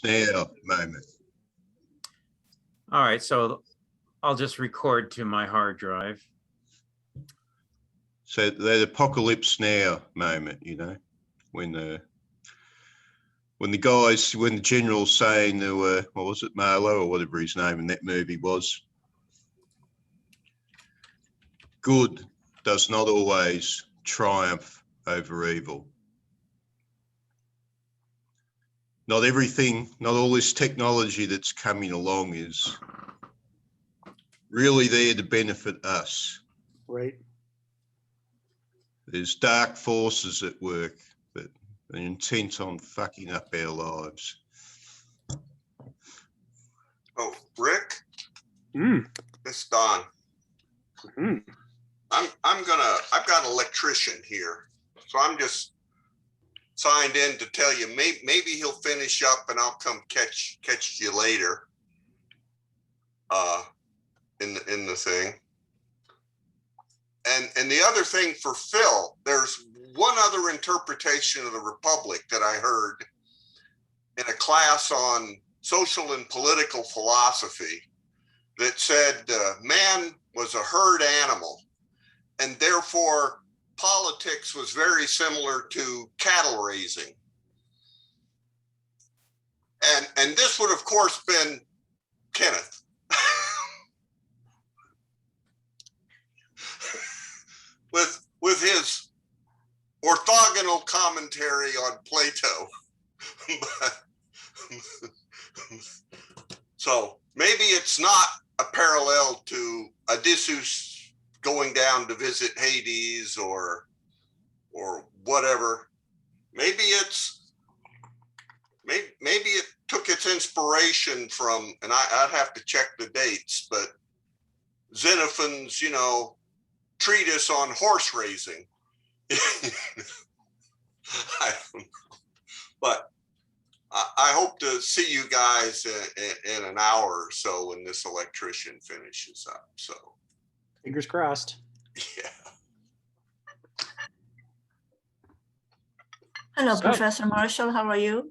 now moment. All right, so I'll just record to my hard drive. So that apocalypse now moment, you know, when the general's saying to what was it, Marlowe or whatever his name in that movie was, good does not always triumph over evil. Not everything, not all this technology that's coming along is really there to benefit us. Right. There's dark forces at work that are intent on fucking up our lives. Oh, Rick? It's Don. I've got an electrician here, so I'm just signed in to tell you, maybe he'll finish up and I'll come catch you later in the thing. And the other thing for Phil, there's one other interpretation of the Republic that I heard in a class on social and political philosophy that said man was a herd animal, and therefore politics was very similar to cattle raising. And this would, of course, been Kenneth. with his orthogonal commentary on Plato. So maybe it's not a parallel to Odysseus going down to visit Hades or whatever. Maybe it took its inspiration from, and I'd have to check the dates, but Xenophon's, treatise on horse raising. I don't know. But I hope to see you guys in an hour or so when this electrician finishes up. So fingers crossed. Yeah. Hello, Professor Marshall. How are you?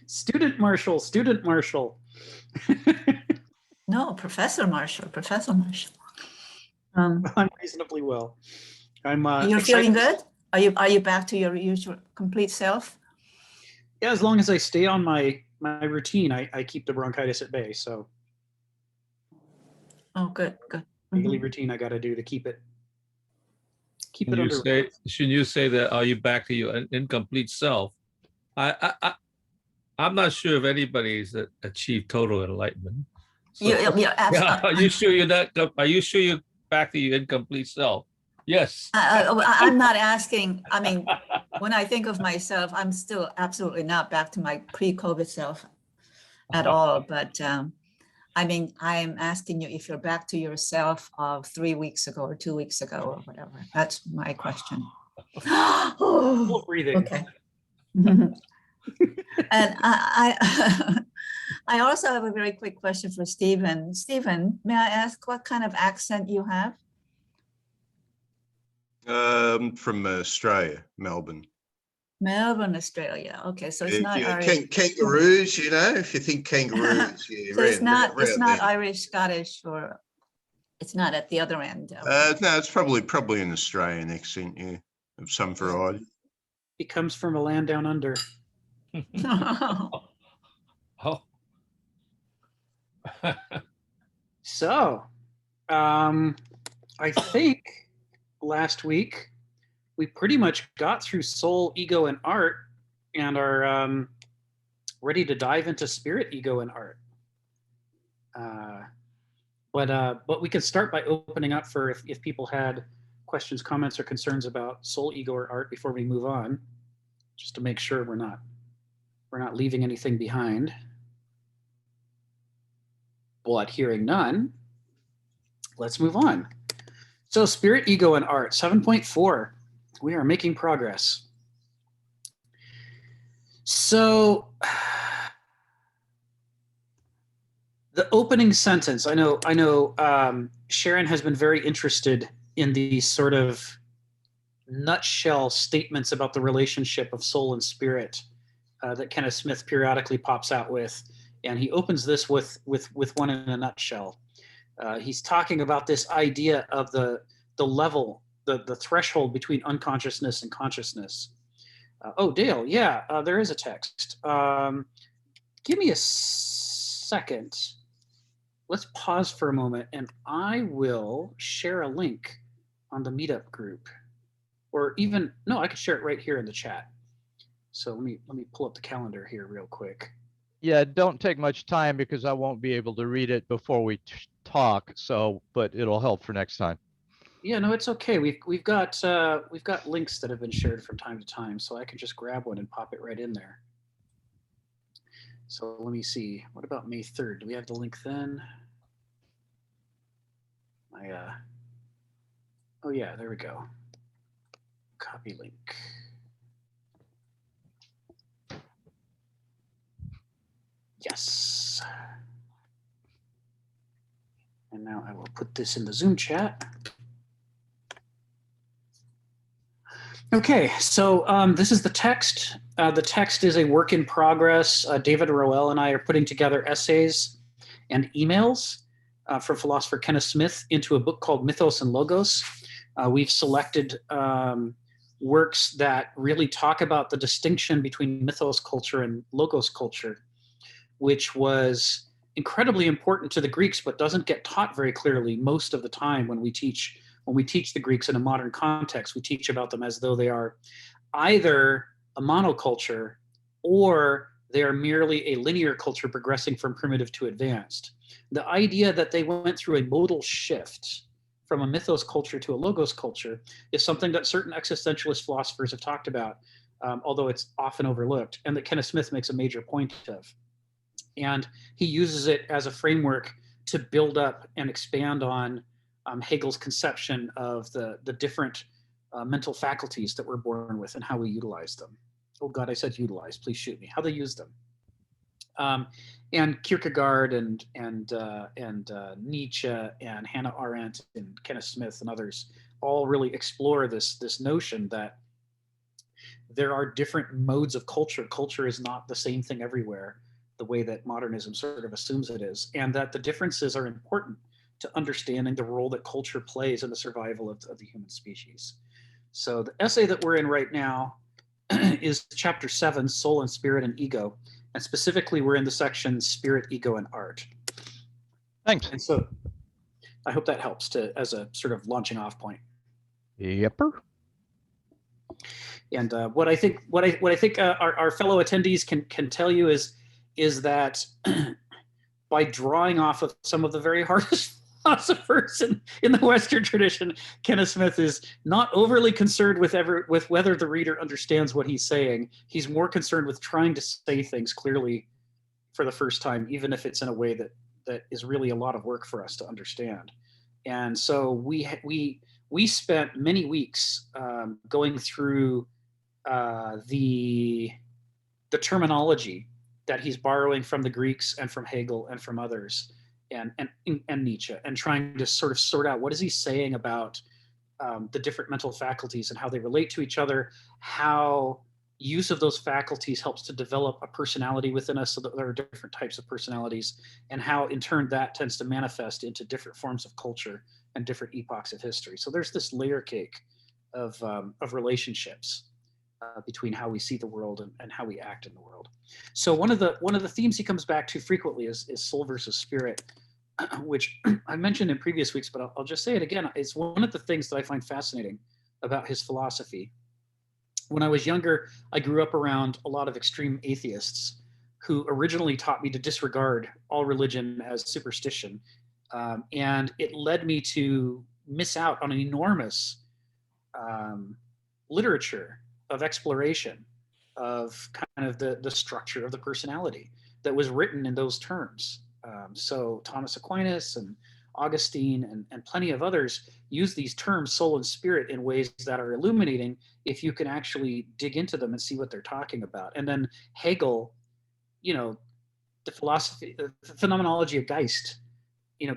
Student Marshall. No, Professor Marshall. I'm reasonably well. You're feeling good? Are you back to your usual complete self? Yeah, as long as I stay on my routine, I keep the bronchitis at bay. So. Oh, good. Daily routine I got to do to keep it under. Should you say that? Are you back to your incomplete self? I'm not sure if anybody's achieved total enlightenment. So, you're absolutely. Are you sure you're not? Are you sure you're back to your incomplete self? Yes. I'm not asking. I mean, when I think of myself, I'm still absolutely not back to my pre-COVID self at all. But I mean, I'm asking you if you're back to yourself of 3 weeks ago or 2 weeks ago or whatever. That's my question. Full breathing. Okay. And I also have a very quick question for Stephen. Stephen, may I ask what kind of accent you have? From Australia, Melbourne. Melbourne, Australia. Okay, so it's not Irish. Kangaroos, if you think kangaroos. Yeah, so it's not Irish, Scottish, or it's not at the other end. No, it's probably an Australian accent, yeah, of some variety. It comes from a land down under. Oh. So, I think last week we pretty much got through soul, ego, and art, and are ready to dive into spirit, ego, and art. But we could start by opening up for if people had questions, comments, or concerns about soul, ego, or art before we move on, just to make sure we're not leaving anything behind. But hearing none, let's move on. So spirit, ego, and art, 7.4. We are making progress. So the opening sentence, I know Sharon has been very interested in these sort of nutshell statements about the relationship of soul and spirit that Kenneth Smith periodically pops out with, and he opens this with one in a nutshell. He's talking about this idea of the level, the threshold between unconsciousness and consciousness. Oh, Dale, yeah, there is a text. Give me a second. Let's pause for a moment, and I will share a link on the meetup group, or even no, I could share it right here in the chat. So let me pull up the calendar here real quick. Yeah, don't take much time because I won't be able to read it before we talk. So, but it'll help for next time. Yeah, no, it's okay. We've got links that have been shared from time to time, so I can just grab one and pop it right in there. So let me see. What about May 3rd? Do we have the link then? Oh yeah, there we go. Copy link. Yes. And now I will put this in the Zoom chat. Okay, so this is the text. The text is a work in progress. David Roel and I are putting together essays and emails from philosopher Kenneth Smith into a book called Mythos and Logos. We've selected works that really talk about the distinction between mythos culture and logos culture, which was incredibly important to the Greeks, but doesn't get taught very clearly most of the time when we teach the Greeks in a modern context. We teach about them as though they are either a monoculture or they are merely a linear culture progressing from primitive to advanced. The idea that they went through a modal shift from a mythos culture to a logos culture is something that certain existentialist philosophers have talked about, although it's often overlooked, and that Kenneth Smith makes a major point of. And he uses it as a framework to build up and expand on Hegel's conception of the different mental faculties that we're born with and how we utilize them. Oh God, I said utilize, please shoot me. How they use them. And Kierkegaard and Nietzsche and Hannah Arendt and Kenneth Smith and others all really explore this notion that there are different modes of culture. Culture is not the same thing everywhere, the way that modernism sort of assumes it is, and that the differences are important to understanding the role that culture plays in the survival of the human species. So the essay that we're in right now is chapter 7, Soul and Spirit and Ego. And specifically, we're in the section Spirit, Ego, and Art. Thanks. And so I hope that helps as a sort of launching off point. Yepper. And what I think our fellow attendees can tell you is that by drawing off of some of the very hardest philosophers in the Western tradition, Kenneth Smith is not overly concerned with whether the reader understands what he's saying. He's more concerned with trying to say things clearly for the first time, even if it's in a way that is really a lot of work for us to understand. And so we spent many weeks going through the terminology that he's borrowing from the Greeks and from Hegel and from others and Nietzsche, and trying to sort of sort out what is he saying about the different mental faculties and how they relate to each other, how use of those faculties helps to develop a personality within us so that there are different types of personalities, and how in turn that tends to manifest into different forms of culture and different epochs of history. So there's this layer cake of relationships between how we see the world and how we act in the world. So one of the themes he comes back to frequently is soul versus spirit, which I mentioned in previous weeks, but I'll just say it again. It's one of the things that I find fascinating about his philosophy. When I was younger, I grew up around a lot of extreme atheists who originally taught me to disregard all religion as superstition. And it led me to miss out on an enormous literature of exploration of kind of the structure of the personality that was written in those terms. So Thomas Aquinas and Augustine and plenty of others use these terms, soul and spirit, in ways that are illuminating if you can actually dig into them and see what they're talking about. And then Hegel, the philosophy, the phenomenology of Geist.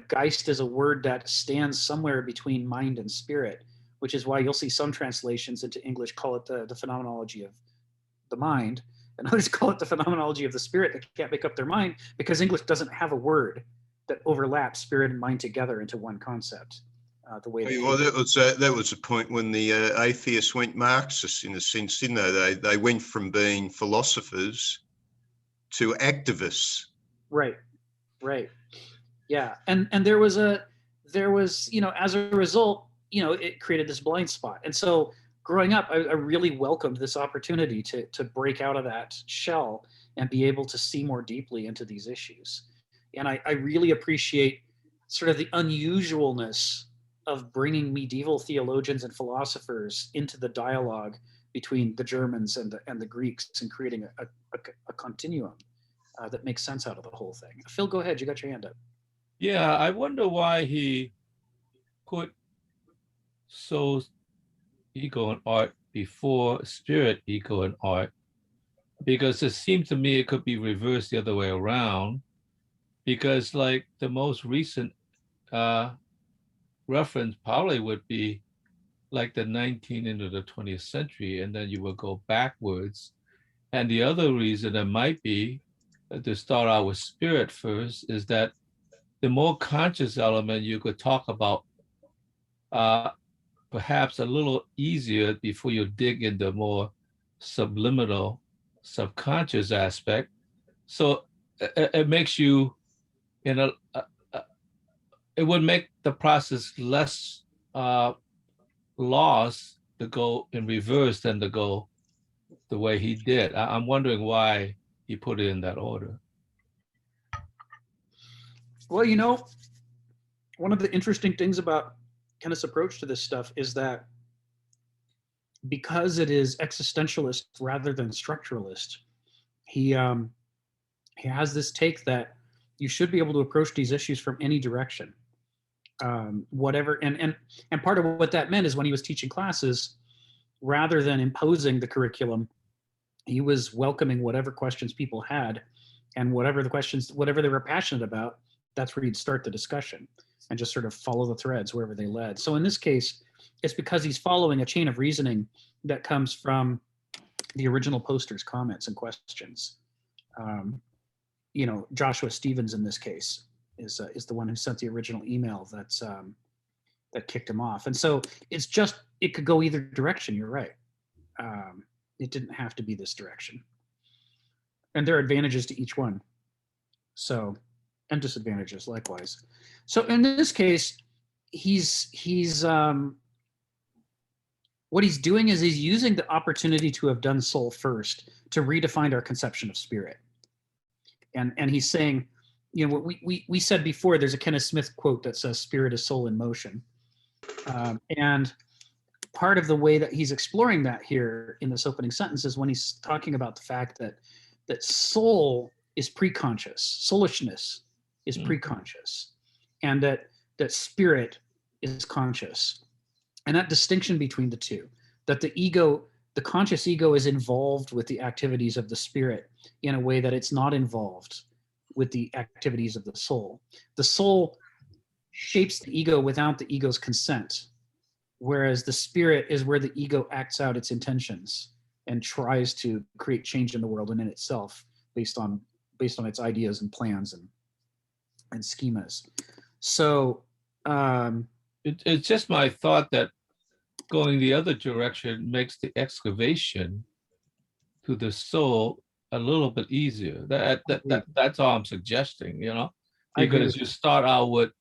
Geist is a word that stands somewhere between mind and spirit, which is why you'll see some translations into English call it the phenomenology of the mind, and others call it the phenomenology of the spirit that can't make up their mind, because English doesn't have a word that overlaps spirit and mind together into one concept. The way Well, that was a point when the atheists went Marxist, in a sense, didn't they? They went from being philosophers to activists. Right, right. Yeah, and there was, you know, as a result, you know, it created this blind spot. And so growing up, I really welcomed this opportunity to break out of that shell and be able to see more deeply into these issues. And I really appreciate sort of the unusualness of bringing medieval theologians and philosophers into the dialogue between the Germans and the Greeks, and creating a continuum that makes sense out of the whole thing. Phil, go ahead. You got your hand up. Yeah, I wonder why he put soul, ego, and art before spirit, ego, and art, because it seems to me it could be reversed the other way around, because like the most recent reference probably would be like the 19th into the 20th century, and then you will go backwards. And the other reason it might be to start out with spirit first is that the more conscious element you could talk about perhaps a little easier before you dig into more subliminal, subconscious aspect. So it makes you it would make the process less lost to go in reverse than to go the way he did. I'm wondering why he put it in that order. Well, you know, one of the interesting things about Kenneth's approach to this stuff is that because it is existentialist rather than structuralist, he has this take that you should be able to approach these issues from any direction. Whatever, and part of what that meant is when he was teaching classes, rather than imposing the curriculum, he was welcoming whatever questions people had, and whatever they were passionate about, that's where he'd start the discussion and just sort of follow the threads wherever they led. So in this case, it's because he's following a chain of reasoning that comes from the original poster's comments and questions. You know, Joshua Stevens in this case is the one who sent the original email that kicked him off. And so it could go either direction. You're right. It didn't have to be this direction. And there are advantages to each one. So, and disadvantages likewise. So in this case, what he's doing is he's using the opportunity to have done soul first to redefine our conception of spirit. And he's saying, you know, what we said before, there's a Kenneth Smith quote that says spirit is soul in motion. And part of the way that he's exploring that here in this opening sentence is when he's talking about the fact that soul is preconscious, soulishness is preconscious, and that spirit is conscious. And that distinction between the two, that the ego, the conscious ego, is involved with the activities of the spirit in a way that it's not involved with the activities of the soul. The soul shapes the ego without the ego's consent, whereas the spirit is where the ego acts out its intentions and tries to create change in the world and in itself based on its ideas and plans and schemas. So it's just my thought that going the other direction makes the excavation to the soul a little bit easier. That's all I'm suggesting, you know, because you start out with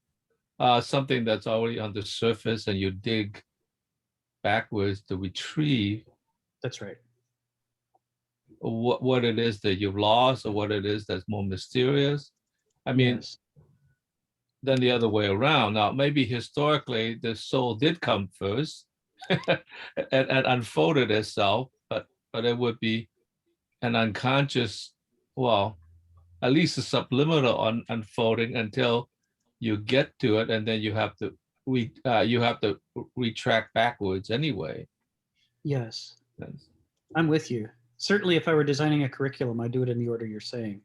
something that's already on the surface and you dig backwards to retrieve. That's right. What it is that you've lost, or what it is that's more mysterious. I mean, Yes. Then the other way around. Now, maybe historically the soul did come first and unfolded itself, but it would be an unconscious, well, at least a subliminal unfolding until you get to it, and then you have to retract backwards anyway. Yes, I'm with you. Certainly, if I were designing a curriculum, I'd do it in the order you're saying.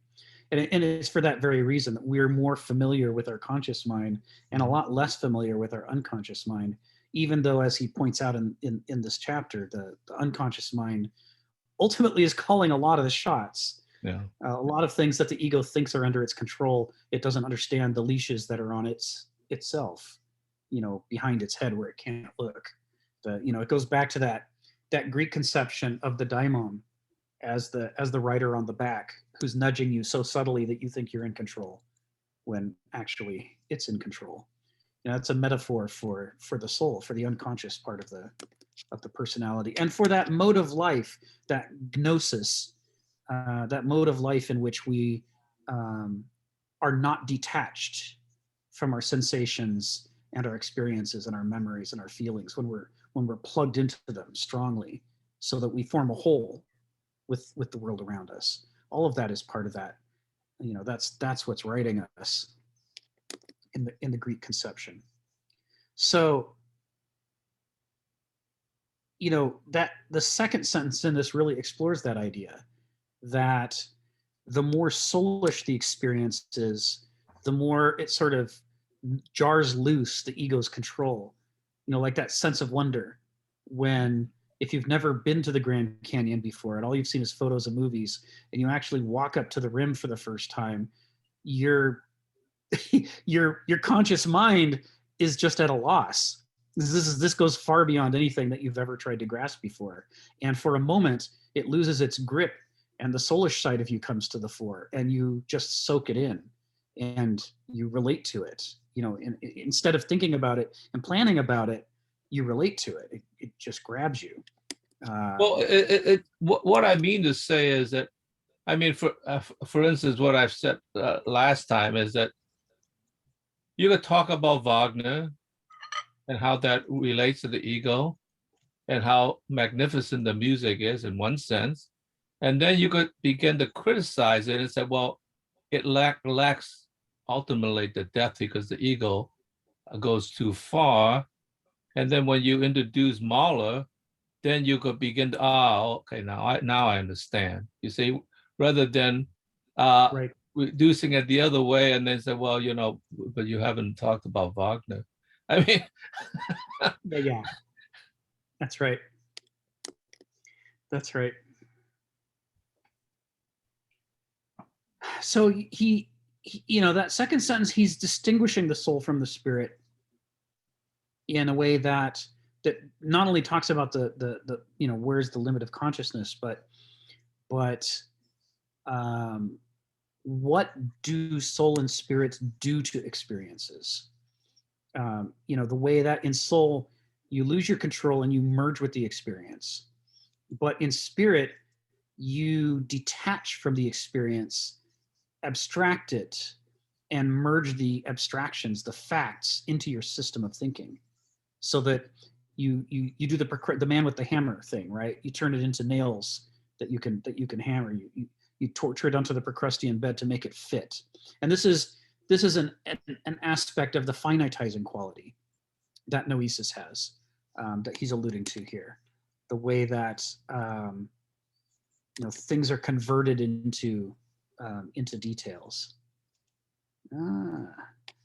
And it's for that very reason that we're more familiar with our conscious mind and a lot less familiar with our unconscious mind, even though, as he points out in this chapter, the unconscious mind ultimately is calling a lot of the shots. Yeah. A lot of things that the ego thinks are under its control, it doesn't understand the leashes that are on itself, behind its head where it can't look. It goes back to that Greek conception of the daimon as the rider on the back who's nudging you so subtly that you think you're in control when actually it's in control. That's a metaphor for the soul, for the unconscious part of the personality, and for that mode of life, that gnosis, that mode of life in which we are not detached from our sensations and our experiences and our memories and our feelings, when we're plugged into them strongly, so that we form a whole with the world around us. All of that is part of that. That's what's writing us in the Greek conception. So, that the second sentence in this really explores that idea that the more soulish the experience is, the more it sort of jars loose the ego's control. Like that sense of wonder when, if you've never been to the Grand Canyon before and all you've seen is photos and movies, and you actually walk up to the rim for the first time, your conscious mind is just at a loss. This goes far beyond anything that you've ever tried to grasp before. And for a moment, it loses its grip, and the soulish side of you comes to the fore, and you just soak it in, and you relate to it. Instead of thinking about it and planning about it, you relate to it. It just grabs you. Well, what I mean to say is that, for instance, what I've said last time is that you could talk about Wagner and how that relates to the ego and how magnificent the music is in one sense. And then you could begin to criticize it and say, well, it lacks ultimately the depth because the ego goes too far. And then when you introduce Mahler, then you could begin to, okay, now I understand. You see, rather than Right. reducing it the other way and then say, well, but you haven't talked about Wagner. Yeah. That's right. That's right. So he that second sentence, he's distinguishing the soul from the spirit in a way that not only talks about the where's the limit of consciousness, but what do soul and spirits do to experiences? The way that in soul you lose your control and you merge with the experience, but in spirit you detach from the experience, abstract it, and merge the abstractions, the facts, into your system of thinking, so that you do the man with the hammer thing, right? You turn it into nails that you can hammer. You torture it onto the Procrustean bed to make it fit. And this is an aspect of the finitizing quality that noesis has, that he's alluding to here. The way that things are converted into details.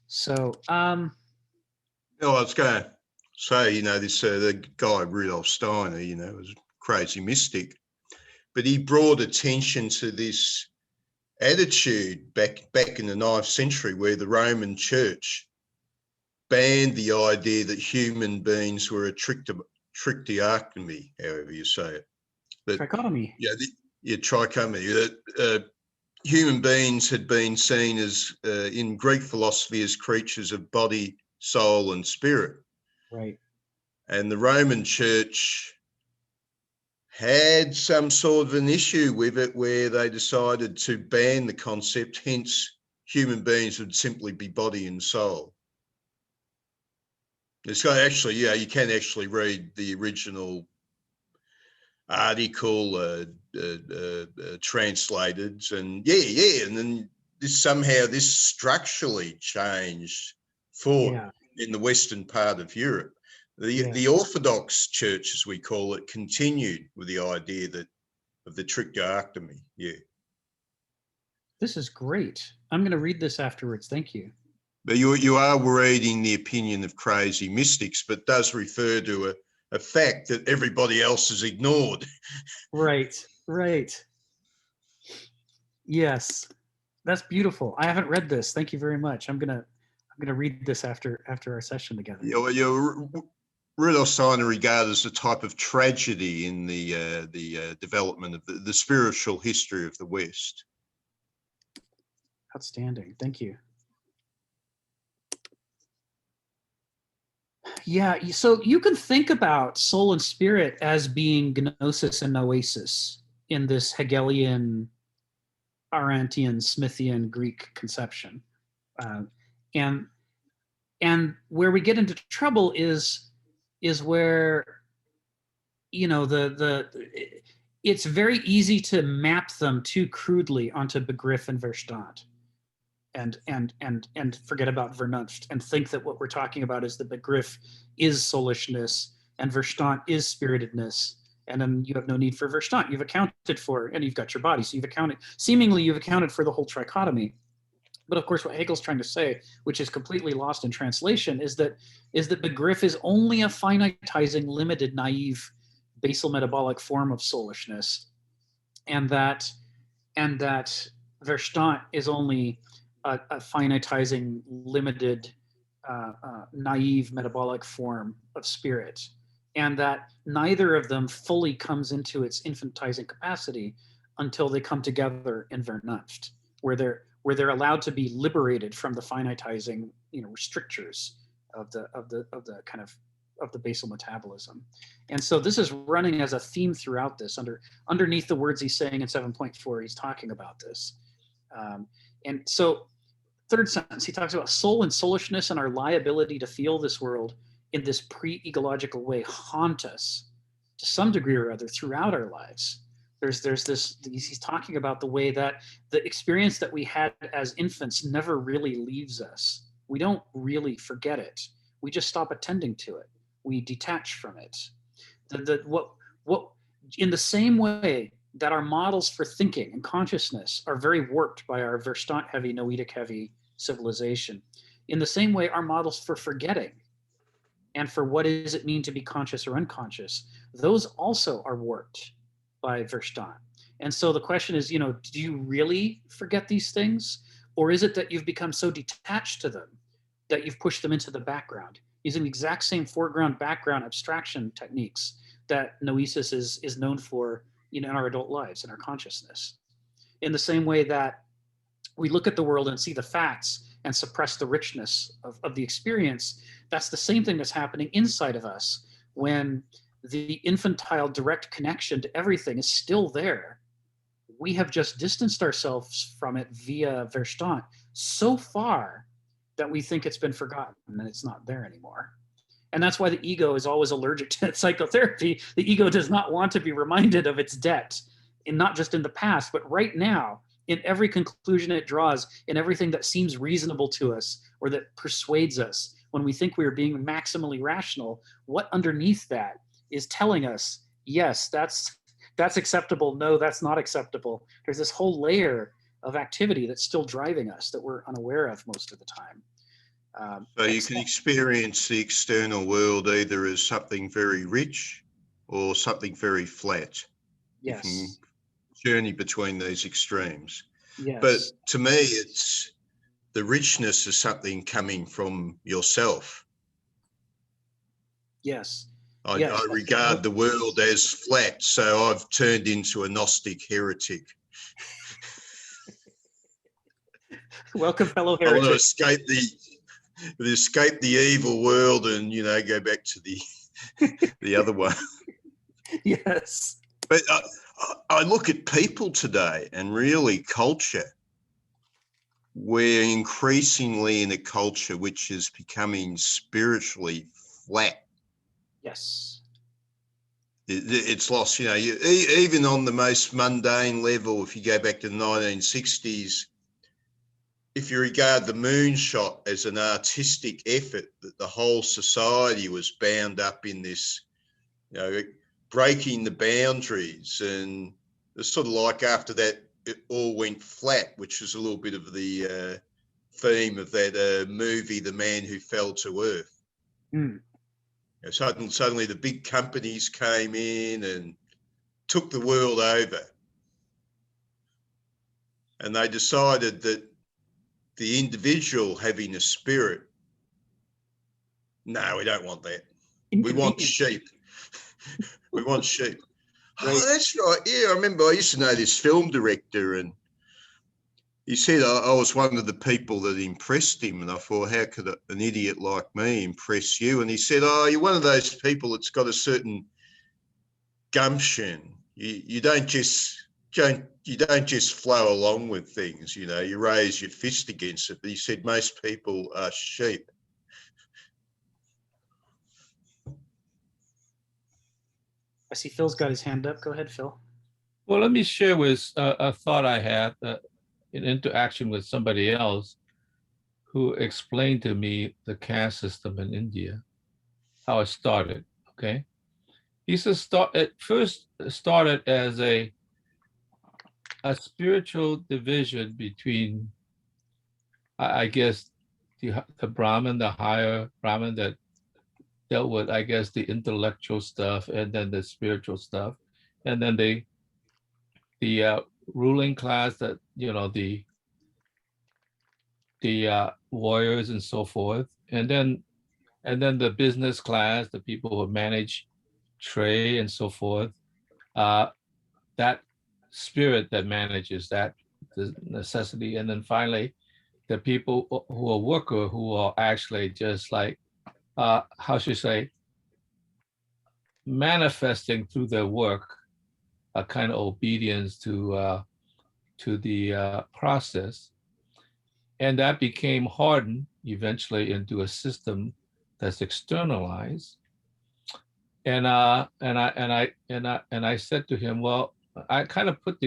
So I was going to say, this the guy Rudolf Steiner, was a crazy mystic, but he brought attention to this attitude back in the 9th century where the Roman Church banned the idea that human beings were a trichotomy, however you say it. Trichotomy. Yeah, trichotomy. Human beings had been seen as, in Greek philosophy, as creatures of body, soul, and spirit. Right. And the Roman Church had some sort of an issue with it where they decided to ban the concept, hence human beings would simply be body and soul. It's actually, you can actually read the original article translated, and and then this structurally changed thought in the western part of Europe. The Orthodox Church, as we call it, continued with the idea of the trichotomy. This is great. I'm going to read this afterwards. Thank you. But you are reading the opinion of crazy mystics, but does refer to a fact that everybody else has ignored. Right. Right. Yes, that's beautiful. I haven't read this. Thank you very much. I'm gonna read this after our session together. Rudolf Steiner regarded as a type of tragedy in the development of the spiritual history of the West. Outstanding. Thank you. Yeah, so you can think about soul and spirit as being gnosis and noesis in this Hegelian, Arendtian, Smithian Greek conception. And where we get into trouble is where, you know, it's very easy to map them too crudely onto Begriff and Verstand. And forget about Vernunft and think that what we're talking about is the Begriff is soulishness and Verstand is spiritedness, and then you have no need for Verstand. You've accounted for, and you've got your body, so you've accounted for the whole trichotomy. But of course, what Hegel's trying to say, which is completely lost in translation, is that Begriff is only a finitizing, limited, naive, basal metabolic form of soulishness, and that Verstand is only a finitizing, limited, naive metabolic form of spirit, and that neither of them fully comes into its infantizing capacity until they come together in Vernunft, where they're allowed to be liberated from the finitizing, you know, strictures of the kind of the basal metabolism. And so this is running as a theme throughout this. Underneath the words he's saying in 7.4, he's talking about this. And so third sentence, he talks about soul and soulishness and our liability to feel this world in this pre-egological way haunt us to some degree or other throughout our lives. There's this, he's talking about the way that the experience that we had as infants never really leaves us. We don't really forget it. We just stop attending to it. We detach from it. What in the same way that our models for thinking and consciousness are very warped by our Verstand heavy, noetic heavy civilization. In the same way, our models for forgetting and for what does it mean to be conscious or unconscious, those also are warped by Verstand. And so the question is, you know, do you really forget these things? Or is it that you've become so detached to them that you've pushed them into the background, using the exact same foreground, background abstraction techniques that noesis is known for, you know, in our adult lives, in our consciousness. In the same way that we look at the world and see the facts and suppress the richness of the experience, that's the same thing that's happening inside of us when the infantile direct connection to everything is still there. We have just distanced ourselves from it via Verstand so far that we think it's been forgotten and it's not there anymore. And that's why the ego is always allergic to psychotherapy. The ego does not want to be reminded of its debt, and not just in the past, but right now, in every conclusion it draws, in everything that seems reasonable to us or that persuades us. When we think we are being maximally rational, what underneath that is telling us, yes, that's acceptable. No, that's not acceptable. There's this whole layer of activity that's still driving us that we're unaware of most of the time. So you can experience the external world either as something very rich or something very flat. Yes. You can journey between these extremes. Yes. But to me, it's the richness is something coming from yourself. Yes. I Yes. regard the world as flat, so I've turned into a Gnostic heretic. Welcome, fellow I want to heretics. escape the evil world and, you know, go back to the other one. Yes. But I look at people today and really culture. We're increasingly in a culture which is becoming spiritually flat. Yes. It's lost, you know, even on the most mundane level, if you go back to the 1960s, if you regard the moonshot as an artistic effort, that the whole society was bound up in this, you know, breaking the boundaries. And it's sort of like after that, it all went flat, which is a little bit of the theme of that movie, The Man Who Fell to Earth. Mm. You know, suddenly the big companies came in and took the world over. and they decided that the individual having a spirit, no, we don't want that. We want Inconvenient. sheep. We want sheep. Right. Oh, that's right. Yeah, I remember I used to know this film director, and he said I was one of the people that impressed him. And I thought, how could an idiot like me impress you? And he said, oh, you're one of those people that's got a certain gumption. You don't just flow along with things, you know, you raise your fist against it. But he said most people are sheep. I see Phil's got his hand up. Go ahead, Phil. Well, let me share with a thought I had in interaction with somebody else who explained to me the caste system in India, how it started. Okay, he says it first started as a spiritual division between, I guess, the Brahmin, the higher Brahmin that dealt with, I guess, the intellectual stuff, and then the spiritual stuff, and then the ruling class, that, you know, the warriors and so forth, and then the business class, the people who manage trade and so forth. That spirit that manages that, the necessity, and then finally the people who are worker, who are actually just like, how should I say, manifesting through their work a kind of obedience to the process. And that became hardened eventually into a system that's externalized. And I said to him, well, I kind of put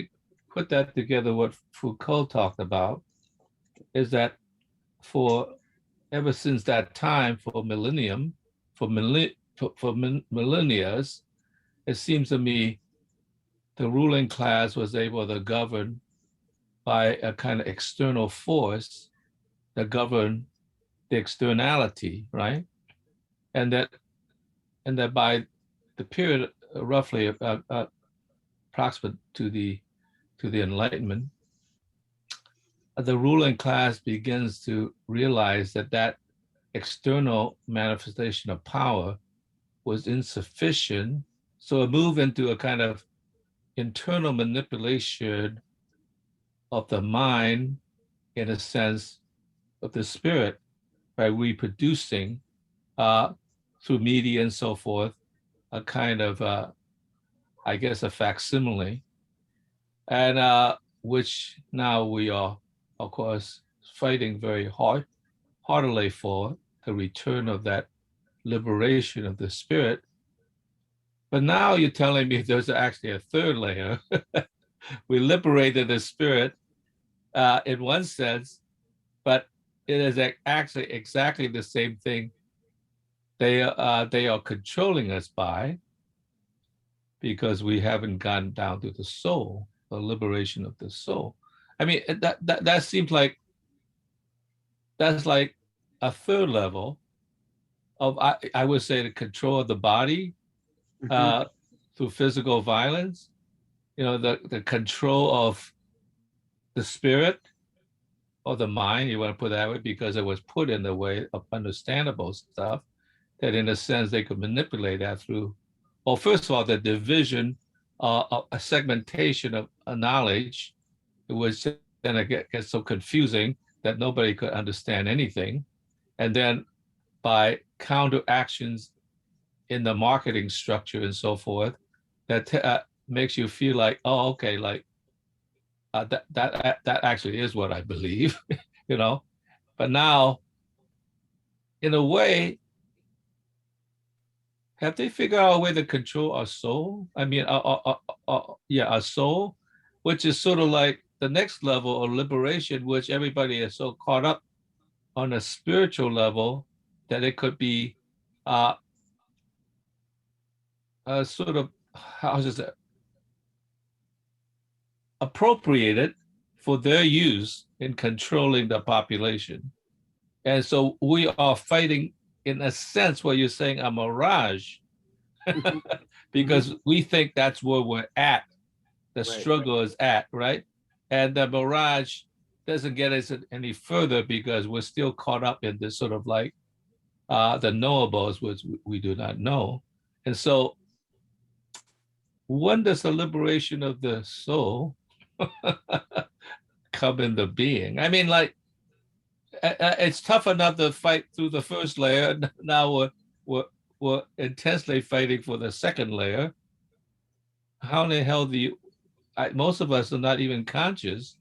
that together. What Foucault talked about is that ever since that time, for millennia, it seems to me the ruling class was able to govern by a kind of external force that governed the externality, right? And that by the period roughly approximate to the Enlightenment, the ruling class begins to realize that external manifestation of power was insufficient. So it moved into a kind of internal manipulation of the mind, in a sense, of the spirit, by reproducing through media and so forth, a kind of, I guess, a facsimile, and which now we are, of course, fighting very heartily for the return of that liberation of the spirit. But now you're telling me there's actually a third layer. We liberated the spirit in one sense, but it is actually exactly the same thing they are controlling us by, because we haven't gone down to the soul, the liberation of the soul. I mean, that seems like that's like a third level of, I would say, the control of the body through physical violence. You know, the control of the spirit or the mind, you want to put it that way, because it was put in the way of understandable stuff, that in a sense they could manipulate that through, well, first of all, the division, a segmentation of knowledge, which then it gets so confusing that nobody could understand anything. And then by counteractions in the marketing structure and so forth, that makes you feel like, oh, okay, like that actually is what I believe, you know. But now, in a way, have they figured out a way to control our soul? I mean, our soul, which is sort of like the next level of liberation, which everybody is so caught up on a spiritual level that it could be sort of, how is it, appropriated for their use in controlling the population. And so we are fighting, in a sense, what you're saying, a mirage, because we think that's where we're at, the struggle is at, right? And the mirage doesn't get us any further because we're still caught up in this sort of like the knowables, which we do not know. And so when does the liberation of the soul come into being? I mean, like, it's tough enough to fight through the first layer. Now we're intensely fighting for the second layer. How in the hell do you, most of us are not even conscious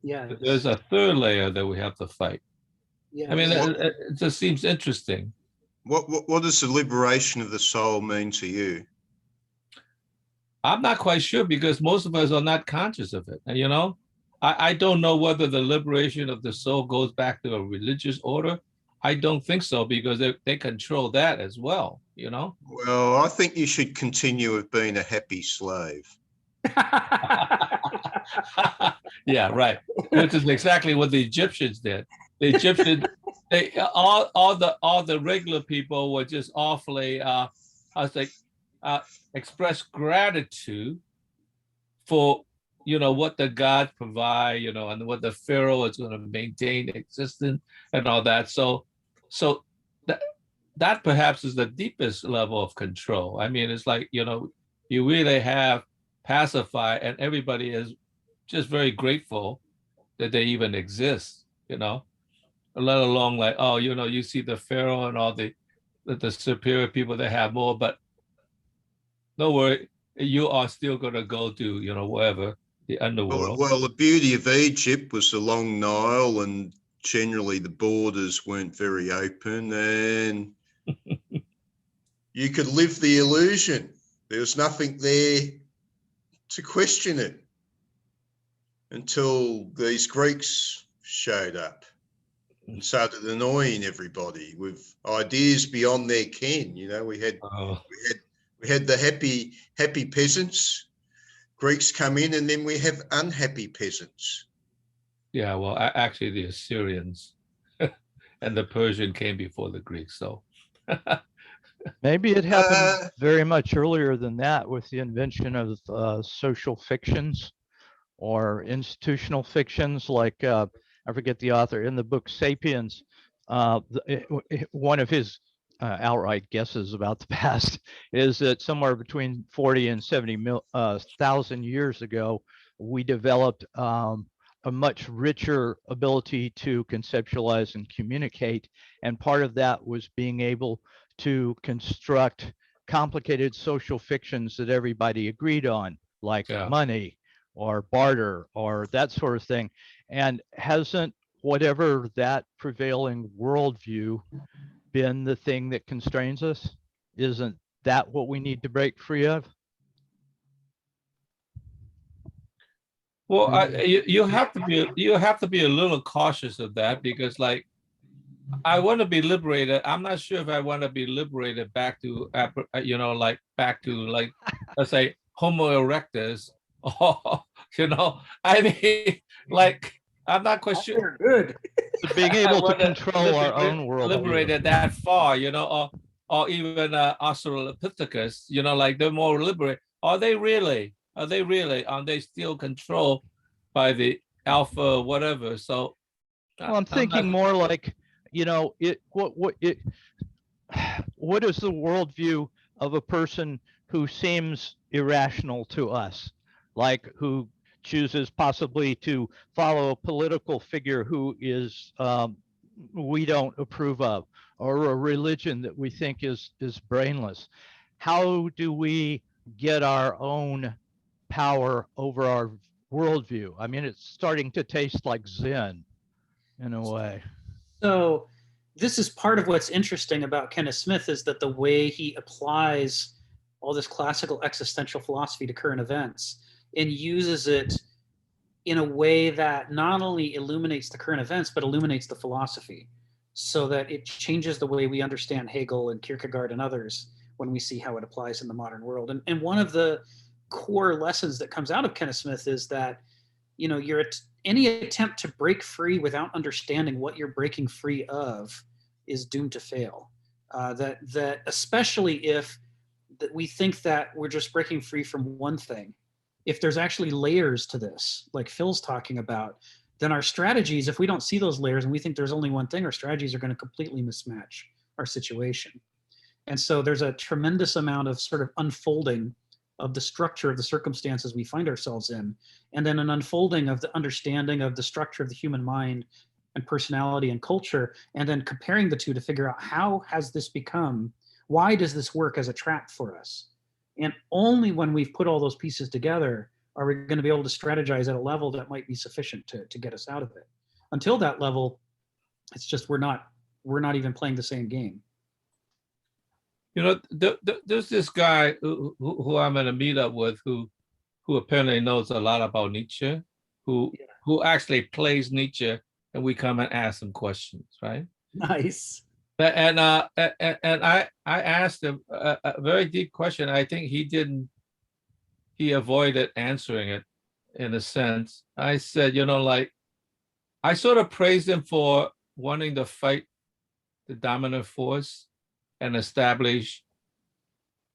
Yeah. that there's a third layer that we have to fight. Yeah. I mean, What- it just seems interesting. What does the liberation of the soul mean to you? I'm not quite sure because most of us are not conscious of it. You know, I don't know whether the liberation of the soul goes back to a religious order. I don't think so because they control that as well, you know? Well, I think you should continue with being a happy slave. Yeah, right. Which is exactly what the Egyptians did. The Egyptians, they all the regular people were just awfully I was like express gratitude for what the gods provide, and what the pharaoh is going to maintain existence and all that. So that perhaps is the deepest level of control. I mean, it's like you really have pacified, and everybody is just very grateful that they even exist. Let alone like, oh, you see the pharaoh and all the superior people that have more, but don't worry, you are still going to go to wherever the underworld. Well, the beauty of Egypt was the long Nile, and generally the borders weren't very open, and you could live the illusion. There was nothing there to question it until these Greeks showed up and started annoying everybody with ideas beyond their ken. We had the happy peasants. Greeks come in, and then we have unhappy peasants. Yeah, well, actually, the Assyrians and the Persian came before the Greeks, so. Maybe it happened very much earlier than that with the invention of social fictions or institutional fictions. Like I forget the author in the book *Sapiens*. One of his outright guesses about the past is that somewhere between 40 and 70,000 years ago, we developed a much richer ability to conceptualize and communicate. And part of that was being able to construct complicated social fictions that everybody agreed on, like money or barter or that sort of thing. And hasn't whatever that prevailing worldview been the thing that constrains us? Isn't that what we need to break free of? Well, you have to be a little cautious of that, because like I want to be liberated. I'm not sure if I want to be liberated back to back to like let's say Homo erectus. I mean, like I'm not quite sure. Good. So being able to control our own world. Liberated that far, or even Australopithecus, like they're more liberated. Are they really? Are they still controlled by the alpha whatever? So well, I'm thinking more like, what is the worldview of a person who seems irrational to us, like who chooses possibly to follow a political figure who is we don't approve of, or a religion that we think is brainless? How do we get our own power over our worldview? I mean, it's starting to taste like Zen in a way. So this is part of what's interesting about Kenneth Smith, is that the way he applies all this classical existential philosophy to current events and uses it in a way that not only illuminates the current events, but illuminates the philosophy, so that it changes the way we understand Hegel and Kierkegaard and others when we see how it applies in the modern world. And one of the core lessons that comes out of Kenneth Smith is that, any attempt to break free without understanding what you're breaking free of is doomed to fail. That especially if we think that we're just breaking free from one thing. if there's actually layers to this, like Phil's talking about, then our strategies, if we don't see those layers and we think there's only one thing, our strategies are going to completely mismatch our situation. And so there's a tremendous amount of sort of unfolding of the structure of the circumstances we find ourselves in, and then an unfolding of the understanding of the structure of the human mind and personality and culture, and then comparing the two to figure out how has this become, why does this work as a trap for us? And only when we've put all those pieces together are we going to be able to strategize at a level that might be sufficient to get us out of it. Until that level, it's just we're not even playing the same game. You know, there's this guy who I'm in a meetup with who apparently knows a lot about Nietzsche, who actually plays Nietzsche, and we come and ask him questions, right? Nice. And I asked him a very deep question. I think he avoided answering it in a sense. I said, you know, like, I sort of praised him for wanting to fight the dominant force and establish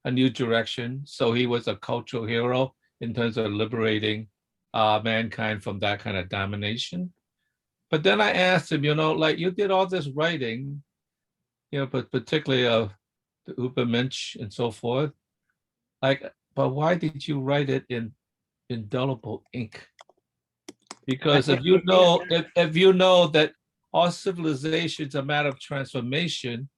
a new direction. So he was a cultural hero in terms of liberating mankind from that kind of domination. But then I asked him, you know, like, you did all this writing, you know, but particularly of the Übermensch and so forth. Like, but why did you write it in indelible ink? Because if you know that all civilization is a matter of transformation,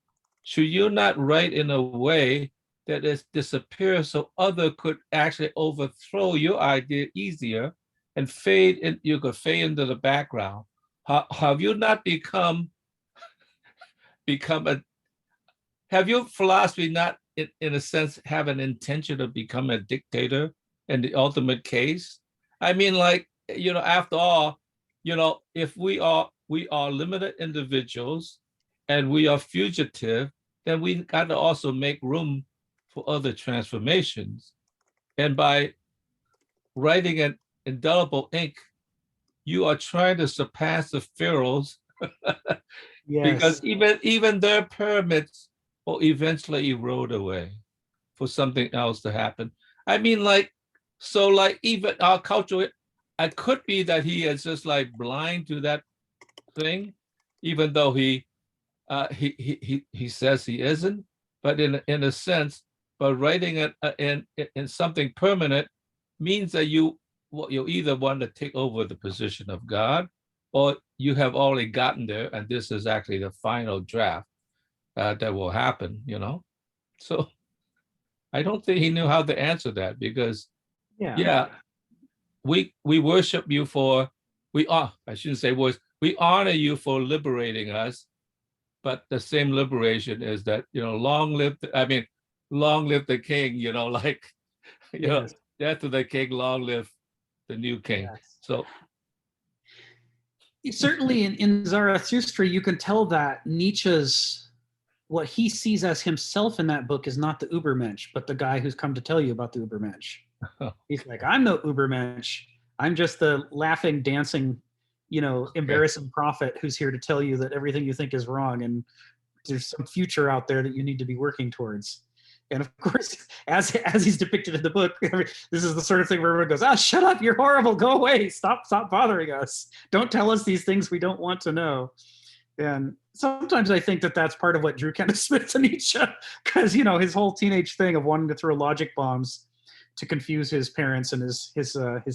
should you not write in a way that it disappears so other could actually overthrow your idea easier and you could fade into the background? Have you not become have your philosophy not in a sense have an intention of becoming a dictator in the ultimate case? I mean, like, you know, after all, you know, if we are limited individuals and we are fugitive, then we got to also make room for other transformations. And by writing in indelible ink, you are trying to surpass the pharaohs. Because even their pyramids will eventually erode away for something else to happen. I mean, like, so like even our culture, it could be that he is just like blind to that thing, even though he says he isn't. But in a sense, but writing it in something permanent means that you either want to take over the position of God, or you have already gotten there, and this is actually the final draft that will happen, you know? So I don't think he knew how to answer that, because we worship you for, I shouldn't say worship, we honor you for liberating us, but the same liberation is that, you know, long live the king, you know, like, you know, death of the king, long live the new king. So certainly in Zarathustra, you can tell that Nietzsche's, what he sees as himself in that book is not the Übermensch, but the guy who's come to tell you about the Übermensch. He's like, I'm no Übermensch. I'm just the laughing, dancing, you know, embarrassing prophet who's here to tell you that everything you think is wrong and there's some future out there that you need to be working towards. And of course, as he's depicted in the book, this is the sort of thing where everyone goes, shut up, you're horrible, go away, stop bothering us. Don't tell us these things we don't want to know. And sometimes I think that that's part of what drew Kenneth Smith to Nietzsche, because, you know, his whole teenage thing of wanting to throw logic bombs to confuse his parents and his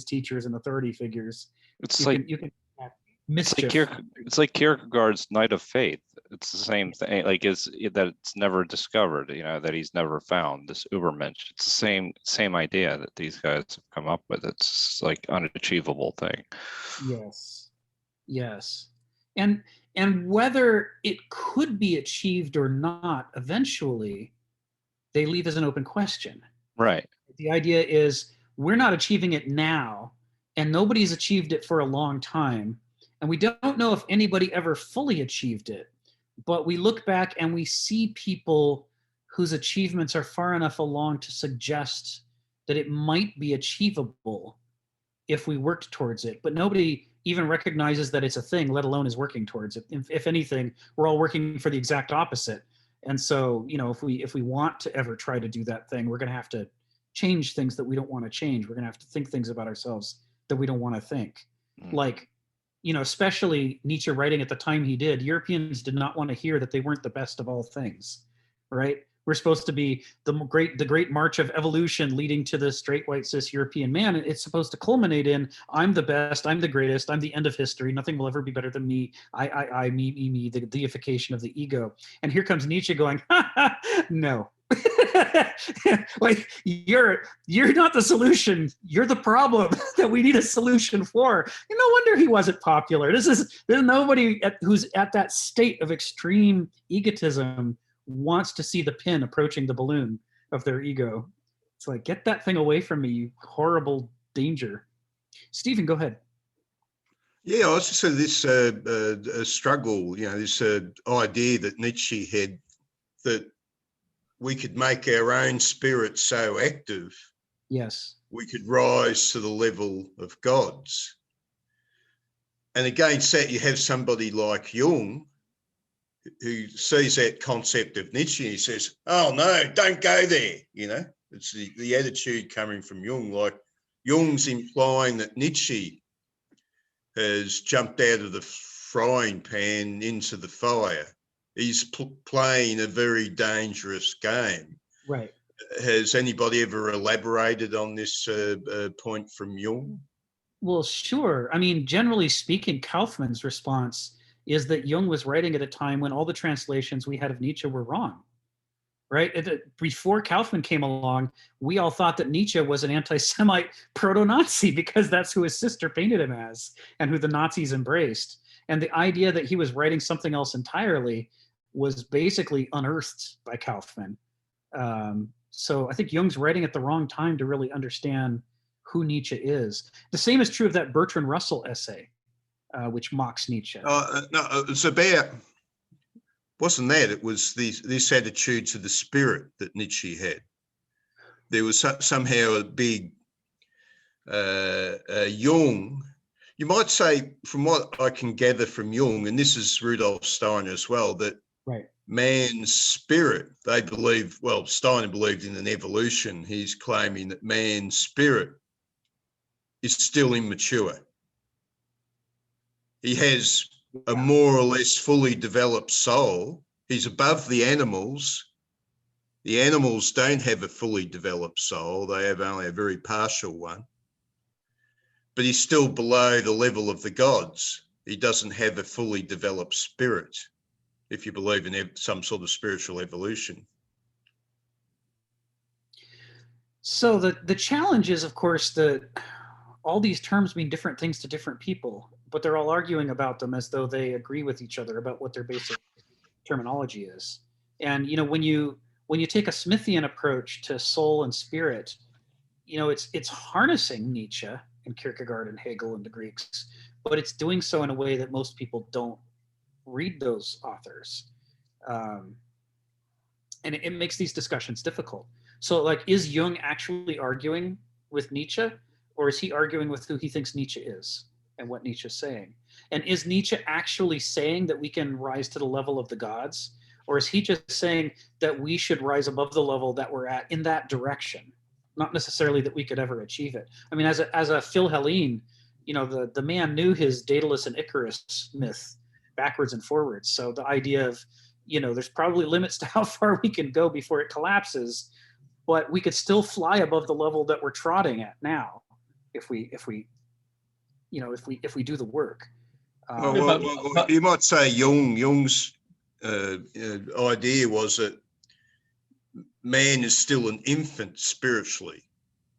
teachers and authority figures. It's like Kierkegaard's Night of Faith. It's the same thing, like it's never discovered, you know, that he's never found this Übermensch. It's the same idea that these guys have come up with. It's like unachievable thing. Yes. And whether it could be achieved or not, eventually, they leave as an open question. Right. The idea is we're not achieving it now, and nobody's achieved it for a long time. And we don't know if anybody ever fully achieved it. But we look back and we see people whose achievements are far enough along to suggest that it might be achievable if we worked towards it. But nobody even recognizes that it's a thing, let alone is working towards it. If anything, we're all working for the exact opposite. And so, you know, if we want to ever try to do that thing, we're going to have to change things that we don't want to change. We're going to have to think things about ourselves that we don't want to think. Like, you know, especially Nietzsche writing at the time he did, Europeans did not want to hear that they weren't the best of all things, right? We're supposed to be the great march of evolution leading to the straight white cis European man. And it's supposed to culminate in, I'm the best, I'm the greatest, I'm the end of history. Nothing will ever be better than me. I, me, the deification of the ego. And here comes Nietzsche going, no. Like, you're not the solution, you're the problem that we need a solution for. No wonder he wasn't popular. There's nobody who's at that state of extreme egotism wants to see the pin approaching the balloon of their ego. It's like, get that thing away from me, you horrible danger. Stephen, go ahead. Yeah, I was just saying this struggle, you know, this idea that Nietzsche had, that we could make our own spirit so active, Yes, we could rise to the level of gods. And against that, you have somebody like Jung, who sees that concept of Nietzsche and he says, oh no, don't go there. You know, it's the attitude coming from Jung. Like, Jung's implying that Nietzsche has jumped out of the frying pan into the fire. He's playing a very dangerous game. right. Has anybody ever elaborated on this point from Jung? Well, sure. I mean, generally speaking, Kaufman's response is that Jung was writing at a time when all the translations we had of Nietzsche were wrong, right? Before Kaufman came along, we all thought that Nietzsche was an anti-Semite proto-Nazi because that's who his sister painted him as and who the Nazis embraced. And the idea that he was writing something else entirely was basically unearthed by Kaufman. So I think Jung's writing at the wrong time to really understand who Nietzsche is. The same is true of that Bertrand Russell essay, which mocks Nietzsche. No, it's about, wasn't that, it was this attitude to the spirit that Nietzsche had. There was somehow a big Jung, you might say, from what I can gather from Jung, and this is Rudolf Steiner as well, that right. Man's spirit, they believe, well, Steiner believed in an evolution. He's claiming that man's spirit is still immature. He has a more or less fully developed soul. He's above the animals. The animals don't have a fully developed soul. They have only a very partial one. But he's still below the level of the gods. He doesn't have a fully developed spirit, if you believe in some sort of spiritual evolution. So the challenge is, of course, that all these terms mean different things to different people, but they're all arguing about them as though they agree with each other about what their basic terminology is. And, you know, when you take a Smithian approach to soul and spirit, you know, it's harnessing Nietzsche and Kierkegaard and Hegel and the Greeks, but it's doing so in a way that most people don't read those authors. And it makes these discussions difficult. So, like, is Jung actually arguing with Nietzsche, or is he arguing with who he thinks Nietzsche is and what Nietzsche is saying? And is Nietzsche actually saying that we can rise to the level of the gods, or is he just saying that we should rise above the level that we're at in that direction, not necessarily that we could ever achieve it? I mean, as a Phil Helene, you know, the man knew his Daedalus and Icarus myth backwards and forwards. So the idea of, you know, there's probably limits to how far we can go before it collapses, but we could still fly above the level that we're trotting at now if we do the work. Well, you might say Jung's idea was that man is still an infant spiritually.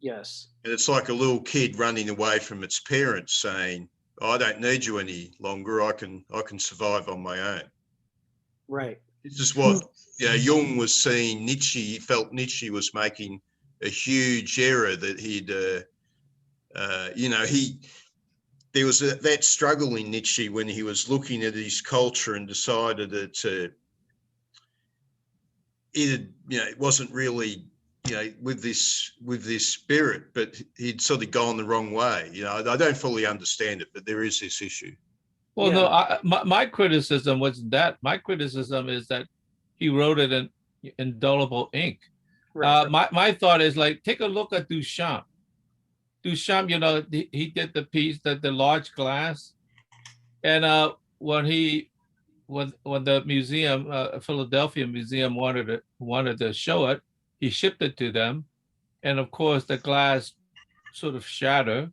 Yes. And it's like a little kid running away from its parents saying, I don't need you any longer. I can survive on my own. Right. This is what Jung was seeing Nietzsche. He felt Nietzsche was making a huge error, that he'd, there was that struggle in Nietzsche when he was looking at his culture and decided that it wasn't really, with this spirit, but he'd sort of gone the wrong way. I don't fully understand it, but there is this issue. Well, no, my criticism was that my criticism is that he wrote it in indelible ink. Right. My thought is like, take a look at Duchamp. Duchamp, you know, he did the piece, the large glass, and when the museum, Philadelphia Museum wanted to show it, he shipped it to them, and of course the glass sort of shattered,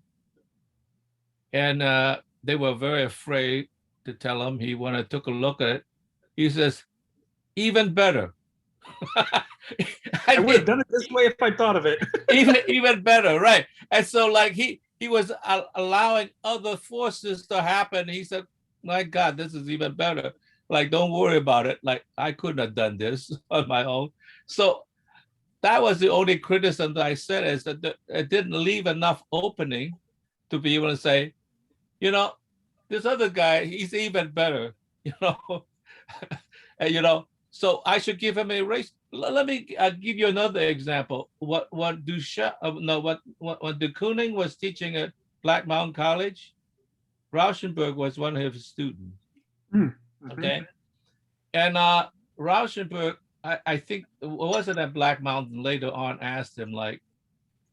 and they were very afraid to tell him. He went and took a look at it. He says, even better. I would have done it this way if I thought of it. even better, right? And so like he was allowing other forces to happen. He said, my God, this is even better. Like, don't worry about it. Like, I couldn't have done this on my own. So that was the only criticism that I said, is that it didn't leave enough opening to be able to say, you know, this other guy, he's even better, you know. And, you know, so I should give him a race. Let me give you another example. What Duchamp, when de Kooning was teaching at Black Mountain College, Rauschenberg was one of his students. Mm-hmm. Okay, and Rauschenberg, I think, wasn't at Black Mountain, later on asked him, like,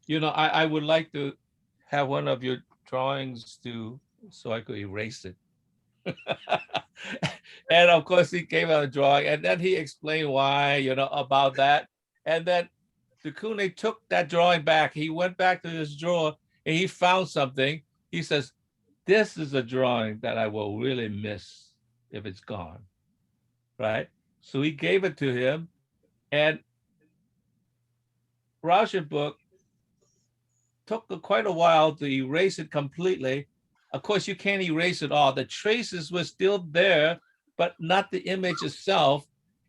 you know, I would like to have one of your drawings so I could erase it. And of course he gave out a drawing, and then he explained why, you know, about that. And then de Kooning took that drawing back. He went back to his drawer and he found something. He says, this is a drawing that I will really miss if it's gone, right? So he gave it to him, and Rauschenberg took quite a while to erase it completely. Of course, you can't erase it all. The traces were still there, but not the image itself.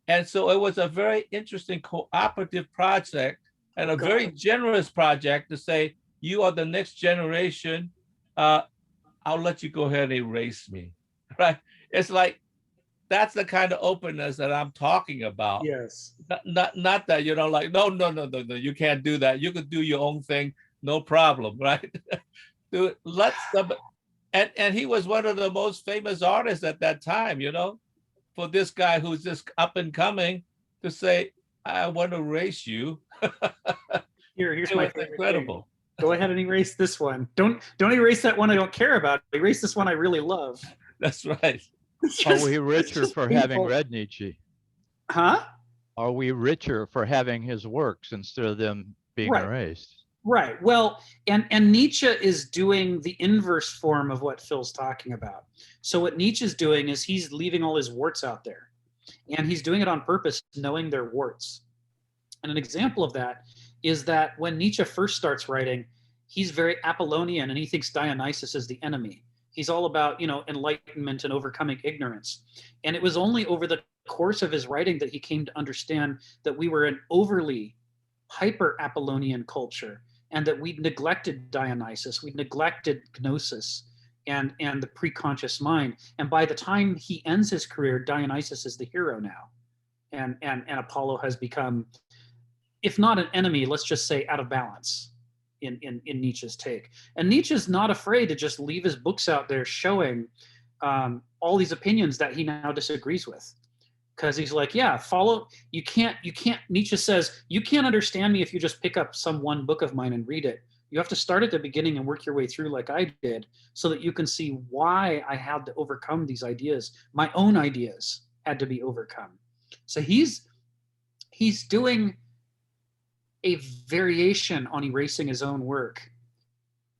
And so it was a very interesting cooperative project, and a very generous project to say, you are the next generation. I'll let you go ahead and erase me, right? It's like, that's the kind of openness that I'm talking about. Yes. Not that, you know, like, no, you can't do that. You could do your own thing, no problem, right? Dude, and he was one of the most famous artists at that time, you know, for this guy who's just up and coming to say, I want to erase you. Here's It my was favorite incredible. thing. Go ahead and erase this one. Don't erase that one I don't care about. Erase this one I really love. That's right. Are we richer for having read Nietzsche? Huh? Are we richer for having his works instead of them being erased? Right. Well, and Nietzsche is doing the inverse form of what Phil's talking about. So what Nietzsche's doing is he's leaving all his warts out there, and he's doing it on purpose, knowing they're warts. And an example of that is that when Nietzsche first starts writing, he's very Apollonian, and he thinks Dionysus is the enemy. He's all about, you know, enlightenment and overcoming ignorance. And it was only over the course of his writing that he came to understand that we were an overly hyper Apollonian culture, and that we'd neglected Dionysus, we'd neglected gnosis and the preconscious mind. And by the time he ends his career, Dionysus is the hero now. And Apollo has become, if not an enemy, let's just say out of balance in Nietzsche's take. And Nietzsche's not afraid to just leave his books out there showing all these opinions that he now disagrees with. Because he's like, yeah, you can't, Nietzsche says, you can't understand me if you just pick up some one book of mine and read it. You have to start at the beginning and work your way through like I did, so that you can see why I had to overcome these ideas. My own ideas had to be overcome. So he's doing a variation on erasing his own work,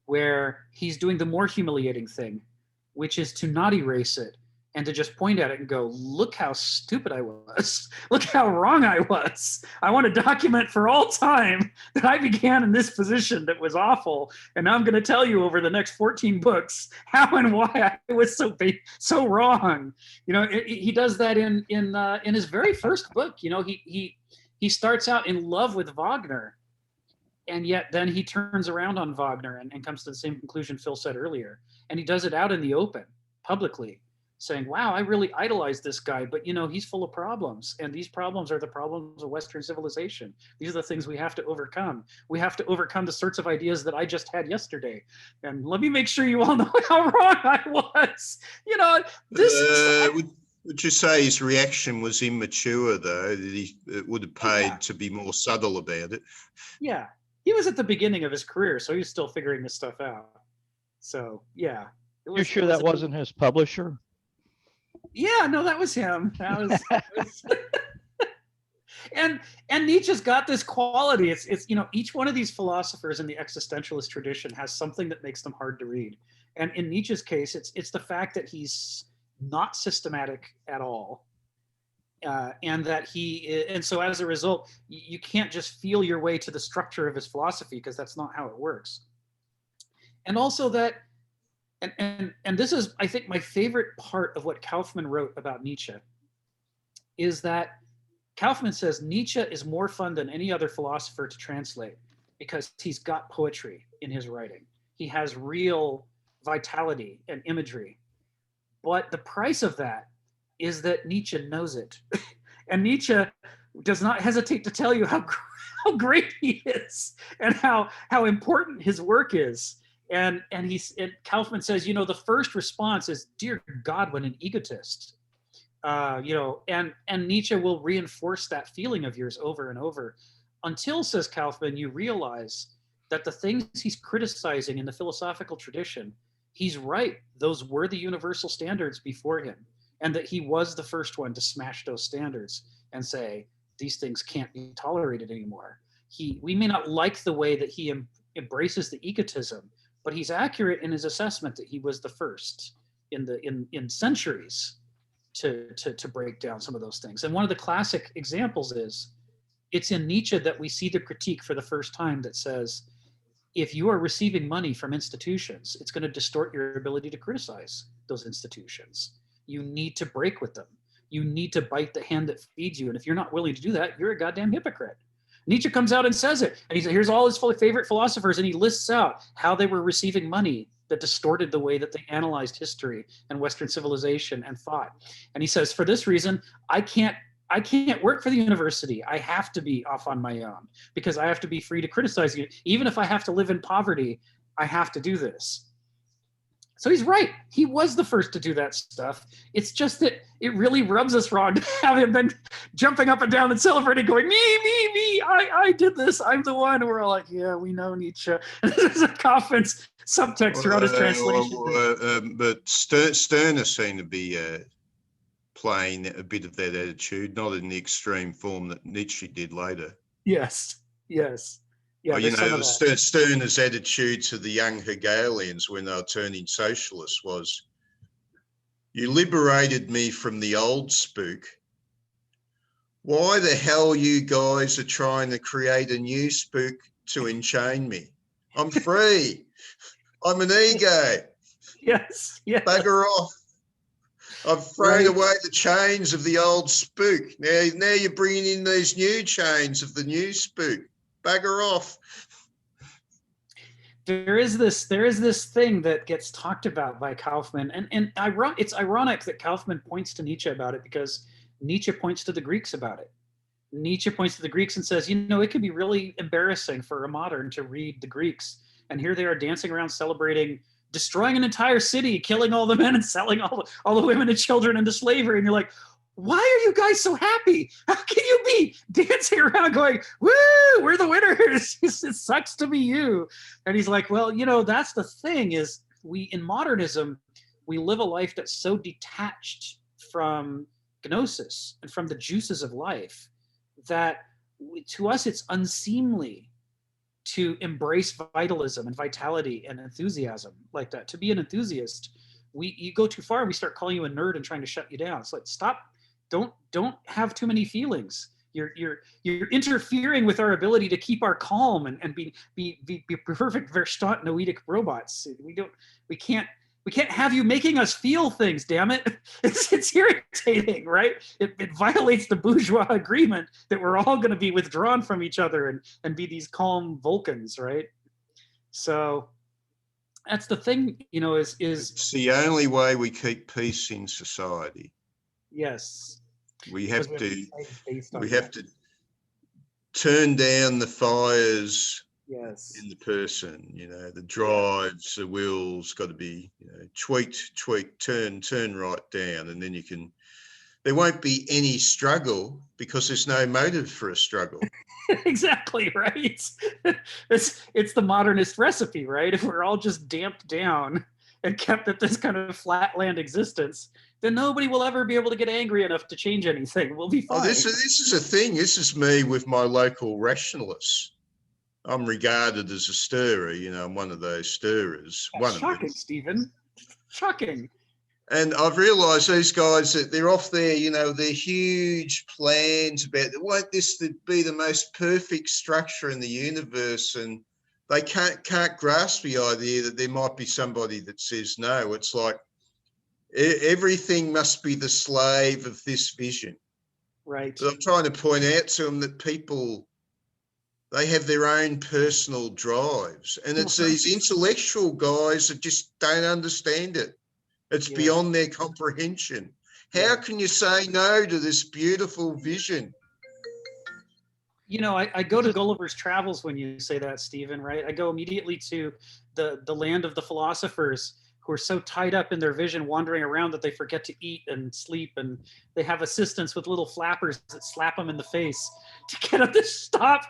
where he's doing the more humiliating thing, which is to not erase it, and to just point at it and go, look how stupid I was. Look how wrong I was. I want to document for all time that I began in this position that was awful. And now I'm going to tell you over the next 14 books how and why I was so wrong. You know, he does that in his very first book. You know, he starts out in love with Wagner, and yet then he turns around on Wagner and comes to the same conclusion Phil said earlier. And he does it out in the open, publicly, saying, wow, I really idolize this guy, but you know, he's full of problems, and these problems are the problems of Western civilization. These are the things we have to overcome. We have to overcome the sorts of ideas that I just had yesterday. And let me make sure you all know how wrong I was. You know, this Would you say his reaction was immature, though? That it would have paid Yeah. to be more subtle about it? Yeah, he was at the beginning of his career, so he was still figuring this stuff out. So yeah, You're sure that wasn't his publisher? Yeah, no, that was him. That was and Nietzsche's got this quality. It's each one of these philosophers in the existentialist tradition has something that makes them hard to read. And in Nietzsche's case, it's the fact that he's not systematic at all. And that and so as a result, you can't just feel your way to the structure of his philosophy, because that's not how it works. And also that, and this is, I think, my favorite part of what Kaufman wrote about Nietzsche, is that Kaufman says Nietzsche is more fun than any other philosopher to translate because he's got poetry in his writing. He has real vitality and imagery. But the price of that is that Nietzsche knows it. And Nietzsche does not hesitate to tell you how great he is and how important his work is. And Kaufman says, the first response is, "Dear God, what an egotist." And Nietzsche will reinforce that feeling of yours over and over until, says Kaufman, you realize that the things he's criticizing in the philosophical tradition, he's right. Those were the universal standards before him, and that he was the first one to smash those standards and say, these things can't be tolerated anymore. We may not like the way that he embraces the egotism, but he's accurate in his assessment that he was the first in centuries to break down some of those things. And one of the classic examples is, it's in Nietzsche that we see the critique for the first time that says, if you are receiving money from institutions, it's going to distort your ability to criticize those institutions. You need to break with them. You need to bite the hand that feeds you. And if you're not willing to do that, you're a goddamn hypocrite. Nietzsche comes out and says it. And he says, here's all his favorite philosophers. And he lists out how they were receiving money that distorted the way that they analyzed history and Western civilization and thought. And he says, for this reason, I can't work for the university. I have to be off on my own because I have to be free to criticize you. Even if I have to live in poverty, I have to do this. So he's right. He was the first to do that stuff. It's just that it really rubs us wrong to have him been jumping up and down and celebrating, going, me, I did this. I'm the one. And we're all like, yeah, we know Nietzsche. And there's a Kaufman's subtext throughout his translation. But Stirner seemed to be playing a bit of that attitude, not in the extreme form that Nietzsche did later. Yes. Yeah, well, Stirner's attitude to the young Hegelians when they were turning socialists was, you liberated me from the old spook. Why the hell you guys are trying to create a new spook to enchain me? I'm free. I'm an ego. Yes. Bugger off. I've thrown away the chains of the old spook. Now you're bringing in these new chains of the new spook. Bugger off. There is this thing that gets talked about by Kaufman, and it's ironic that Kaufman points to Nietzsche about it, because Nietzsche points to the Greeks about it. Nietzsche points to the Greeks and says, it could be really embarrassing for a modern to read the Greeks, and here they are dancing around celebrating destroying an entire city, killing all the men and selling all the women and children into slavery. And you're like, why are you guys so happy? How can you be dancing around going, woo, we're the winners. It sucks to be you. And he's like, well, that's the thing is in modernism, we live a life that's so detached from gnosis and from the juices of life that to us, it's unseemly to embrace vitalism and vitality and enthusiasm like that. To be an enthusiast, you go too far and we start calling you a nerd and trying to shut you down. It's like, stop, don't have too many feelings. You're interfering with our ability to keep our calm and be perfect Verstand noetic robots. We can't have you making us feel things, damn it. It's irritating, right? It violates the bourgeois agreement that we're all going to be withdrawn from each other and be these calm Vulcans, right? So that's the thing, is it's the only way we keep peace in society. Yes. We have to turn down the fires. Yes. In the person, the drives, the wills got to be, tweaked, turn right down, and then you can there won't be any struggle because there's no motive for a struggle. Exactly, right? It's the modernist recipe, right? If we're all just damped down and kept at this kind of flatland existence, then nobody will ever be able to get angry enough to change anything. We'll be fine. Oh, this is a thing. This is me with my local rationalists. I'm regarded as a stirrer, you know, I'm one of those stirrers. That's One of shocking, them. Stephen. Shocking. And I've realised these guys that they're off there, you know, their huge plans about they want this to be the most perfect structure in the universe, and they can't grasp the idea that there might be somebody that says no. It's like everything must be the slave of this vision. Right. But I'm trying to point out to them that people, they have their own personal drives, and it's these intellectual guys that just don't understand it. It's Yeah. beyond their comprehension. How can you say no to this beautiful vision? You know, I go to Gulliver's Travels when you say that, Stephen, right? I go immediately to the land of the philosophers who are so tied up in their vision, wandering around that they forget to eat and sleep, and they have assistants with little flappers that slap them in the face to get them to stop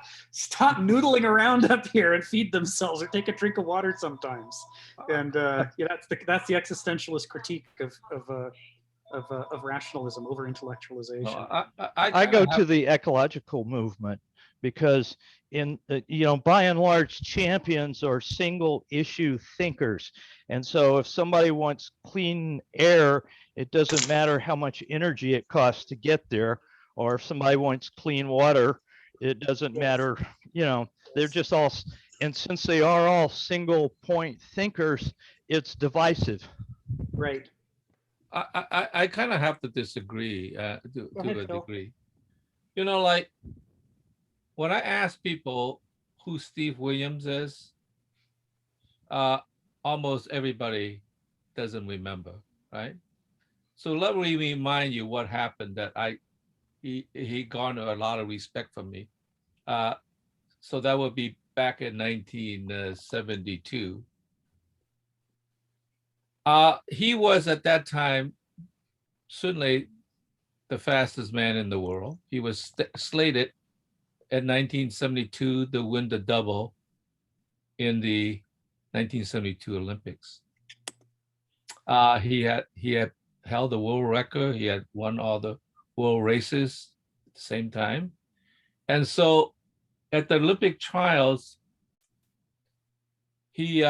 noodling around up here and feed themselves or take a drink of water sometimes. And yeah, that's the existentialist critique of rationalism over intellectualization. I go to the ecological movement because by and large, champions are single issue thinkers. And so if somebody wants clean air, it doesn't matter how much energy it costs to get there. Or if somebody wants clean water, it doesn't matter, they're just all, and since they are all single point thinkers, it's divisive. Right. I kind of have to disagree to ahead, a Phil. degree. Like when I ask people who Steve Williams is, almost everybody doesn't remember, right? So let me remind you what happened that he garnered a lot of respect from me. So that would be back in 1972. He was at that time certainly the fastest man in the world. He was slated in 1972 to win the double in the 1972 Olympics. He had held the world record. He had won all the world races at the same time. And so at the Olympic trials, he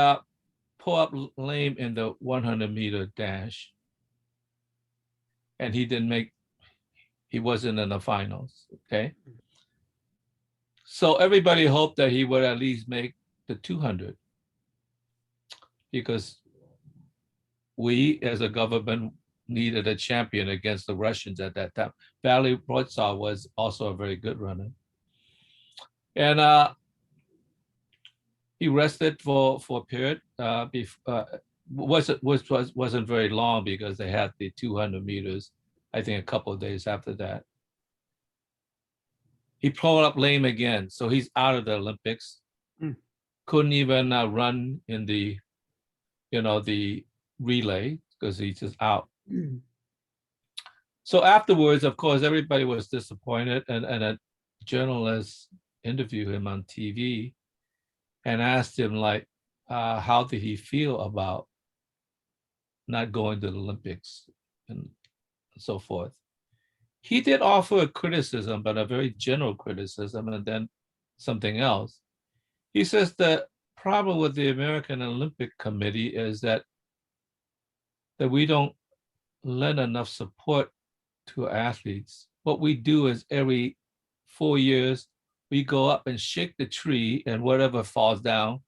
pulled up lame in the 100-meter dash. And he wasn't in the finals, okay? So everybody hoped that he would at least make the 200 because we as a government needed a champion against the Russians at that time. Valery Brosov was also a very good runner. And he rested for a period. Wasn't very long because they had the 200 meters, I think a couple of days after that. He pulled up lame again, so he's out of the Olympics. Couldn't even run in the, the relay because he's just out. So afterwards, of course, everybody was disappointed, and a journalist interviewed him on TV and asked him, like, how did he feel about not going to the Olympics and so forth. He did offer a criticism, but a very general criticism, and then something else. He says the problem with the American Olympic Committee is that we don't lend enough support to athletes. What we do is every 4 years, we go up and shake the tree, and whatever falls down,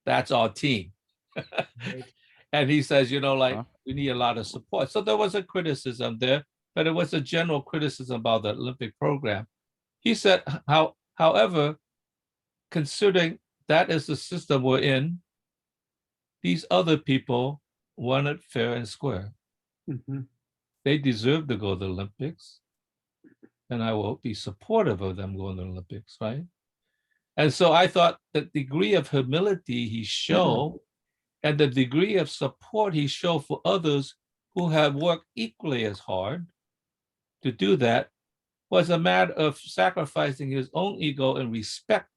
that's our team. Right. And he says, we need a lot of support. So there was a criticism there, but it was a general criticism about the Olympic program. He said, however, considering that is the system we're in, these other people want it fair and square. Mm-hmm. They deserve to go to the Olympics, and I will be supportive of them going to the Olympics, right? And so I thought the degree of humility he showed and the degree of support he showed for others who have worked equally as hard to do that was a matter of sacrificing his own ego in respect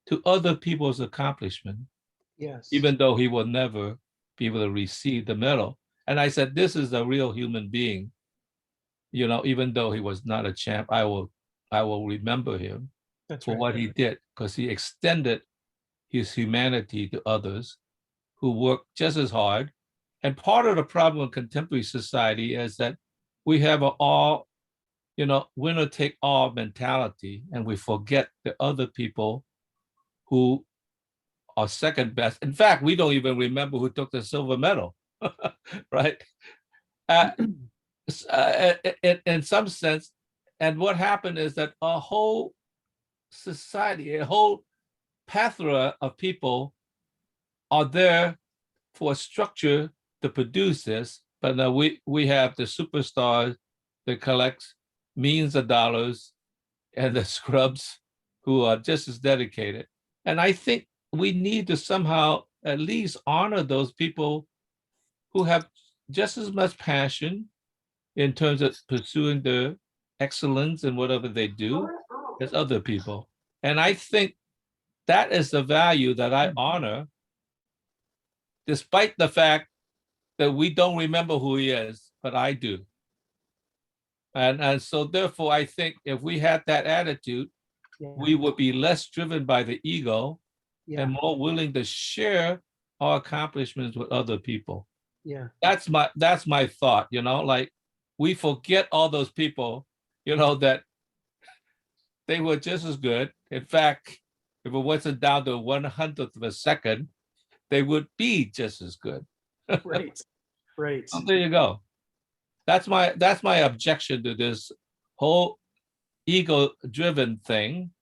to other people's accomplishment, Yes. even though he will never be able to receive the medal. And I said, this is a real human being. You know, even though he was not a champ, I will remember him That's for right. what he did, because he extended his humanity to others who worked just as hard. And part of the problem in contemporary society is that we have an all, you know, winner take all mentality, and we forget the other people who are second best. In fact, we don't even remember who took the silver medal, right? In some sense, and what happened is that a whole society, a whole plethora of people are there for a structure to produce this, but now we have the superstars that collects millions of dollars and the scrubs who are just as dedicated. And I think we need to somehow at least honor those people who have just as much passion in terms of pursuing their excellence in whatever they do as other people. And I think that is the value that I honor, despite the fact that we don't remember who he is, but I do. And so therefore, I think if we had that attitude, Yeah. we would be less driven by the ego Yeah. and more willing to share our accomplishments with other people. Yeah. That's my thought, you know, like we forget all those people, you know, that they were just as good. In fact, if it wasn't down to 1/100th of a second, they would be just as good. Right. Right. So there you go. That's my objection to this whole ego-driven thing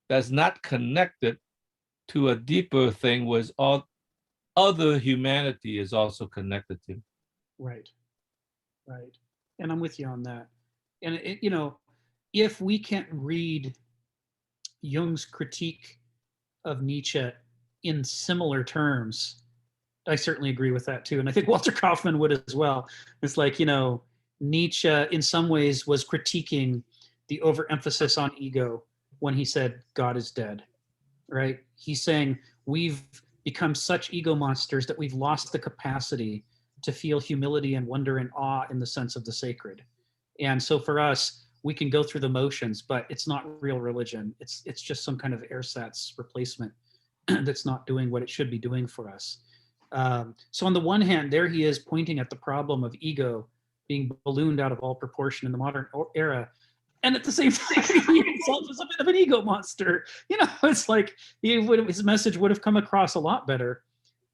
that's not connected to a deeper thing was all other humanity is also connected to. Right. Right. And I'm with you on that. And it, you know, if we can't read Jung's critique of Nietzsche in similar terms, I certainly agree with that too. And I think Walter Kaufman would as well. It's like, you know, Nietzsche in some ways was critiquing the overemphasis on ego when he said God is dead, right? He's saying we've become such ego monsters that we've lost the capacity to feel humility and wonder and awe in the sense of the sacred. And so for us, we can go through the motions, but it's not real religion. It's just some kind of ersatz replacement that's not doing what it should be doing for us. So on the one hand, there he is pointing at the problem of ego being ballooned out of all proportion in the modern era. And at the same time, he himself is a bit of an ego monster. You know, it's like his message would have come across a lot better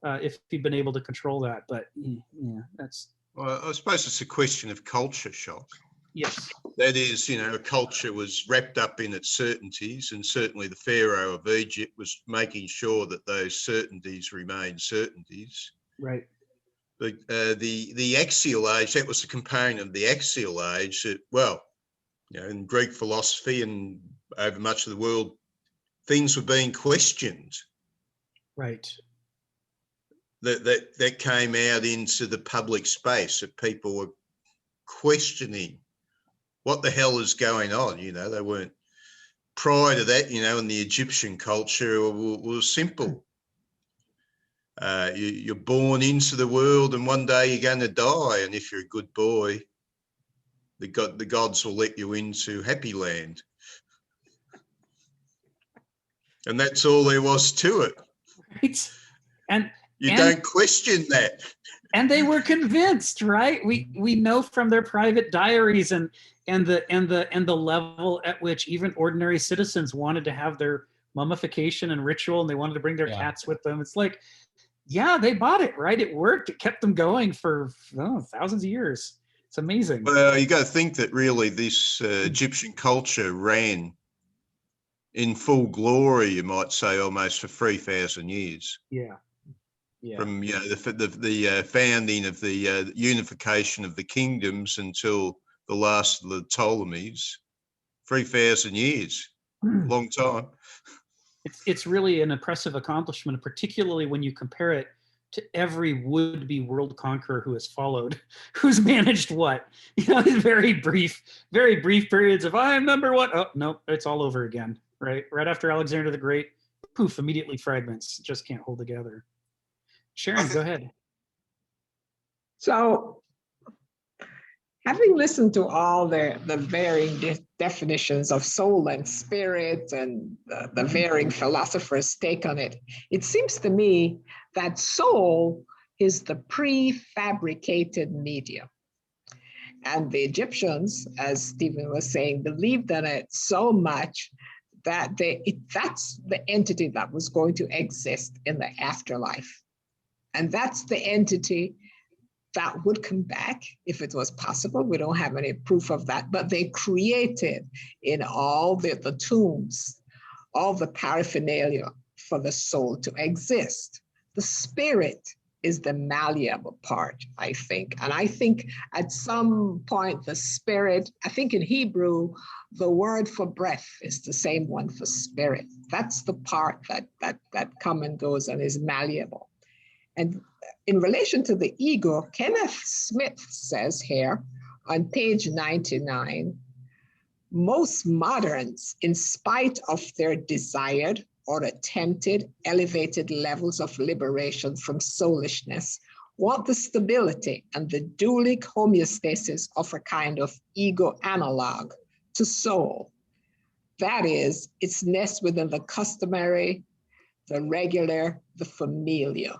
if he'd been able to control that. But yeah, that's. Well, I suppose it's a question of culture shock. Yes. That is, you know, a culture was wrapped up in its certainties, and certainly the Pharaoh of Egypt was making sure that those certainties remained certainties. Right. But the axial age, that was the component of the axial age that, well, you know, in Greek philosophy and over much of the world, things were being questioned. Right. That came out into the public space, that people were questioning what the hell is going on. You know, they weren't, prior to that, you know, in the Egyptian culture was simple. You're born into the world and one day you're going to die. And if you're a good boy, the gods will let you into Happy Land. And that's all there was to it. Right. And you don't question that. And they were convinced, right? We know from their private diaries and the level at which even ordinary citizens wanted to have their mummification and ritual, and they wanted to bring their cats with them. It's like, yeah, they bought it, right? It worked. It kept them going for thousands of years. It's amazing. Well, you got to think that really this Egyptian culture ran in full glory, you might say, almost for 3,000 years. Yeah. Yeah. From, you know, the founding of the unification of the kingdoms until the last of the Ptolemies, 3,000 years, long time. It's really an impressive accomplishment, particularly when you compare it to every would-be world conqueror who has followed, who's managed what? Very brief periods of I'm number one. Oh, no, it's all over again, right? Right after Alexander the Great, poof, immediately fragments, just can't hold together. Sharon, go ahead. So, having listened to all the varying definitions of soul and spirit and the varying philosophers' take on it, it seems to me that soul is the prefabricated medium. And the Egyptians, as Stephen was saying, believed in it so much that that's the entity that was going to exist in the afterlife. And that's the entity that would come back if it was possible. We don't have any proof of that, but they created in all the tombs, all the paraphernalia for the soul to exist. The spirit is the malleable part, I think. And I think at some point, the spirit, I think in Hebrew, the word for breath is the same one for spirit. That's the part that comes and goes and is malleable. And in relation to the ego, Kenneth Smith says here on page 99, most moderns, in spite of their desired or attempted elevated levels of liberation from soulishness, want the stability and the dualic homeostasis of a kind of ego analog to soul. That is, its nest within the customary, the regular, the familiar.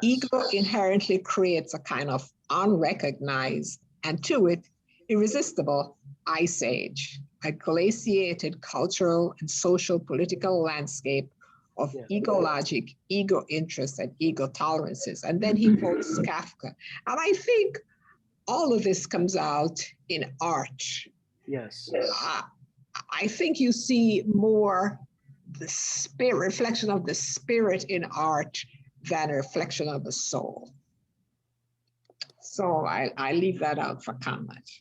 Ego inherently creates a kind of unrecognized and to it irresistible ice age, a glaciated cultural and social political landscape of ego logic, ego interest, and ego tolerances. And then he quotes Kafka. And I think all of this comes out in art. Yes. I think you see more the spirit, reflection of the spirit in art than a reflection of the soul. So I leave that out for comment.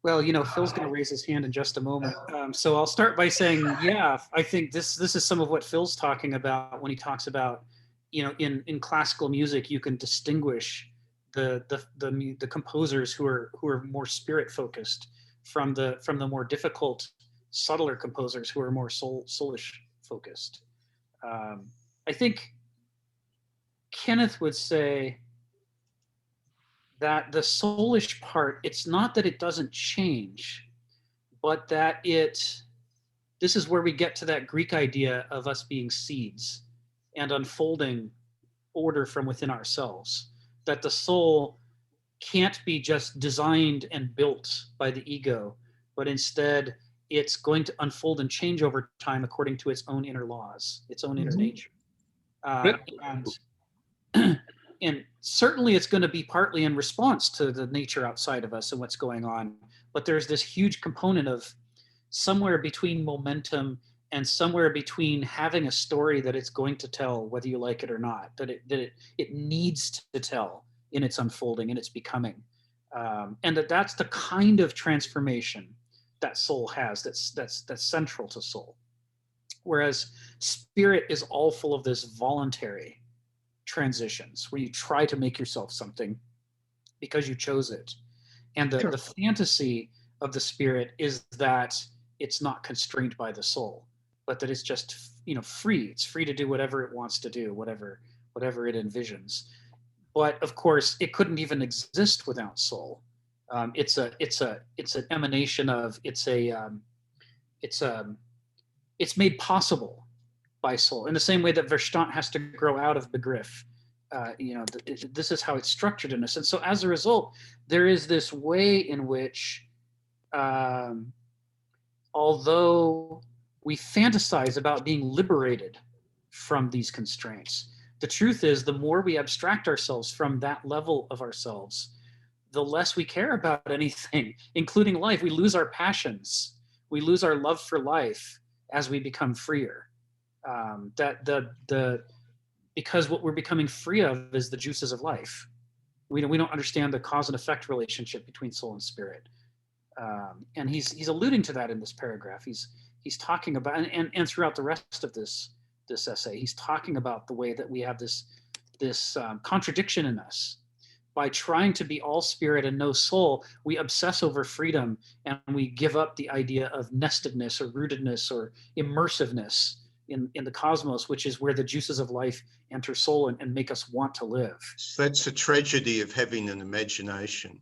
Well, Phil's going to raise his hand in just a moment. So I'll start by saying, yeah, I think this is some of what Phil's talking about when he talks about, in classical music, you can distinguish the composers who are more spirit focused from the more difficult, subtler composers who are more soulish focused. I think Kenneth would say that the soulish part, it's not that it doesn't change, but that this is where we get to that Greek idea of us being seeds and unfolding order from within ourselves, that the soul can't be just designed and built by the ego, but instead it's going to unfold and change over time according to its own inner laws, its own inner nature. And certainly it's going to be partly in response to the nature outside of us and what's going on. But there's this huge component of somewhere between momentum and somewhere between having a story that it's going to tell, whether you like it or not, that it needs to tell in its unfolding, in its becoming. And that's the kind of transformation that soul has, that's central to soul. Whereas spirit is all full of this voluntary transitions where you try to make yourself something because you chose it. And the fantasy of the spirit is that it's not constrained by the soul, but that it's just, free. It's free to do whatever it wants to do, whatever it envisions. But of course, it couldn't even exist without soul. It's an emanation of, it's made possible by soul, in the same way that Verstand has to grow out of Begriff. This is how it's structured in a sense. So as a result, there is this way in which, although we fantasize about being liberated from these constraints, the truth is the more we abstract ourselves from that level of ourselves, the less we care about anything, including life. We lose our passions. We lose our love for life as we become freer. Because what we're becoming free of is the juices of life. We don't understand the cause and effect relationship between soul and spirit. And he's alluding to that in this paragraph. He's talking about, and throughout the rest of this this essay. He's talking about the way that we have this contradiction in us. By trying to be all spirit and no soul, we obsess over freedom and we give up the idea of nestedness or rootedness or immersiveness in the cosmos, which is where the juices of life enter soul and make us want to live. So that's a tragedy of having an imagination.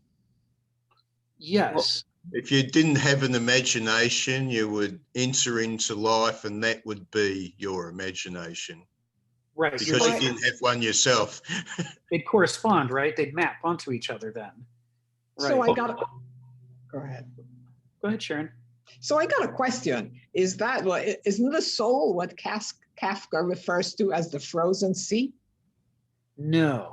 Yes. If you didn't have an imagination, you would enter into life and that would be your imagination. Right. Because you didn't have one yourself. They'd correspond, right? They'd map onto each other then. Right. So I got a, go ahead. Go ahead, Sharon. So I got a question. Is that what, isn't the soul what Kafka refers to as the frozen sea? No.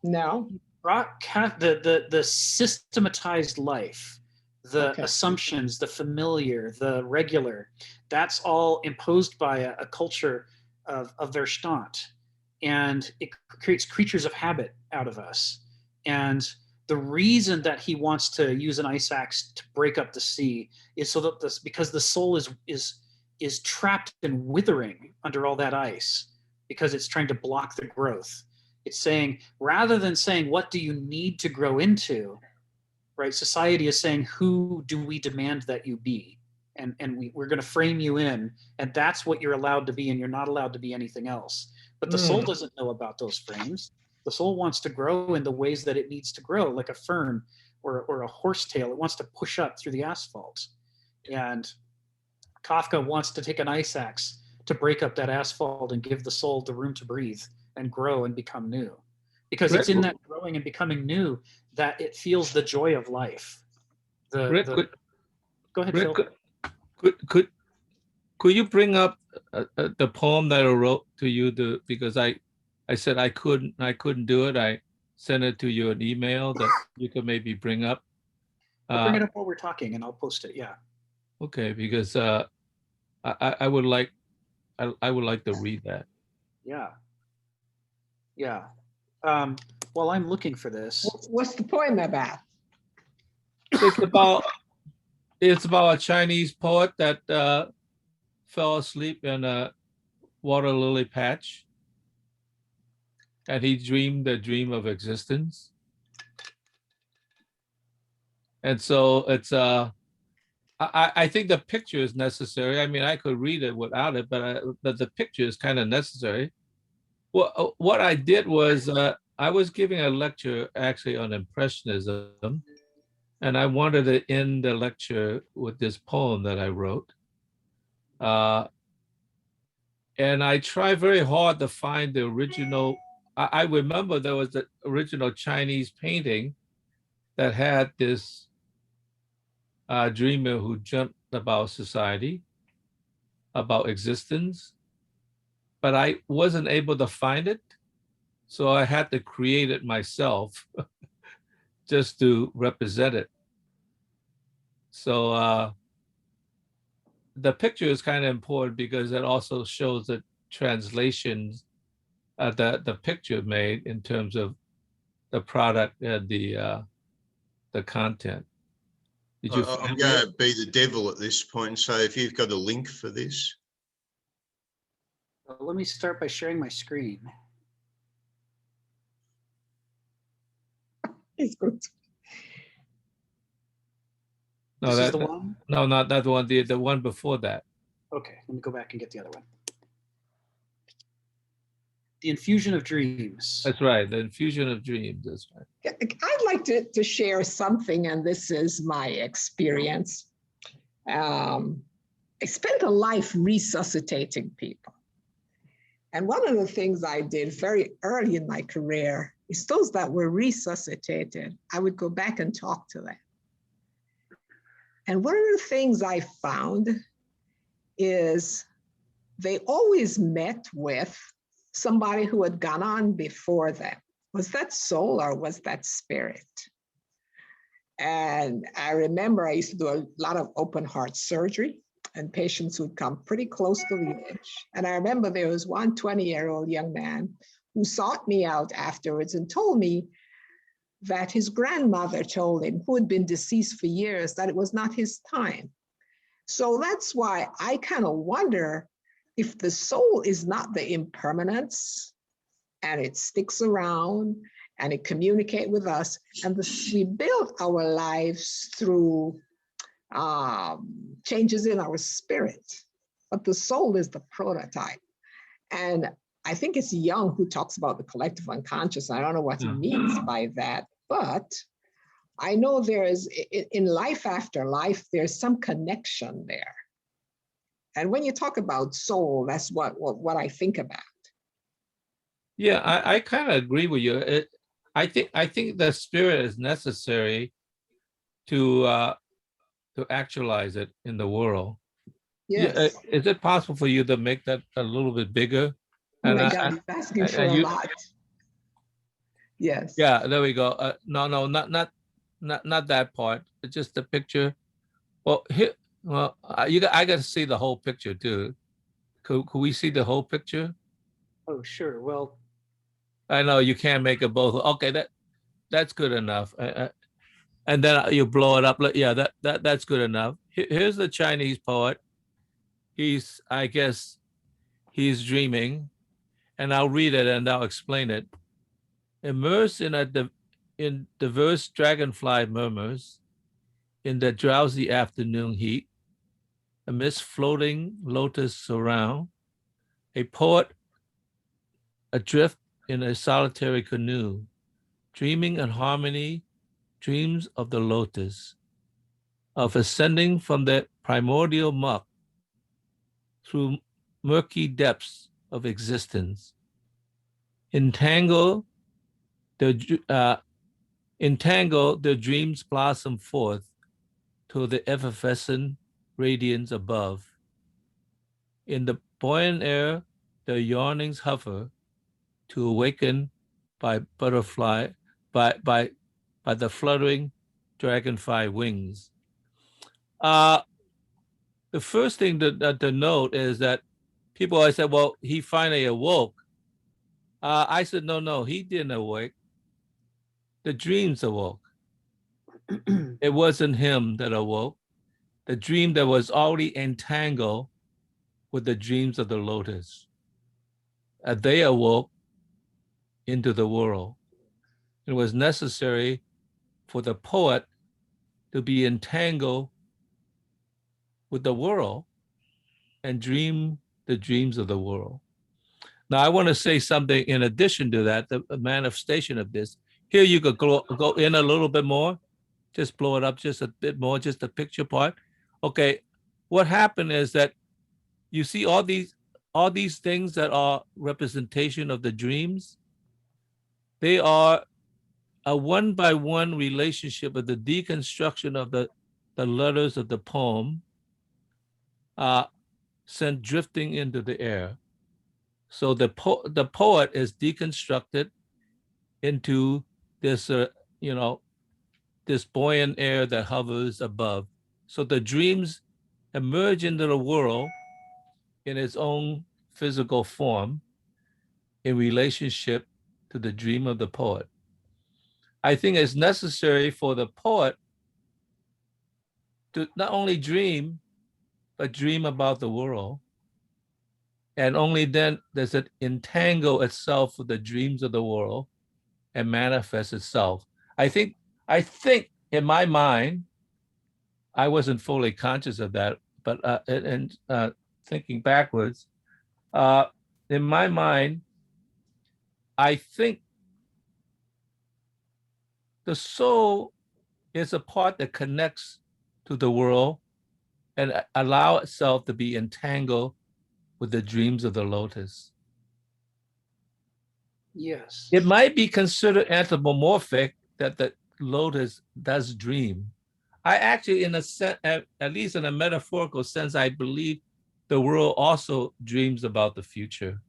No. The systematized life, the Okay. assumptions, the familiar, the regular, that's all imposed by a culture of Verstand. And it creates creatures of habit out of us. And the reason that he wants to use an ice axe to break up the sea is so that because the soul is trapped and withering under all that ice because it's trying to block the growth. It's saying, rather than saying, what do you need to grow into, right? Society is saying, who do we demand that you be? And we're going to frame you in, and that's what you're allowed to be, and you're not allowed to be anything else. But the soul doesn't know about those frames. The soul wants to grow in the ways that it needs to grow, like a fern or a horsetail. It wants to push up through the asphalt. And Kafka wants to take an ice axe to break up that asphalt and give the soul the room to breathe and grow and become new. Because it's in that growing and becoming new that it feels the joy of life. Go ahead, Rick, Phil. Could you bring up the poem that I wrote to you? Because I said I couldn't do it. I sent it to you an email that you could maybe bring up. I'll bring it up while we're talking, and I'll post it. Yeah. Okay, because I would like to read that. Yeah. Yeah. While I'm looking for this, What's the poem about? It's about a Chinese poet that fell asleep in a water lily patch, and he dreamed the dream of existence. And so it's I think the picture is necessary. I mean, I could read it without it, but the picture is kind of necessary. Well, what I did was I was giving a lecture actually on Impressionism, and I wanted to end the lecture with this poem that I wrote. And I tried very hard to find the original. I remember there was the original Chinese painting that had this dreamer who dreamt about society, about existence, but I wasn't able to find it. So I had to create it myself just to represent it. So the picture is kind of important because it also shows the translations that the picture made in terms of the product and the content. Did you? I'm going to be the devil at this point. So if you've got a link for this. let me start by sharing my screen. It's good. No, This is the one? No, not that one. The one before that. Okay, let me go back and get the other one. The Infusion of Dreams. That's right. The Infusion of Dreams. That's right. I'd like to share something, and this is my experience. I spent a life resuscitating people. And one of the things I did very early in my career is those that were resuscitated, I would go back and talk to them. And one of the things I found is they always met with somebody who had gone on before them. Was that soul or was that spirit? And I remember I used to do a lot of open heart surgery, and patients would come pretty close to the edge. And I remember there was one 20-year-old young man who sought me out afterwards and told me that his grandmother told him, who had been deceased for years, that it was not his time. So that's why I kind of wonder if the soul is not the impermanence and it sticks around and it communicates with us, and we build our lives through changes in our spirit, but the soul is the prototype. And I think it's Jung who talks about the collective unconscious. I don't know what he means by that, but I know there is, in life after life, there's some connection there. And when you talk about soul, that's what I think about. Yeah, I kind of agree with you. I think the spirit is necessary to actualize it in the world. Yes. Yeah, is it possible for you to make that a little bit bigger? Oh my God, you're asking for a lot. Yes. Yeah, there we go. No, not that part. It's just the picture. Well, here, well, I got to see the whole picture too. Could we see the whole picture? Oh, sure. Well, I know you can't make it both. Okay, that's good enough. And then you blow it up. Yeah, that's good enough. Here's the Chinese poet. I guess he's dreaming, and I'll read it and I'll explain it. Immersed in diverse dragonfly murmurs, in the drowsy afternoon heat, amidst floating lotus surround, a poet adrift in a solitary canoe, dreaming in harmony, dreams of the lotus, of ascending from the primordial muck through murky depths of existence. Entangle the dreams blossom forth to the effervescent radiance above. In the buoyant air, the yawnings hover to awaken by butterfly, by the fluttering dragonfly wings. The first thing to note is that people always said, well, he finally awoke. I said, no, he didn't awake. The dreams awoke. It wasn't him that awoke. The dream that was already entangled with the dreams of the lotus. They awoke into the world. It was necessary for the poet to be entangled with the world and dream the dreams of the world. Now, I want to say something in addition to that, the manifestation of this. Here you could go in a little bit more, just blow it up just a bit more, just the picture part. Okay, what happened is that you see all these things that are representation of the dreams. They are a one-by-one relationship of the deconstruction of the letters of the poem sent drifting into the air. So the poet is deconstructed into this, this buoyant air that hovers above. So the dreams emerge into the world in its own physical form in relationship to the dream of the poet. I think it's necessary for the poet to not only dream, but dream about the world. And only then does it entangle itself with the dreams of the world and manifest itself. I think in my mind, I wasn't fully conscious of that, but thinking backwards, in my mind, I think the soul is a part that connects to the world and allow itself to be entangled with the dreams of the lotus. yes. It might be considered anthropomorphic that the lotus does dream. I actually, in a sense, at least in a metaphorical sense, I believe the world also dreams about the future.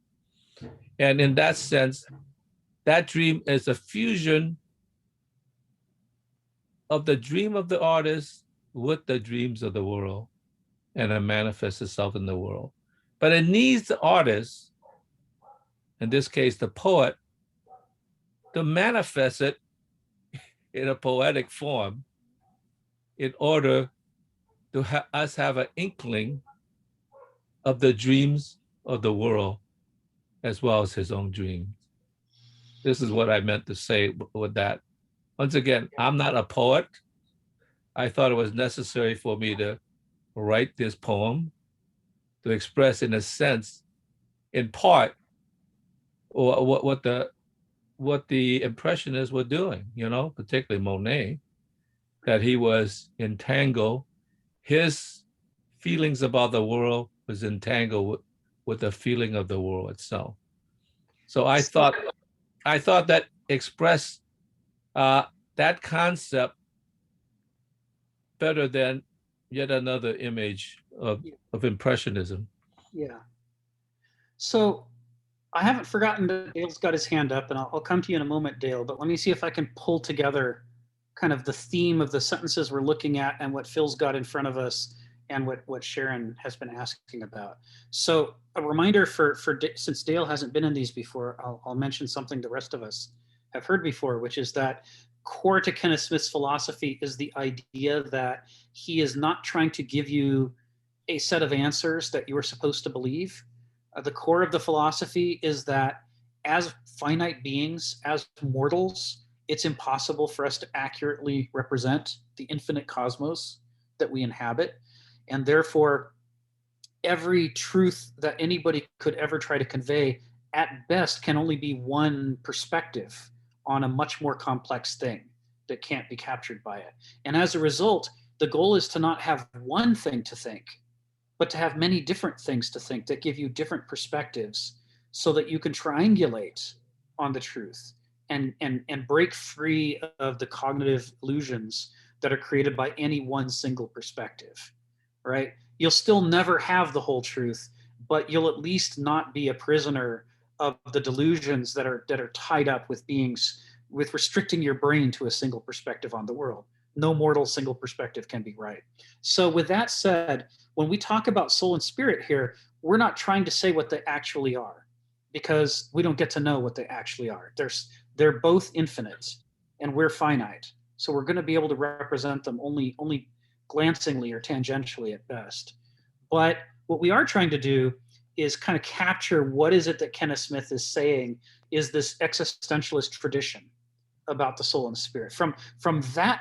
And in that sense, that dream is a fusion of the dream of the artist with the dreams of the world, and it manifests itself in the world. But it needs the artist, in this case, the poet, to manifest it in a poetic form in order to us have an inkling of the dreams of the world as well as his own dream. This is what I meant to say with that. Once again, I'm not a poet. I thought it was necessary for me to write this poem to express, in a sense, in part, or what the Impressionists were doing, you know, particularly Monet, that he was entangled. His feelings about the world was entangled with the feeling of the world itself. So I thought that expressed that concept better than yet another image of Impressionism. Yeah. So I haven't forgotten that Dale's got his hand up, and I'll come to you in a moment, Dale, but let me see if I can pull together kind of the theme of the sentences we're looking at and what Phil's got in front of us and what Sharon has been asking about. So a reminder since Dale hasn't been in these before, I'll mention something the rest of us have heard before, which is that core to Kenneth Smith's philosophy is the idea that he is not trying to give you a set of answers that you are supposed to believe. The core of the philosophy is that as finite beings, as mortals, it's impossible for us to accurately represent the infinite cosmos that we inhabit. And therefore, every truth that anybody could ever try to convey at best can only be one perspective on a much more complex thing that can't be captured by it. And as a result, the goal is to not have one thing to think, but to have many different things to think that give you different perspectives so that you can triangulate on the truth and break free of the cognitive illusions that are created by any one single perspective, right? You'll still never have the whole truth, but you'll at least not be a prisoner of the delusions that are tied up with beings, with restricting your brain to a single perspective on the world. No mortal single perspective can be right. So with that said, when we talk about soul and spirit here, we're not trying to say what they actually are, because we don't get to know what they actually are. They're both infinite and we're finite. So we're going to be able to represent them only glancingly or tangentially at best. But what we are trying to do is kind of capture what is it that Kenneth Smith is saying is this existentialist tradition about the soul and spirit. From that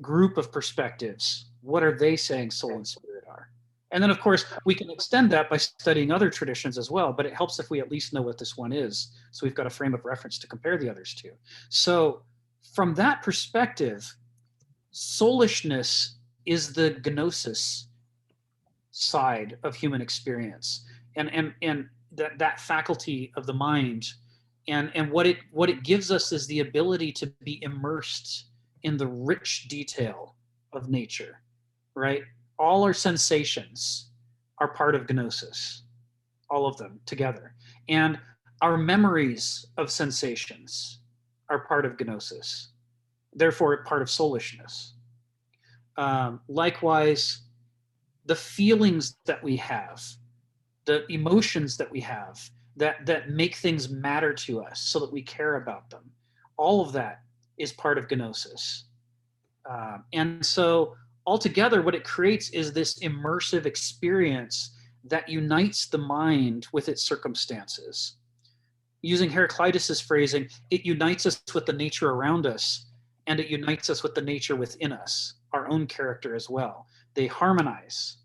group of perspectives, what are they saying soul and spirit are? And then, of course, we can extend that by studying other traditions as well, but it helps if we at least know what this one is. So we've got a frame of reference to compare the others to. So from that perspective, soulishness is the gnosis side of human experience, and that faculty of the mind, and what it gives us is the ability to be immersed in the rich detail of nature, right? All our sensations are part of gnosis, all of them together. And our memories of sensations are part of gnosis, therefore part of soulishness. Likewise, the feelings that we have, the emotions that we have that make things matter to us so that we care about them, all of that is part of gnosis. And so altogether, what it creates is this immersive experience that unites the mind with its circumstances. Using Heraclitus's phrasing, it unites us with the nature around us, and it unites us with the nature within us, our own character as well. They harmonize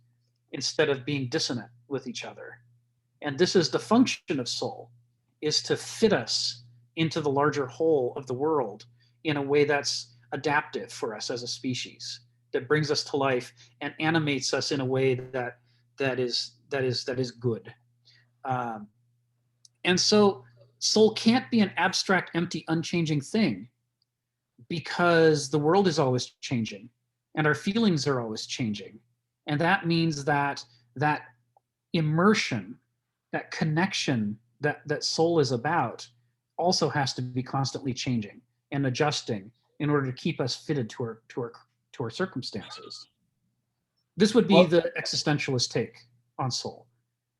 instead of being dissonant with each other. And this is the function of soul, is to fit us into the larger whole of the world in a way that's adaptive for us as a species, that brings us to life and animates us in a way that is good. And so soul can't be an abstract, empty, unchanging thing, because the world is always changing and our feelings are always changing. And that means that immersion, that connection that soul is about, also has to be constantly changing and adjusting in order to keep us fitted to our circumstances. This would be the existentialist take on soul.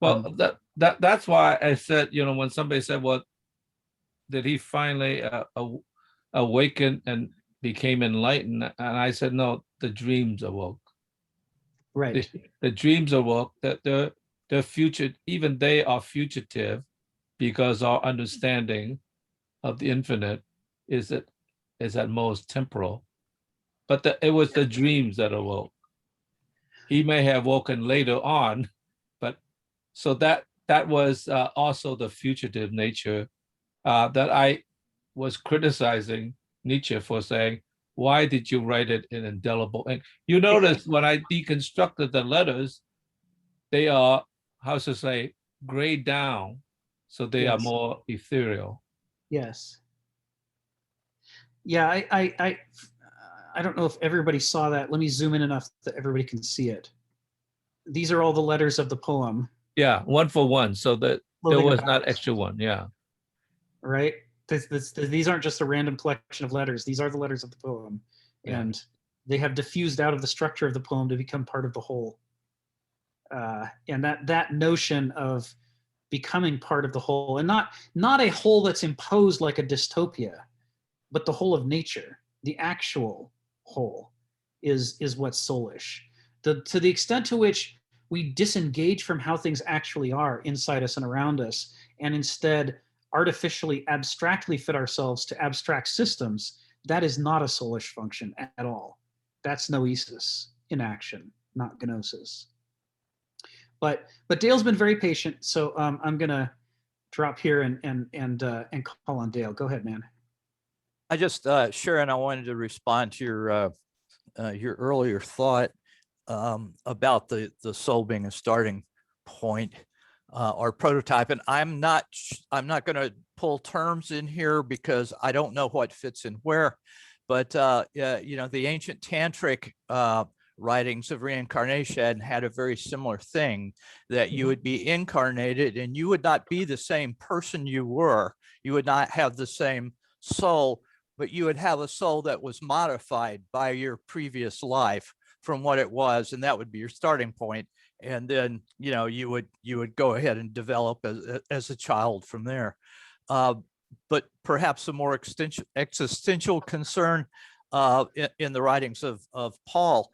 Well, that's why I said, when somebody said, well, did he finally awaken and became enlightened? And I said, no, the dreams awoke. Right. The dreams awoke, that the future, even they are fugitive, because our understanding of the infinite is at most temporal. But it was the dreams that awoke. He may have woken later on, but so that was also the fugitive nature that I was criticizing Nietzsche for saying, why did you write it in indelible ink? You notice when I deconstructed the letters, they are, how to say, grayed down, so they are Yes. more ethereal. Yes. Yeah, I don't know if everybody saw that. Let me zoom in enough that everybody can see it. These are all the letters of the poem. Yeah, one for one, so that there Floating was about, not extra one. Yeah. right? These aren't just a random collection of letters. These are the letters of the poem. Yeah. And they have diffused out of the structure of the poem to become part of the whole. And that notion of becoming part of the whole, and not a whole that's imposed like a dystopia, but the whole of nature, the actual whole, is what's soulish. To the extent to which we disengage from how things actually are inside us and around us, and instead artificially abstractly fit ourselves to abstract systems, that is not a soulish function at all. That's noesis in action, not gnosis. But Dale's been very patient, so I'm gonna drop here and call on Dale. Go ahead, man. I just, Sharon, I wanted to respond to your earlier thought about the soul being a starting point or prototype. And I'm not going to pull terms in here because I don't know what fits in where. But you know, the ancient tantric writings of reincarnation had a very similar thing, that you would be incarnated and you would not be the same person you were. You would not have the same soul, but you would have a soul that was modified by your previous life from what it was, and that would be your starting point. And then, you know, you would go ahead and develop as a child from there. But perhaps a more existential concern in the writings of Paul,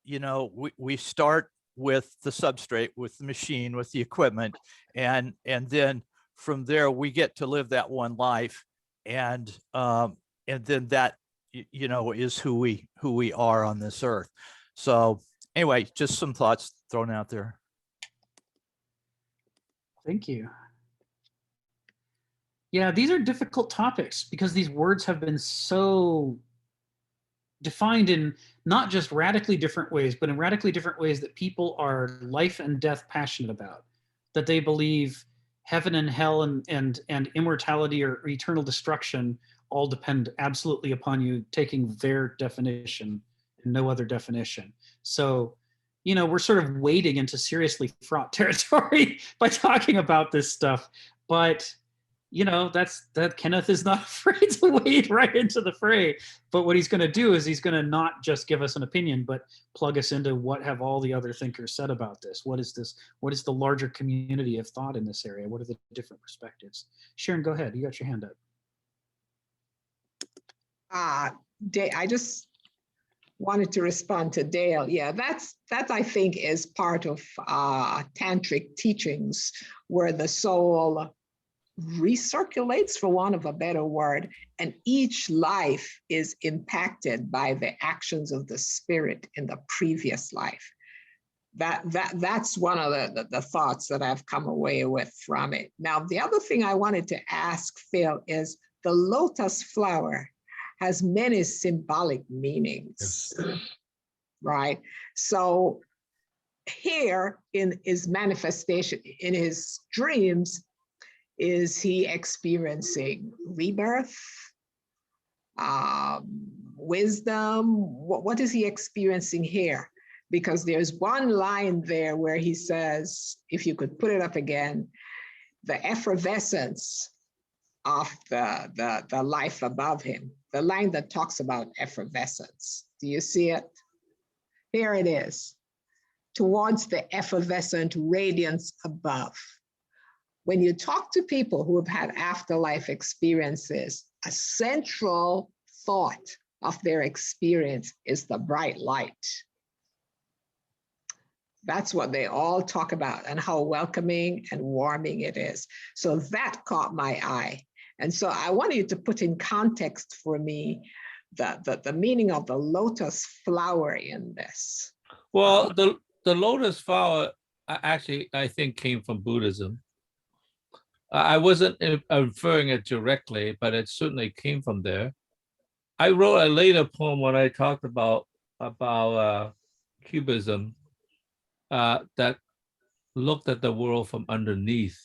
you know, we start with the substrate, with the machine, with the equipment, and then from there we get to live that one life, and then that, you know, is who we are on this earth. So anyway, just some thoughts thrown out there. Thank you. Yeah, these are difficult topics because these words have been so defined in not just radically different ways, but in radically different ways that people are life and death passionate about, that they believe heaven and hell and immortality or eternal destruction all depend absolutely upon you taking their definition and no other definition. So, you know, we're sort of wading into seriously fraught territory by talking about this stuff. But, you know, that Kenneth is not afraid to wade right into the fray. But what he's going to do is he's going to not just give us an opinion, but plug us into what have all the other thinkers said about this. What is this? What is the larger community of thought in this area? What are the different perspectives? Sharon, go ahead. You got your hand up. I just wanted to respond to Dale. Yeah, that I think is part of tantric teachings, where the soul recirculates, for want of a better word, and each life is impacted by the actions of the spirit in the previous life. That's one of the thoughts that I've come away with from it. Now, the other thing I wanted to ask Phil is, the lotus flower has many symbolic meanings, right? So here in his manifestation, in his dreams, is he experiencing rebirth, wisdom? What is he experiencing here? Because there's one line there where he says, if you could put it up again, the effervescence of the life above him, the line that talks about effervescence. Do you see it? Here it is, towards the effervescent radiance above. When you talk to people who have had afterlife experiences, a central thought of their experience is the bright light. That's what they all talk about, and how welcoming and warming it is. So that caught my eye. And so I want you to put in context for me the meaning of the lotus flower in this. Well, the lotus flower I think came from Buddhism. I wasn't inferring it directly, but it certainly came from there. I wrote a later poem when I talked about Cubism that looked at the world from underneath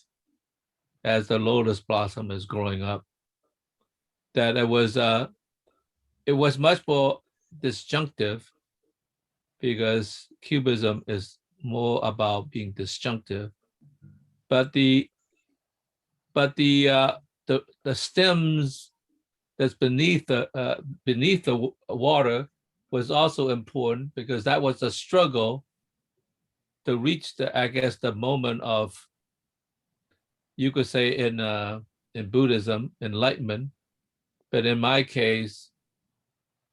as the lotus blossom is growing up. That it was much more disjunctive, because Cubism is more about being disjunctive. But the stems that's beneath the water was also important, because that was a struggle to reach the moment of, you could say in Buddhism, enlightenment. But in my case,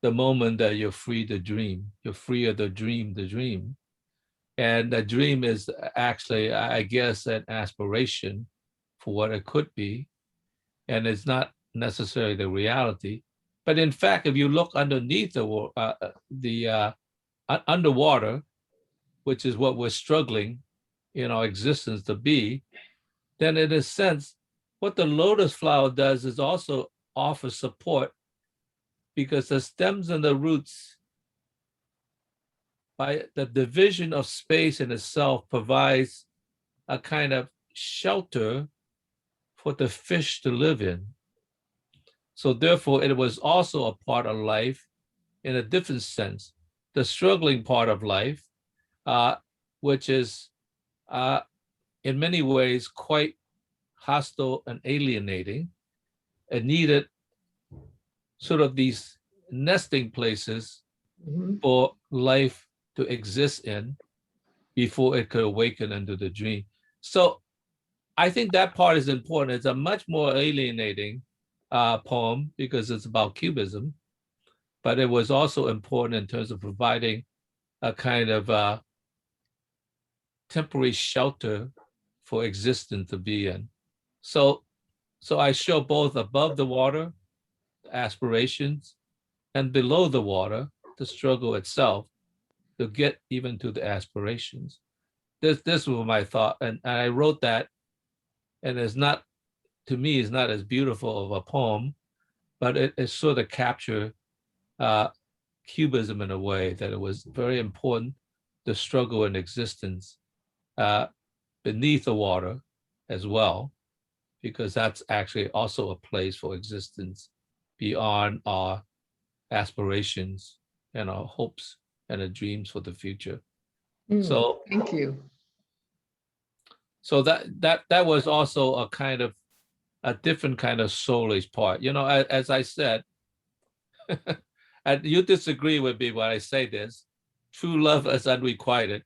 the moment that you're free to dream, you're free of the dream. And the dream is actually, I guess, an aspiration for what it could be. And it's not necessarily the reality. But in fact, if you look underneath the underwater, which is what we're struggling in our existence to be, then in a sense, what the lotus flower does is also offer support, because the stems and the roots, by the division of space in itself, provides a kind of shelter for the fish to live in. So therefore, it was also a part of life in a different sense, the struggling part of life, which is in many ways quite hostile and alienating, and needed sort of these nesting places for life to exist in before it could awaken into the dream. So I think that part is important. It's a much more alienating poem, because it's about Cubism, but it was also important in terms of providing a kind of temporary shelter for existence to be in. So I show both above the water, the aspirations, and below the water, the struggle itself, to get even to the aspirations. This was my thought, and I wrote that, and it's not, to me, it's not as beautiful of a poem, but it sort of captured Cubism in a way that it was very important, the struggle in existence beneath the water as well, because that's actually also a place for existence beyond our aspirations and our hopes and our dreams for the future. So thank you. So that was also a kind of a different kind of soulish part. You know, as I said, and you disagree with me when I say this, true love is unrequited.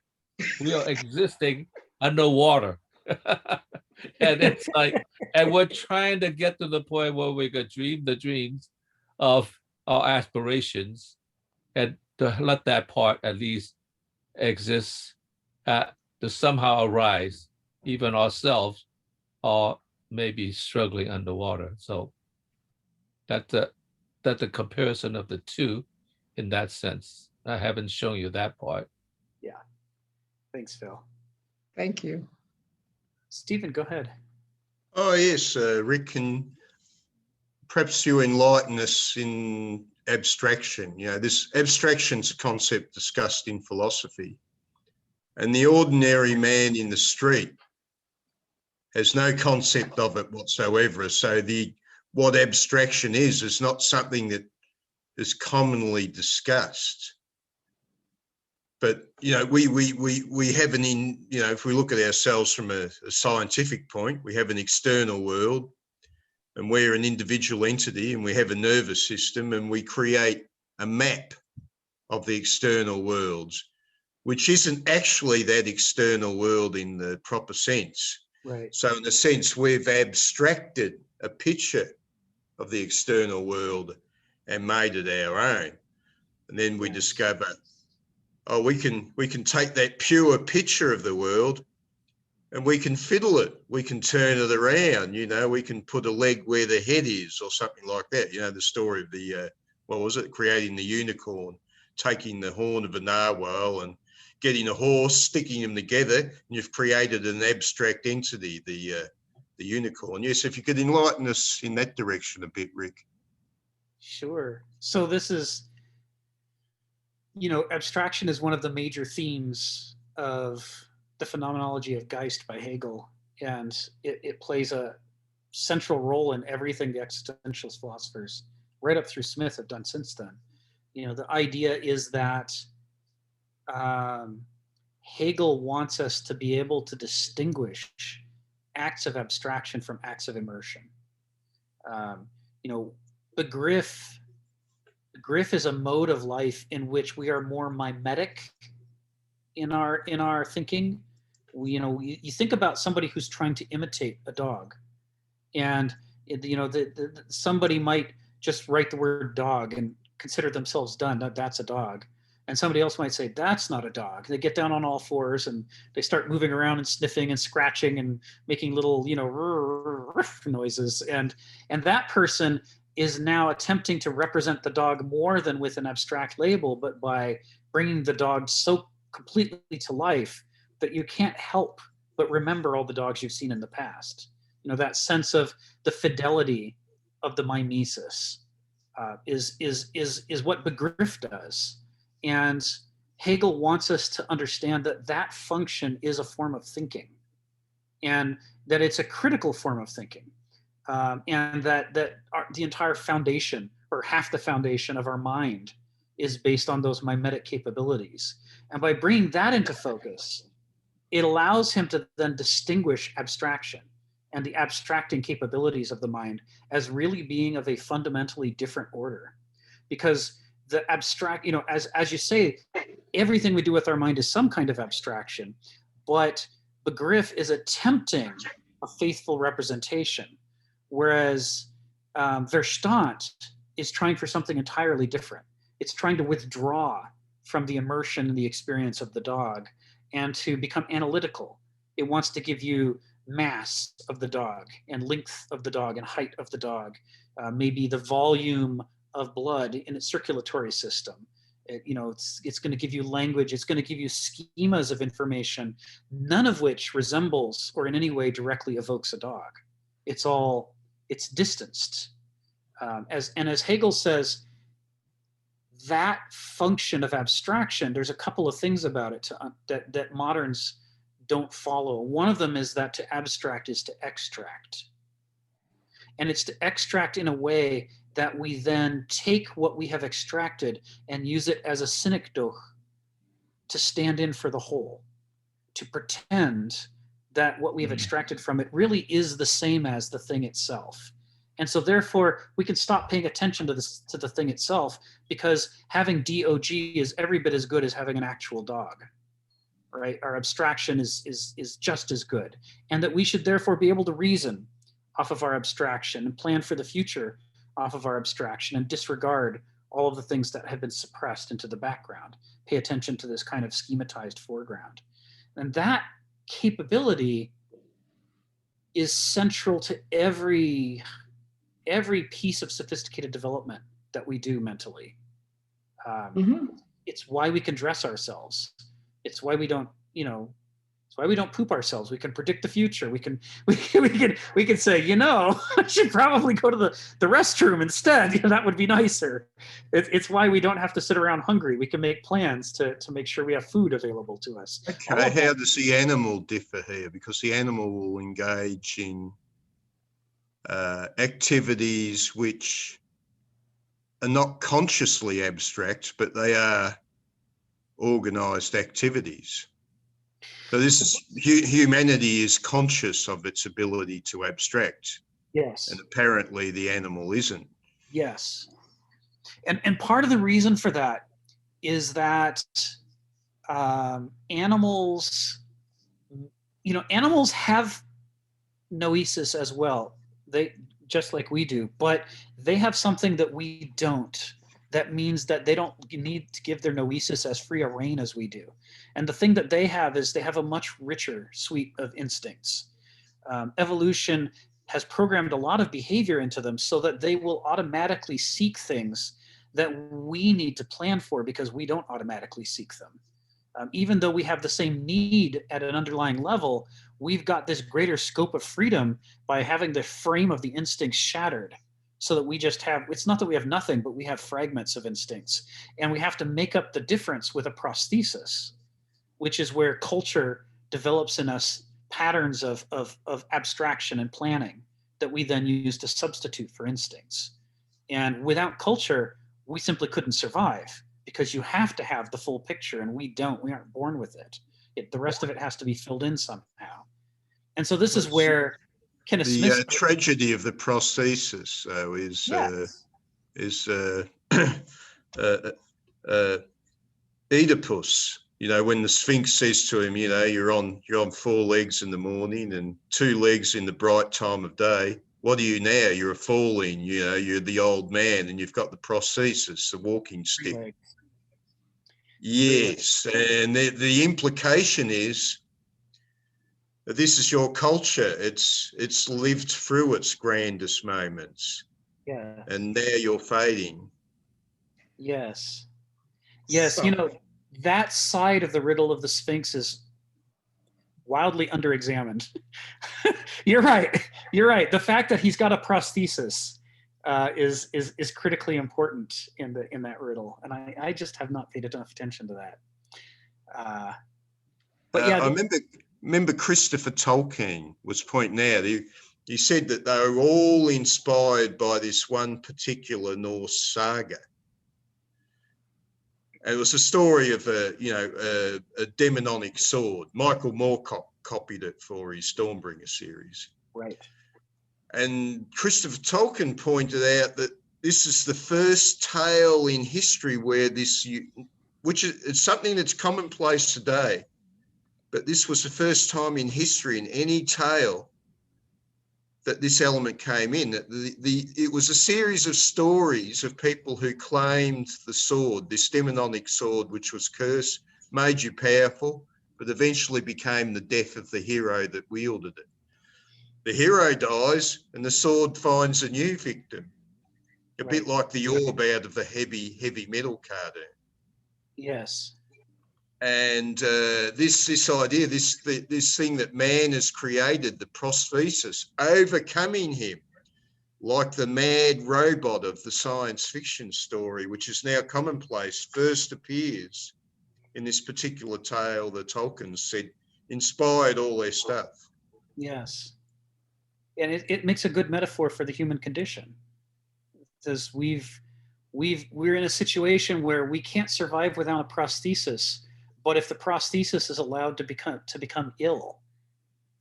We are existing underwater. And it's like, and we're trying to get to the point where we could dream the dreams of our aspirations, and to let that part at least exist, to somehow arise, even ourselves are maybe struggling underwater. So that's the comparison of the two in that sense. I haven't shown you that part. Yeah. Thanks, Phil. Thank you. Stephen, go ahead. Oh, yes, Rick, can perhaps you enlighten us in abstraction? You know, this abstraction's a concept discussed in philosophy, and the ordinary man in the street has no concept of it whatsoever. So what abstraction is not something that is commonly discussed. But, you know, we have if we look at ourselves from a scientific point, we have an external world, and we're an individual entity, and we have a nervous system, and we create a map of the external worlds, which isn't actually that external world in the proper sense. Right. So in a sense, we've abstracted a picture of the external world and made it our own. And then we discover oh, we can take that pure picture of the world and we can fiddle it. We can turn it around, you know, we can put a leg where the head is or something like that. You know, the story of the, what was it? Creating the unicorn, taking the horn of a narwhal and getting a horse, sticking them together, and you've created an abstract entity, the unicorn. Yes, if you could enlighten us in that direction a bit, Rick. Sure. So this is, you know, abstraction is one of the major themes of the phenomenology of Geist by Hegel, and it plays a central role in everything the existentialist philosophers, right up through Smith, have done since then. You know, the idea is that Hegel wants us to be able to distinguish acts of abstraction from acts of immersion. You know, begriff is a mode of life in which we are more mimetic in our thinking. You know, you think about somebody who's trying to imitate a dog, and you know, somebody might just write the word dog and consider themselves done. That's a dog. And somebody else might say, that's not a dog. They get down on all fours and they start moving around and sniffing and scratching and making little, you know, noises. And that person is now attempting to represent the dog more than with an abstract label, but by bringing the dog so completely to life that you can't help but remember all the dogs you've seen in the past. You know, that sense of the fidelity of the mimesis is what begriff does. And Hegel wants us to understand that that function is a form of thinking, and that it's a critical form of thinking, and that the entire foundation, or half the foundation of our mind, is based on those mimetic capabilities. And by bringing that into focus, it allows him to then distinguish abstraction and the abstracting capabilities of the mind as really being of a fundamentally different order. Because the abstract, you know, as you say, everything we do with our mind is some kind of abstraction, but begriff is attempting a faithful representation, whereas Verstand is trying for something entirely different. It's trying to withdraw from the immersion and the experience of the dog and to become analytical. It wants to give you mass of the dog and length of the dog and height of the dog, maybe the volume of blood in its circulatory system. You know, it's going to give you language. It's going to give you schemas of information, none of which resembles or in any way directly evokes a dog. It's distanced. As Hegel says, that function of abstraction, there's a couple of things about it that moderns don't follow. One of them is that to abstract is to extract. And it's to extract in a way that we then take what we have extracted and use it as a synecdoche to stand in for the whole, to pretend that what we have extracted from it really is the same as the thing itself. And so therefore we can stop paying attention to the thing itself, because having DOG is every bit as good as having an actual dog, right? Our abstraction is just as good. And that we should therefore be able to reason off of our abstraction and plan for the future off of our abstraction and disregard all of the things that have been suppressed into the background. Pay attention to this kind of schematized foreground. And that capability is central to every piece of sophisticated development that we do mentally. It's why we can dress ourselves. It's why we don't, you know, it's why we don't poop ourselves. We can predict the future. We can say, you know, I should probably go to the restroom instead. You know, that would be nicer. It's why we don't have to sit around hungry. We can make plans to make sure we have food available to us. Okay, how does the animal differ here? Because the animal will engage in activities which are not consciously abstract, but they are organized activities. So this is humanity is conscious of its ability to abstract. Yes. And apparently the animal isn't. Yes. And part of the reason for that is that animals, you know, animals have noesis as well. They, just like we do, but they have something that we don't. that means that they don't need to give their noesis as free a rein as we do. And the thing that they have is they have a much richer suite of instincts. Evolution has programmed a lot of behavior into them so that they will automatically seek things that we need to plan for because we don't automatically seek them. Even though we have the same need at an underlying level, we've got this greater scope of freedom by having the frame of the instincts shattered, so that we just have, it's not that we have nothing, but we have fragments of instincts. And we have to make up the difference with a prosthesis, which is where culture develops in us patterns of abstraction and planning that we then use to substitute for instincts. And without culture, we simply couldn't survive, because you have to have the full picture, and we aren't born with it. The rest of it has to be filled in somehow. And so this is where Kenneth Smith. The tragedy of the prosthesis, though, is Oedipus. You know, when the Sphinx says to him, you know, you're on 4 legs in the morning and 2 legs in the bright time of day. What are you now? You're a falling. You know, you're the old man, and you've got the prosthesis, the walking stick. Right. Yes, and the implication is that this is your culture. It's lived through its grandest moments. Yeah. And now you're fading. Yes. Yes, so, you know, that side of the riddle of the Sphinx is wildly underexamined. You're right. You're right. The fact that he's got a prosthesis is critically important in that riddle, and I just have not paid enough attention to that. But yeah, I remember Christopher Tolkien was pointing out. He said that they were all inspired by this one particular Norse saga. It was a story of a demonic sword. Michael Moorcock copied it for his Stormbringer series. Right. And Christopher Tolkien pointed out that this is the first tale in history where which is it's something that's commonplace today, but this was the first time in history in any tale that this element came in. It was a series of stories of people who claimed the sword, this demonic sword, which was cursed, made you powerful, but eventually became the death of the hero that wielded it. The hero dies and the sword finds a new victim, a bit like the orb out of the heavy metal cartoon. Yes. And this idea, this thing that man has created, the prosthesis, overcoming him, like the mad robot of the science fiction story, which is now commonplace, first appears in this particular tale that Tolkien said inspired all their stuff. Yes. And it makes a good metaphor for the human condition. Because we're in a situation where we can't survive without a prosthesis. But if the prosthesis is allowed to become ill,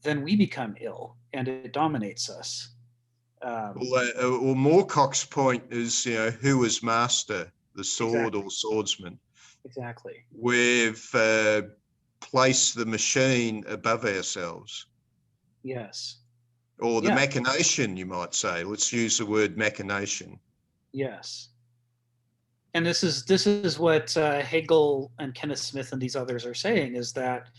then we become ill, and it dominates us. Well, Moorcock's point is, you know, who is master, the sword or swordsman? Exactly. We've placed the machine above ourselves. Yes. Or the machination, you might say. Let's use the word machination. Yes. And this is what Hegel and Kenneth Smith and these others are saying, is that,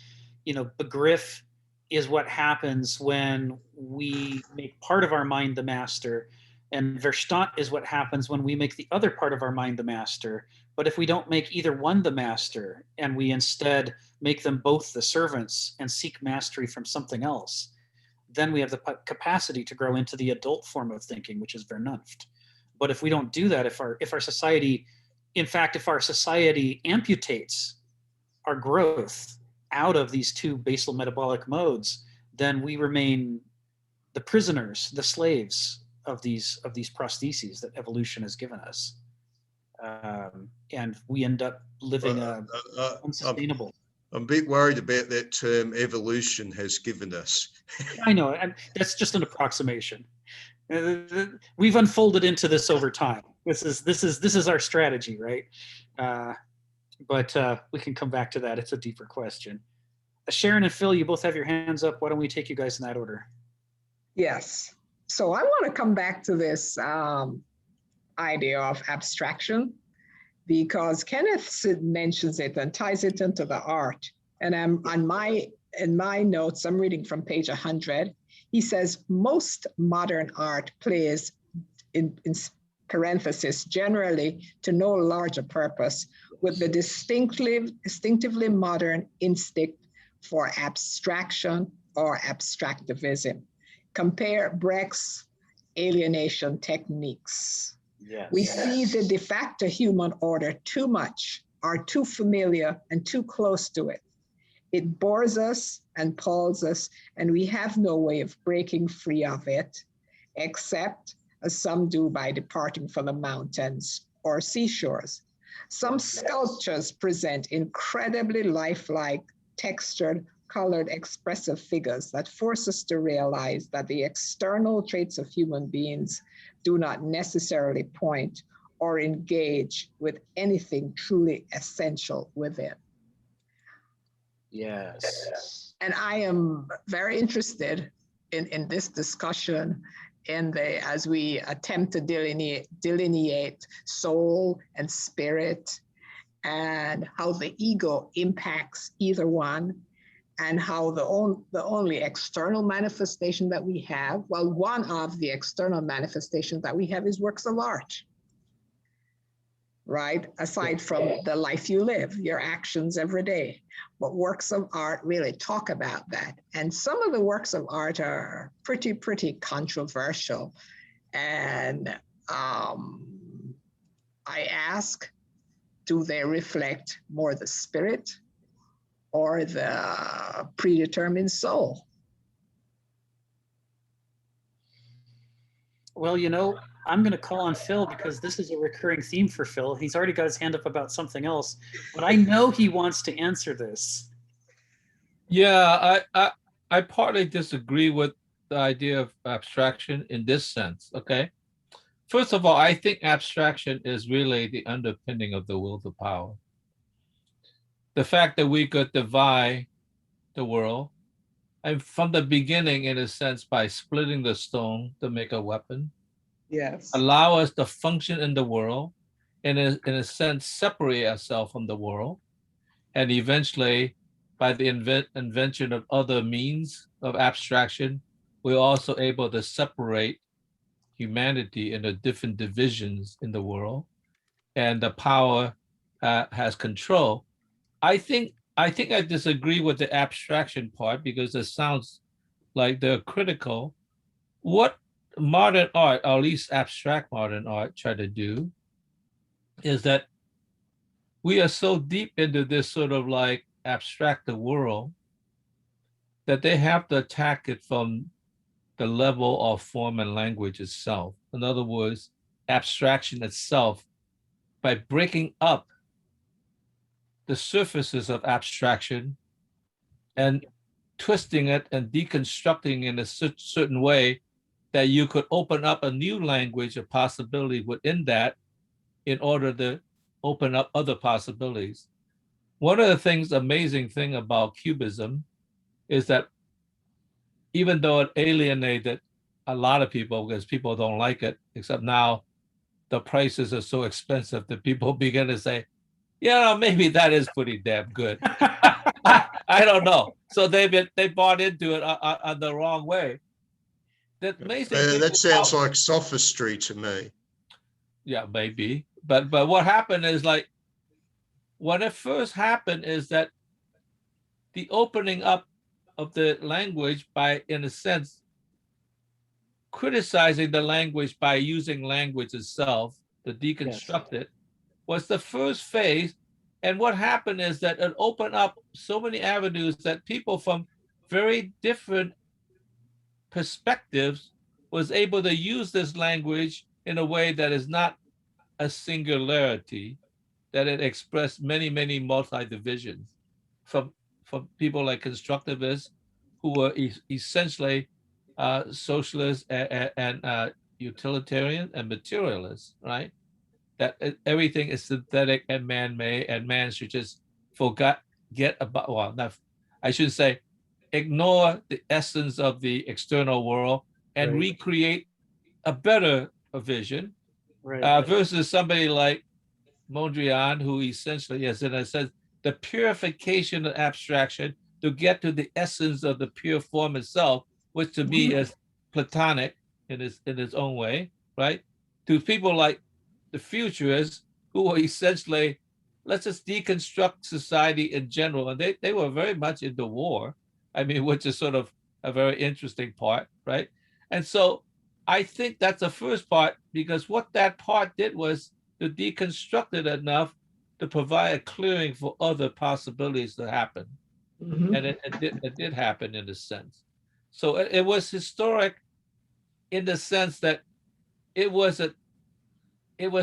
you know, Begriff is what happens when we make part of our mind the master, and Verstand is what happens when we make the other part of our mind the master. But if we don't make either one the master, and we instead make them both the servants and seek mastery from something else, then we have the capacity to grow into the adult form of thinking, which is Vernunft. But if we don't do that, if our society amputates our growth out of these two basal metabolic modes, then we remain the prisoners, the slaves of these prostheses that evolution has given us, and we end up living unsustainable. I'm a bit worried about that term evolution has given us. I know, and that's just an approximation. We've unfolded into this over time. This is our strategy, right? But we can come back to that. It's a deeper question. Sharon and Phil, you both have your hands up. Why don't we take you guys in that order? Yes. So I want to come back to this idea of abstraction. because Kenneth mentions it and ties it into the art. And I'm in my notes, I'm reading from page 100. He says, most modern art plays in parenthesis, generally to no larger purpose, with the distinctively modern instinct for abstraction or abstractivism. Compare Brecht's alienation techniques. Yes. We see the de facto human order too much, are too familiar and too close to it. It bores us and palls us, and we have no way of breaking free of it, except as some do by departing from the mountains or seashores. Some sculptures present incredibly lifelike, textured, colored, expressive figures that force us to realize that the external traits of human beings do not necessarily point or engage with anything truly essential within. Yes. And I am very interested in this discussion as we attempt to delineate soul and spirit, and how the ego impacts either one, and how the only external manifestation that we have, well, one of the external manifestations that we have is works of art, right? Aside from the life you live, your actions every day. But works of art really talk about that. And some of the works of art are pretty controversial. And I ask, do they reflect more the spirit or the predetermined soul? Well, you know, I'm going to call on Phil because this is a recurring theme for Phil. He's already got his hand up about something else, but I know he wants to answer this. Yeah, I partly disagree with the idea of abstraction in this sense. Okay. First of all, I think abstraction is really the underpinning of the will to power. The fact that we could divide the world, and from the beginning, in a sense, by splitting the stone to make a weapon, Yes. allow us to function in the world, in a sense, separate ourselves from the world, and eventually, by the invention of other means of abstraction, we're also able to separate humanity into different divisions in the world, and the power has control. I think I disagree with the abstraction part because it sounds like they're critical. What modern art, or at least abstract modern art, try to do is that we are so deep into this sort of like abstract the world that they have to attack it from the level of form and language itself. In other words, abstraction itself, by breaking up the surfaces of abstraction and twisting it and deconstructing in a certain way that you could open up a new language, a possibility within that, in order to open up other possibilities. One of the things, amazing thing about Cubism is that even though it alienated a lot of people because people don't like it, except now the prices are so expensive that people begin to say, yeah, maybe that is pretty damn good. I don't know. So they bought into it on the wrong way. The amazing thing That sounds like sophistry to me. Yeah, maybe. But what happened is, like, when it first happened is that the opening up of the language by, in a sense, criticizing the language by using language itself to deconstruct it was the first phase. And what happened is that it opened up so many avenues that people from very different perspectives was able to use this language in a way that is not a singularity, that it expressed many multi-divisions from people like constructivists who were essentially socialists and utilitarian and materialists, right? That everything is synthetic and man-made, and man should just get about, well, not, I should say, ignore the essence of the external world and recreate a better vision, versus somebody like Mondrian, who essentially is, in a sense, the purification of abstraction to get to the essence of the pure form itself, which to me is Platonic in its own way, right? To people like the futurists who are essentially, let's just deconstruct society in general. And they were very much into war. I mean, which is sort of a very interesting part, right? And so I think that's the first part, because what that part did was to deconstruct it enough to provide a clearing for other possibilities to happen. Mhm. And it did happen in a sense. So it was historic in the sense that it was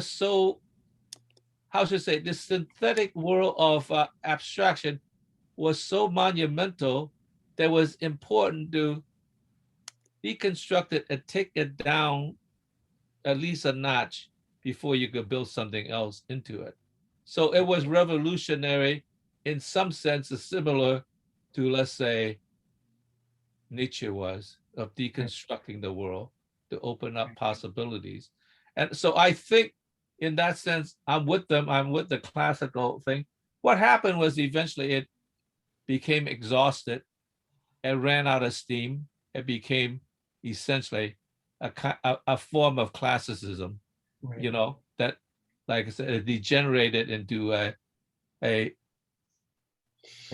so, how should I say, this synthetic world of abstraction was so monumental that was important to deconstruct it and take it down at least a notch before you could build something else into it. So it was revolutionary in some sense, similar to, let's say, Nietzsche was, of deconstructing the world to open up possibilities. And so I think in that sense, I'm with them. I'm with the classical thing. What happened was eventually it became exhausted and ran out of steam. It became essentially a form of classicism, Right. you know, that, like I said, it degenerated into a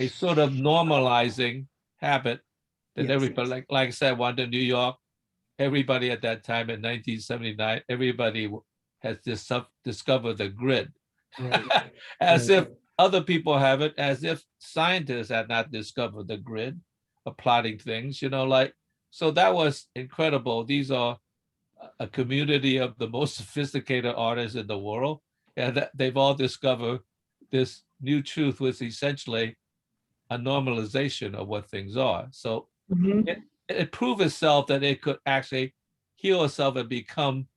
sort of normalizing habit that Yes. everybody, like I said, went to New York. Everybody at that time in 1979, everybody has discovered the grid, Right. as Right. if other people have it, as if scientists had not discovered the grid of plotting things, you know, like, so that was incredible. These are a community of the most sophisticated artists in the world, and they've all discovered this new truth, was essentially a normalization of what things are. So Mhm. it proved itself that it could actually heal itself and become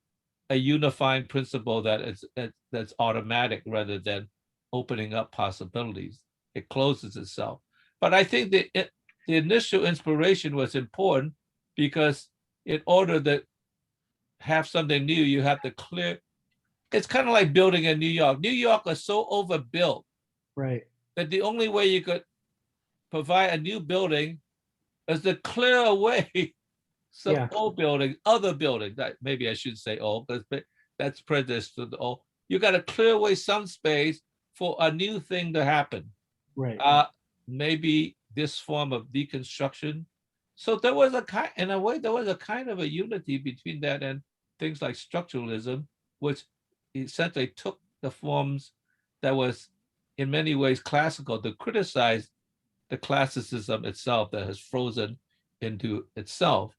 a unifying principle that that's automatic rather than opening up possibilities. It closes itself. But I think the initial inspiration was important, because in order to have something new, you have to clear. It's kind of like building in New York. New York is so overbuilt Right. that the only way you could provide a new building is to clear away some Yeah. old buildings, other buildings. Maybe I should say old, but that's prejudice to the old. You got to clear away some space for a new thing to happen. Right. Maybe this form of deconstruction. So there was a kind, in a way, there was a kind of a unity between that and things like structuralism, which essentially took the forms that was in many ways classical to criticize the classicism itself that has frozen into itself.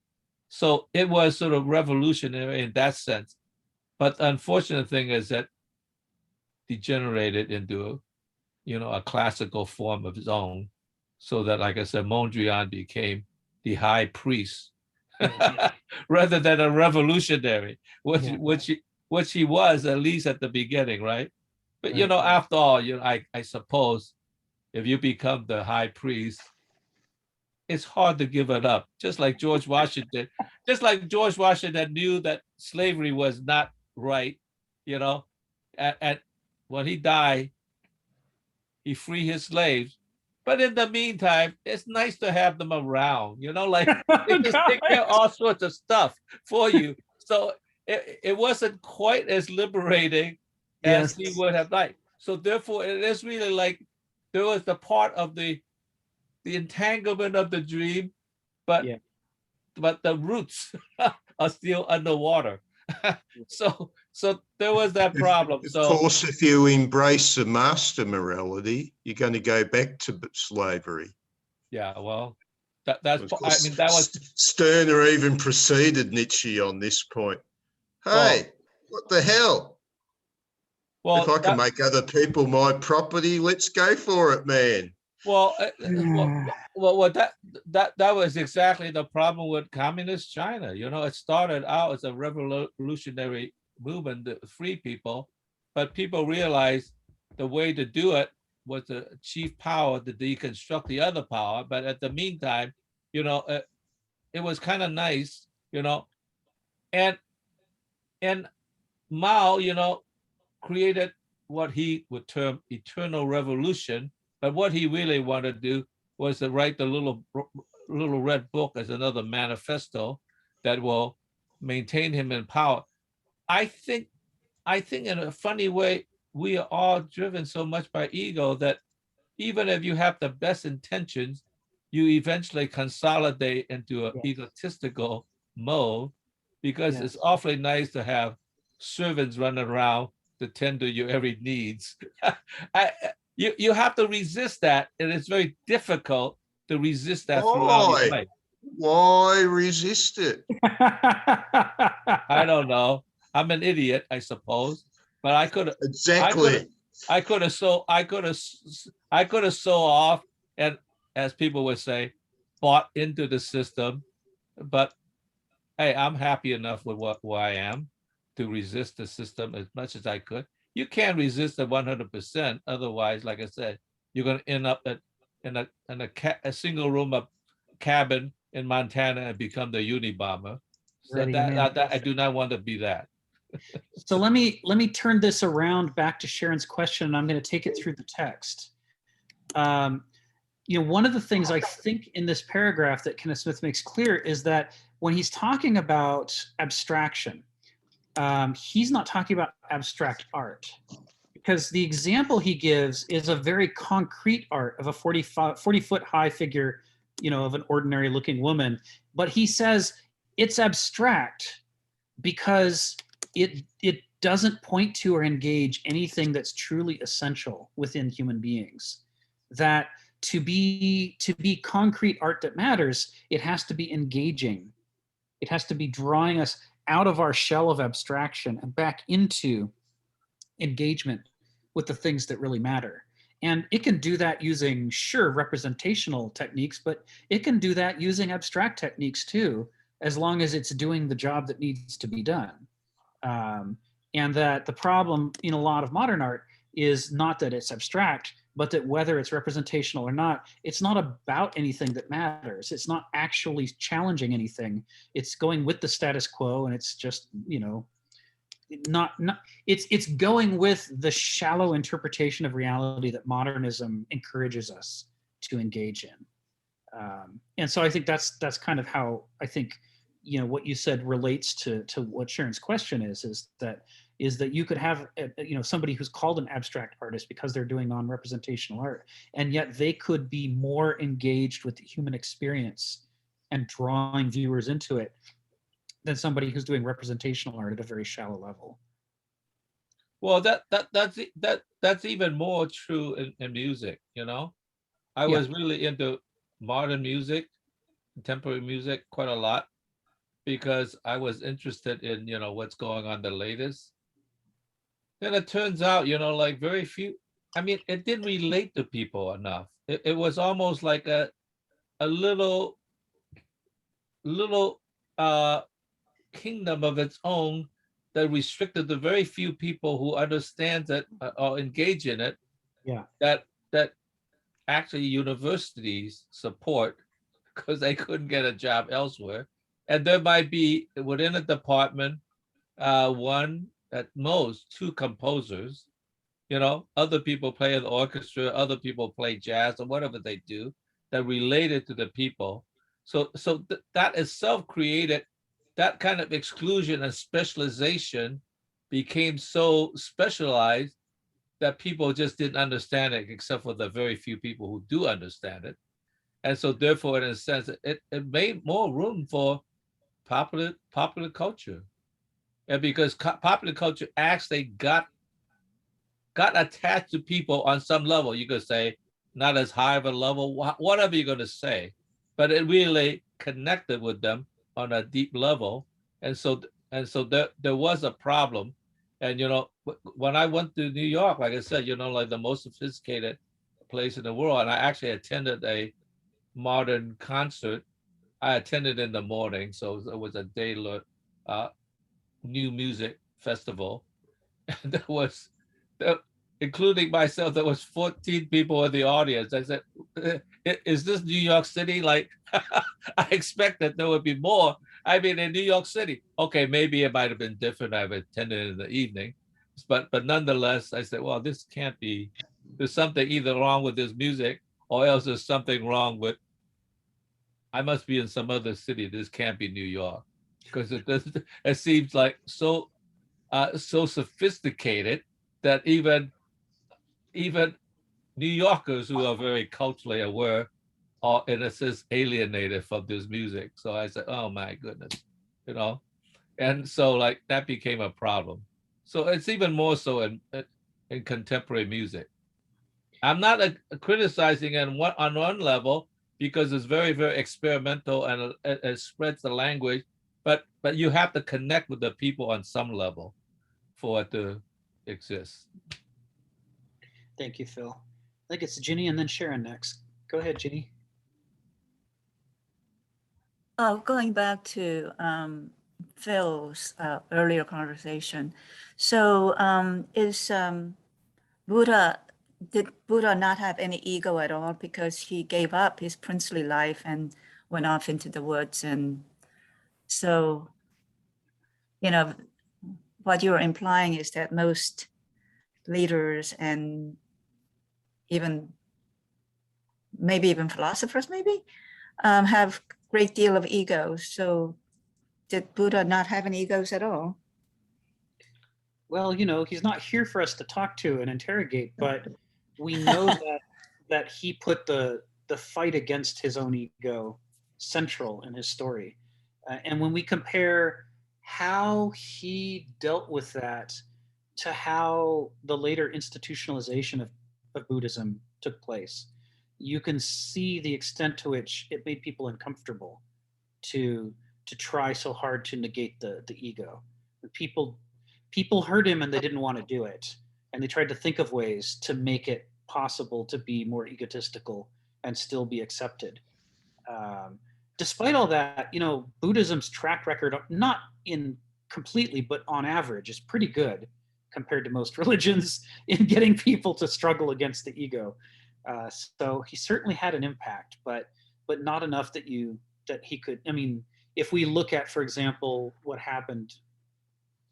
So it was sort of revolutionary in that sense. But the unfortunate thing is that degenerated into, a classical form of its own. So that, like I said, Mondrian became the high priest rather than a revolutionary, which he was, at least at the beginning, right? But Right. after all, I suppose if you become the high priest, it's hard to give it up. Just like George Washington knew that slavery was not right, and when he died, he freed his slaves. But in the meantime, it's nice to have them around, like they just take care of all sorts of stuff for you. So it wasn't quite as liberating as he would have liked. So therefore, it is really like there was the part of the entanglement of the dream, but the roots are still underwater. so there was that problem. Of So course, if you embrace the master morality, you're going to go back to slavery. yeah, well, that's, Of course, I mean, that was Stirner even preceded Nietzsche on this point. Hey, what the hell? Well, if I can make other people my property, let's go for it, man. Well, that was exactly the problem with communist China. It started out as a revolutionary movement to free people, but people realized the way to do it was to achieve power to deconstruct the other power. But at the meantime, it was kind of nice, and Mao, created what he would term eternal revolution, but what he really wanted to do was to write the little red book as another manifesto that will maintain him in power. I think in a funny way, we are all driven so much by ego that even if you have the best intentions, you eventually consolidate into an egotistical mode, because it's awfully nice to have servants running around to tend to your every needs. You have to resist that, and it's very difficult to resist that throughout your life. Why resist it? I don't know. I'm an idiot, I suppose, but I could exactly. I could have so off, and as people would say, bought into the system. But hey, I'm happy enough with where I am to resist the system as much as I could. You can't resist it 100%. Otherwise, like I said, you're going to end up in a single room of cabin in Montana and become the Unabomber. So that I do not want to be that. So let me turn this around back to Sharon's question, and I'm going to take it through the text. One of the things I think in this paragraph that Kenneth Smith makes clear is that when he's talking about abstraction, he's not talking about abstract art, because the example he gives is a very concrete art of a 40-foot high figure, of an ordinary looking woman. But he says it's abstract because it doesn't point to or engage anything that's truly essential within human beings. That to be concrete art that matters, it has to be engaging. It has to be drawing us out of our shell of abstraction and back into engagement with the things that really matter. And it can do that using, sure, representational techniques, but it can do that using abstract techniques too, as long as it's doing the job that needs to be done. And that the problem in a lot of modern art is not that it's abstract, but that whether it's representational or not, it's not about anything that matters. It's not actually challenging anything. It's going with the status quo, and it's just, it's going with the shallow interpretation of reality that modernism encourages us to engage in. And so I think that's kind of how I think, what you said relates to what Sharon's question is that you could have somebody who's called an abstract artist because they're doing non-representational art, and yet they could be more engaged with the human experience and drawing viewers into it than somebody who's doing representational art at a very shallow level. Well, that's even more true in music. I was really into modern music, contemporary music quite a lot, because I was interested in, what's going on the latest. Then it turns out, like very few, it didn't relate to people enough. It was almost like a little kingdom of its own that restricted the very few people who understand it or engage in it. Yeah. That actually universities support, because they couldn't get a job elsewhere. And there might be within a department, one at most two composers. Other people play in the orchestra, other people play jazz or whatever they do that related to the people. So that itself created that kind of exclusion and specialization, became so specialized that people just didn't understand it, except for the very few people who do understand it. And so therefore, in a sense, it made more room for popular culture. And because popular culture actually got attached to people on some level, you could say not as high of a level, whatever you're going to say, but it really connected with them on a deep level. And so there was a problem. And when I went to New York, like I said, like the most sophisticated place in the world, and I actually attended a modern concert. I attended in the morning, so it was a daylit new music festival. And including myself, there was 14 people in the audience. I said, is this New York City? Like, I expected there would be more. In New York City, okay, maybe it might have been different. I've attended in the evening, but nonetheless, I said, well, this can't be. There's something either wrong with this music, or else there's something wrong with. I must be in some other city. This can't be New York, because it does. It seems like so sophisticated that even New Yorkers who are very culturally aware are, in a sense, alienated from this music. So I said, oh my goodness, you know, and so like that became a problem. So it's even more so in contemporary music. I'm not criticizing on one level because it's very, very experimental and it spreads the language, but you have to connect with the people on some level for it to exist. Thank you, Phil. I think it's Ginny and then Sharon next. Go ahead, Ginny. Oh, going back to Phil's earlier conversation. So did Buddha not have any ego at all because he gave up his princely life and went off into the woods? And so, what you're implying is that most leaders and maybe even philosophers have great deal of ego. So did Buddha not have any egos at all? Well, he's not here for us to talk to and interrogate, but we know that he put the fight against his own ego central in his story. And when we compare how he dealt with that to how the later institutionalization of Buddhism took place, you can see the extent to which it made people uncomfortable to try so hard to negate the ego. People heard him and they didn't want to do it. And they tried to think of ways to make it possible to be more egotistical and still be accepted. Despite all that, Buddhism's track record, not in completely, but on average, is pretty good compared to most religions in getting people to struggle against the ego. So he certainly had an impact, but not enough that he could. I mean, if we look at, for example, what happened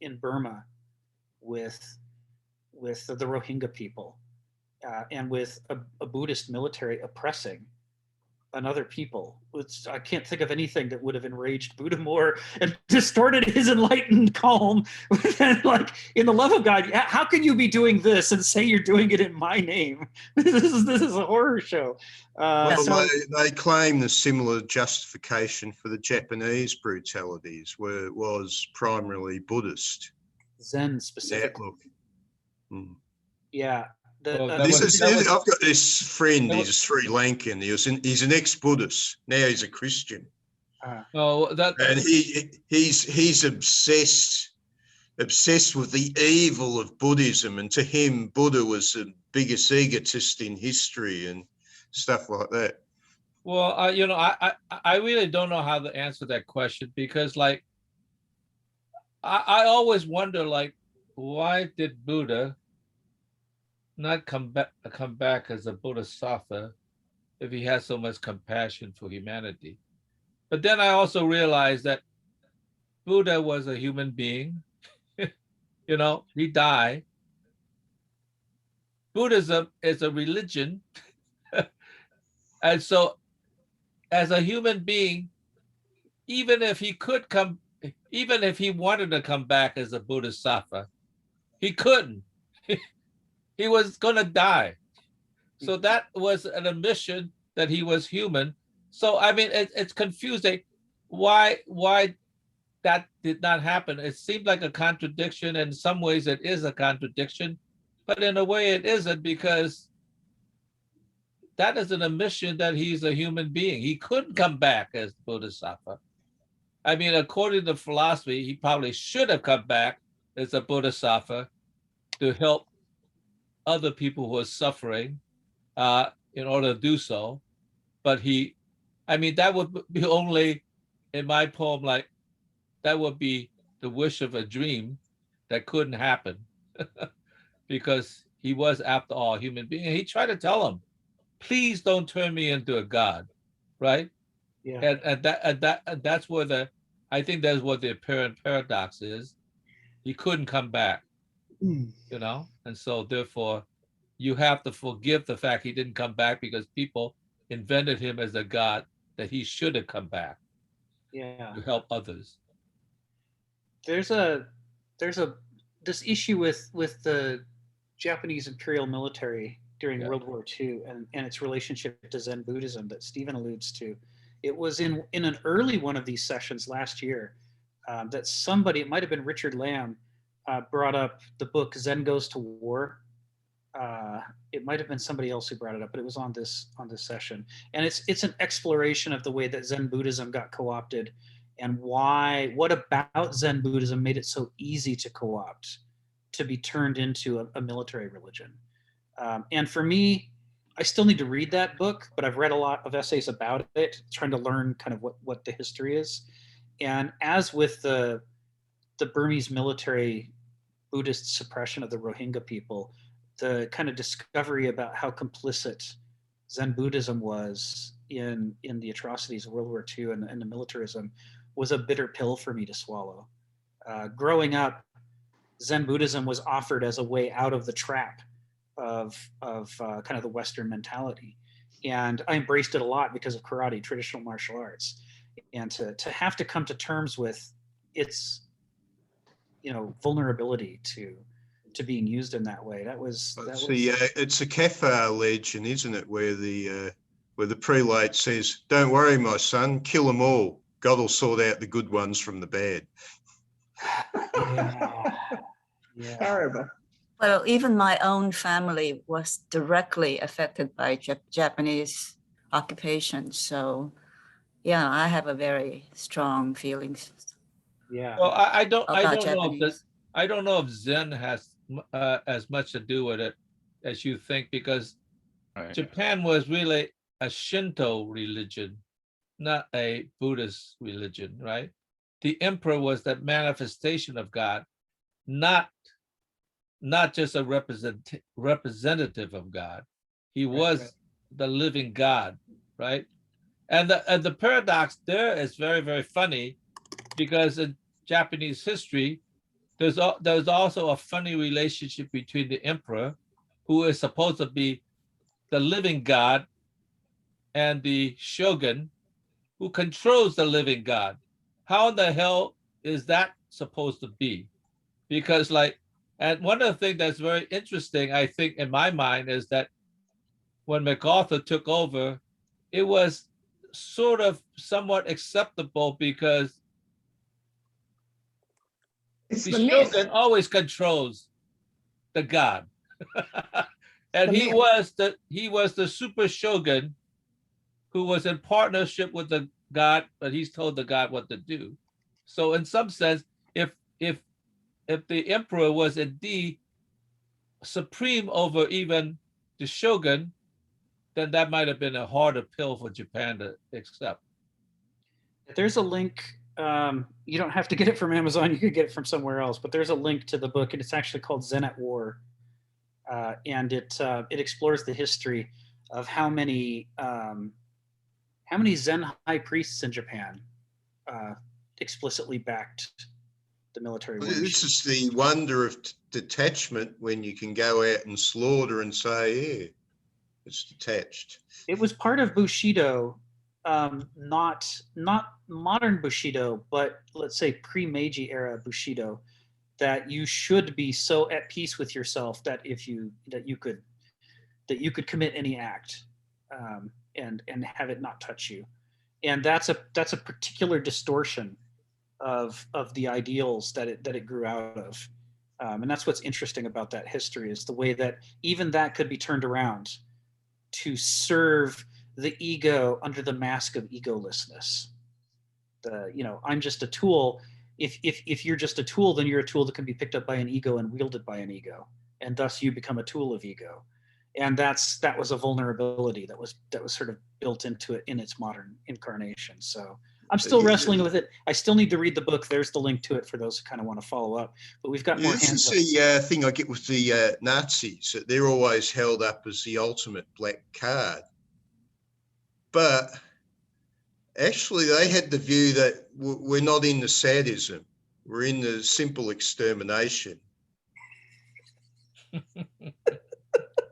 in Burma with the Rohingya people and with a Buddhist military oppressing another people, I can't think of anything that would have enraged Buddha more and distorted his enlightened calm than, like, in the love of God, how can you be doing this and say you're doing it in my name? This is a horror show. They claim the similar justification for the Japanese brutalities, where it was primarily Buddhist. Zen specifically. Yeah. I've got this friend. He's Sri Lankan. He's an ex-Buddhist. Now he's a Christian. And he's obsessed with the evil of Buddhism, and to him, Buddha was the biggest egotist in history and stuff like that. Well, I really don't know how to answer that question, because, like, I always wonder, like, why did Buddha not come back as a Bodhisattva if he has so much compassion for humanity? But then I also realized that Buddha was a human being. He died. Buddhism is a religion. And so as a human being, even if he wanted to come back as a Bodhisattva, he couldn't. He was going to die. So that was an admission that he was human. So, I mean, it's confusing why that did not happen. It seemed like a contradiction. In some ways, it is a contradiction, but in a way, it isn't, because that is an admission that he's a human being. He couldn't come back as Bodhisattva. I mean, according to philosophy, he probably should have come back as a Bodhisattva to help other people who are suffering in order to do so. But that would be only, in my poem, like, that would be the wish of a dream that couldn't happen because he was, after all, a human being. And he tried to tell him, please don't turn me into a god, right? Yeah. And that's where I think that's what the apparent paradox is. He couldn't come back. you know, and so therefore you have to forgive the fact he didn't come back because people invented him as a god that he should have come back Yeah. to help others. There's a this issue with the Japanese imperial military during World War II and its relationship to Zen Buddhism that Stephen alludes to. It was in an early one of these sessions last year that somebody, it might have been Richard Lamb, brought up the book Zen Goes to War. It might have been somebody else who brought it up, but it was on this session. And it's an exploration of the way that Zen Buddhism got co-opted and what about Zen Buddhism made it so easy to co-opt, to be turned into a military religion. And for me, I still need to read that book, but I've read a lot of essays about it, trying to learn kind of what the history is. And as with the Burmese military Buddhist suppression of the Rohingya people, the kind of discovery about how complicit Zen Buddhism was in the atrocities of World War II and the militarism was a bitter pill for me to swallow. Growing up, Zen Buddhism was offered as a way out of the trap of kind of the Western mentality. And I embraced it a lot because of karate, traditional martial arts. And to have to come to terms with its, vulnerability to being used in that way, it's a Kafar legend, isn't it, where the prelate says, "Don't worry, my son, kill them all. God will sort out the good ones from the bad." Yeah. Terrible. Well, even my own family was directly affected by Japanese occupation. So, yeah, I have a very strong feelings Yeah. Well, I don't about know if Japanese. I don't know if Zen has as much to do with it as you think, because Right. Japan was really a Shinto religion, not a Buddhist religion, right? The emperor was that manifestation of God, not just a representative of God. He was the living God, right? And the paradox there is very, very funny, because in Japanese history, there's also a funny relationship between the emperor, who is supposed to be the living God, and the shogun, who controls the living God. How in the hell is that supposed to be? Because and one of the things that's very interesting, I think, in my mind, is that when MacArthur took over, it was sort of somewhat acceptable because It's the the myth. shogun always controls the god. And The he myth. was the super shogun who was in partnership with the god, but he's told the god what to do. So in some sense, if the emperor was indeed supreme over even the shogun, then that might have been a harder pill for Japan to accept. There's a link. You don't have to get it from Amazon. You could get it from somewhere else. But there's a link to the book, and it's actually called Zen at War, and it explores the history of how many Zen high priests in Japan explicitly backed the military. This is the wonder of detachment, when you can go out and slaughter and say, yeah, it's detached. It was part of Bushido, not modern Bushido, but let's say pre-Meiji era Bushido, that you should be so at peace with yourself that you could commit any act and have it not touch you. And that's a particular distortion of the ideals that it grew out of. And that's what's interesting about that history, is the way that even that could be turned around to serve the ego under the mask of egolessness. I'm just a tool. If you're just a tool, then you're a tool that can be picked up by an ego and wielded by an ego, and thus you become a tool of ego. And that was a vulnerability that was sort of built into it in its modern incarnation. So I'm still wrestling with it. I still need to read the book. There's the link to it for those who kind of want to follow up. But we've got more hands up. This is the thing I get with the Nazis, that they're always held up as the ultimate black card. But actually, they had the view that we're not in the sadism. We're in the simple extermination.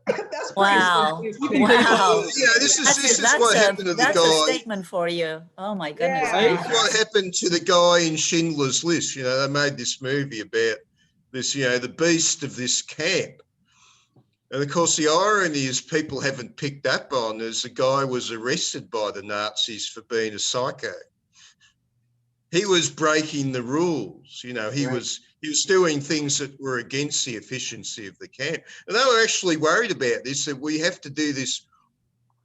That's Wow. pretty Wow. This That's is what happened to the that's a guy. statement for you. Oh my goodness. Yeah. That's what happened to the guy in Schindler's List. They made this movie about this, the beast of this camp. And of course, the irony is people haven't picked up on is the guy was arrested by the Nazis for being a psycho. He was breaking the rules. He was doing things that were against the efficiency of the camp. And they were actually worried about this, that we have to do this.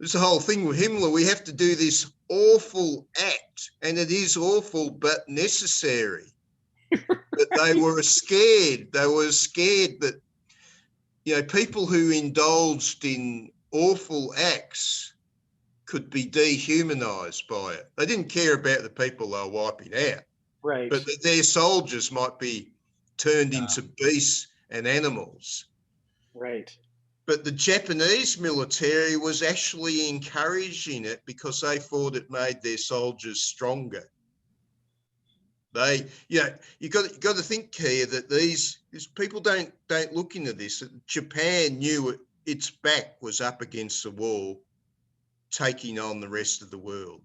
There's the whole thing with Himmler. We have to do this awful act, and it is awful but necessary. But they were scared. They were scared that people who indulged in awful acts could be dehumanized by it. They didn't care about the people they were wiping out, Right. but that their soldiers might be turned into beasts and animals. Right. But the Japanese military was actually encouraging it because they thought it made their soldiers stronger. You got to think here that these people don't look into this. Japan knew its back was up against the wall, taking on the rest of the world,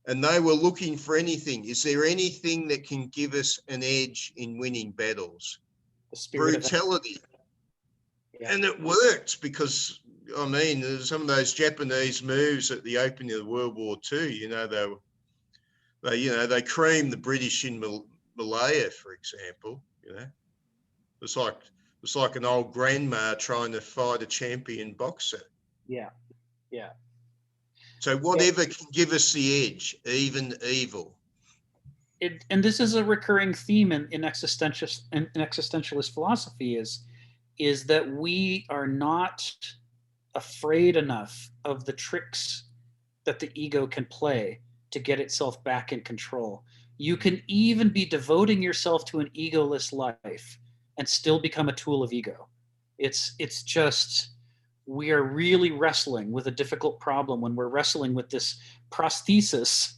and they were looking for anything. Is there anything that can give us an edge in winning battles? The spirit of Brutality. Yeah. And it worked because, some of those Japanese moves at the opening of World War II, they creamed the British in Malaya, for example. It's like an old grandma trying to fight a champion boxer. Yeah. Yeah. So whatever can give us the edge, even evil. And this is a recurring theme in existentialist philosophy is that we are not afraid enough of the tricks that the ego can play to get itself back in control. You can even be devoting yourself to an egoless life and still become a tool of ego. It's just, we are really wrestling with a difficult problem when we're wrestling with this prosthesis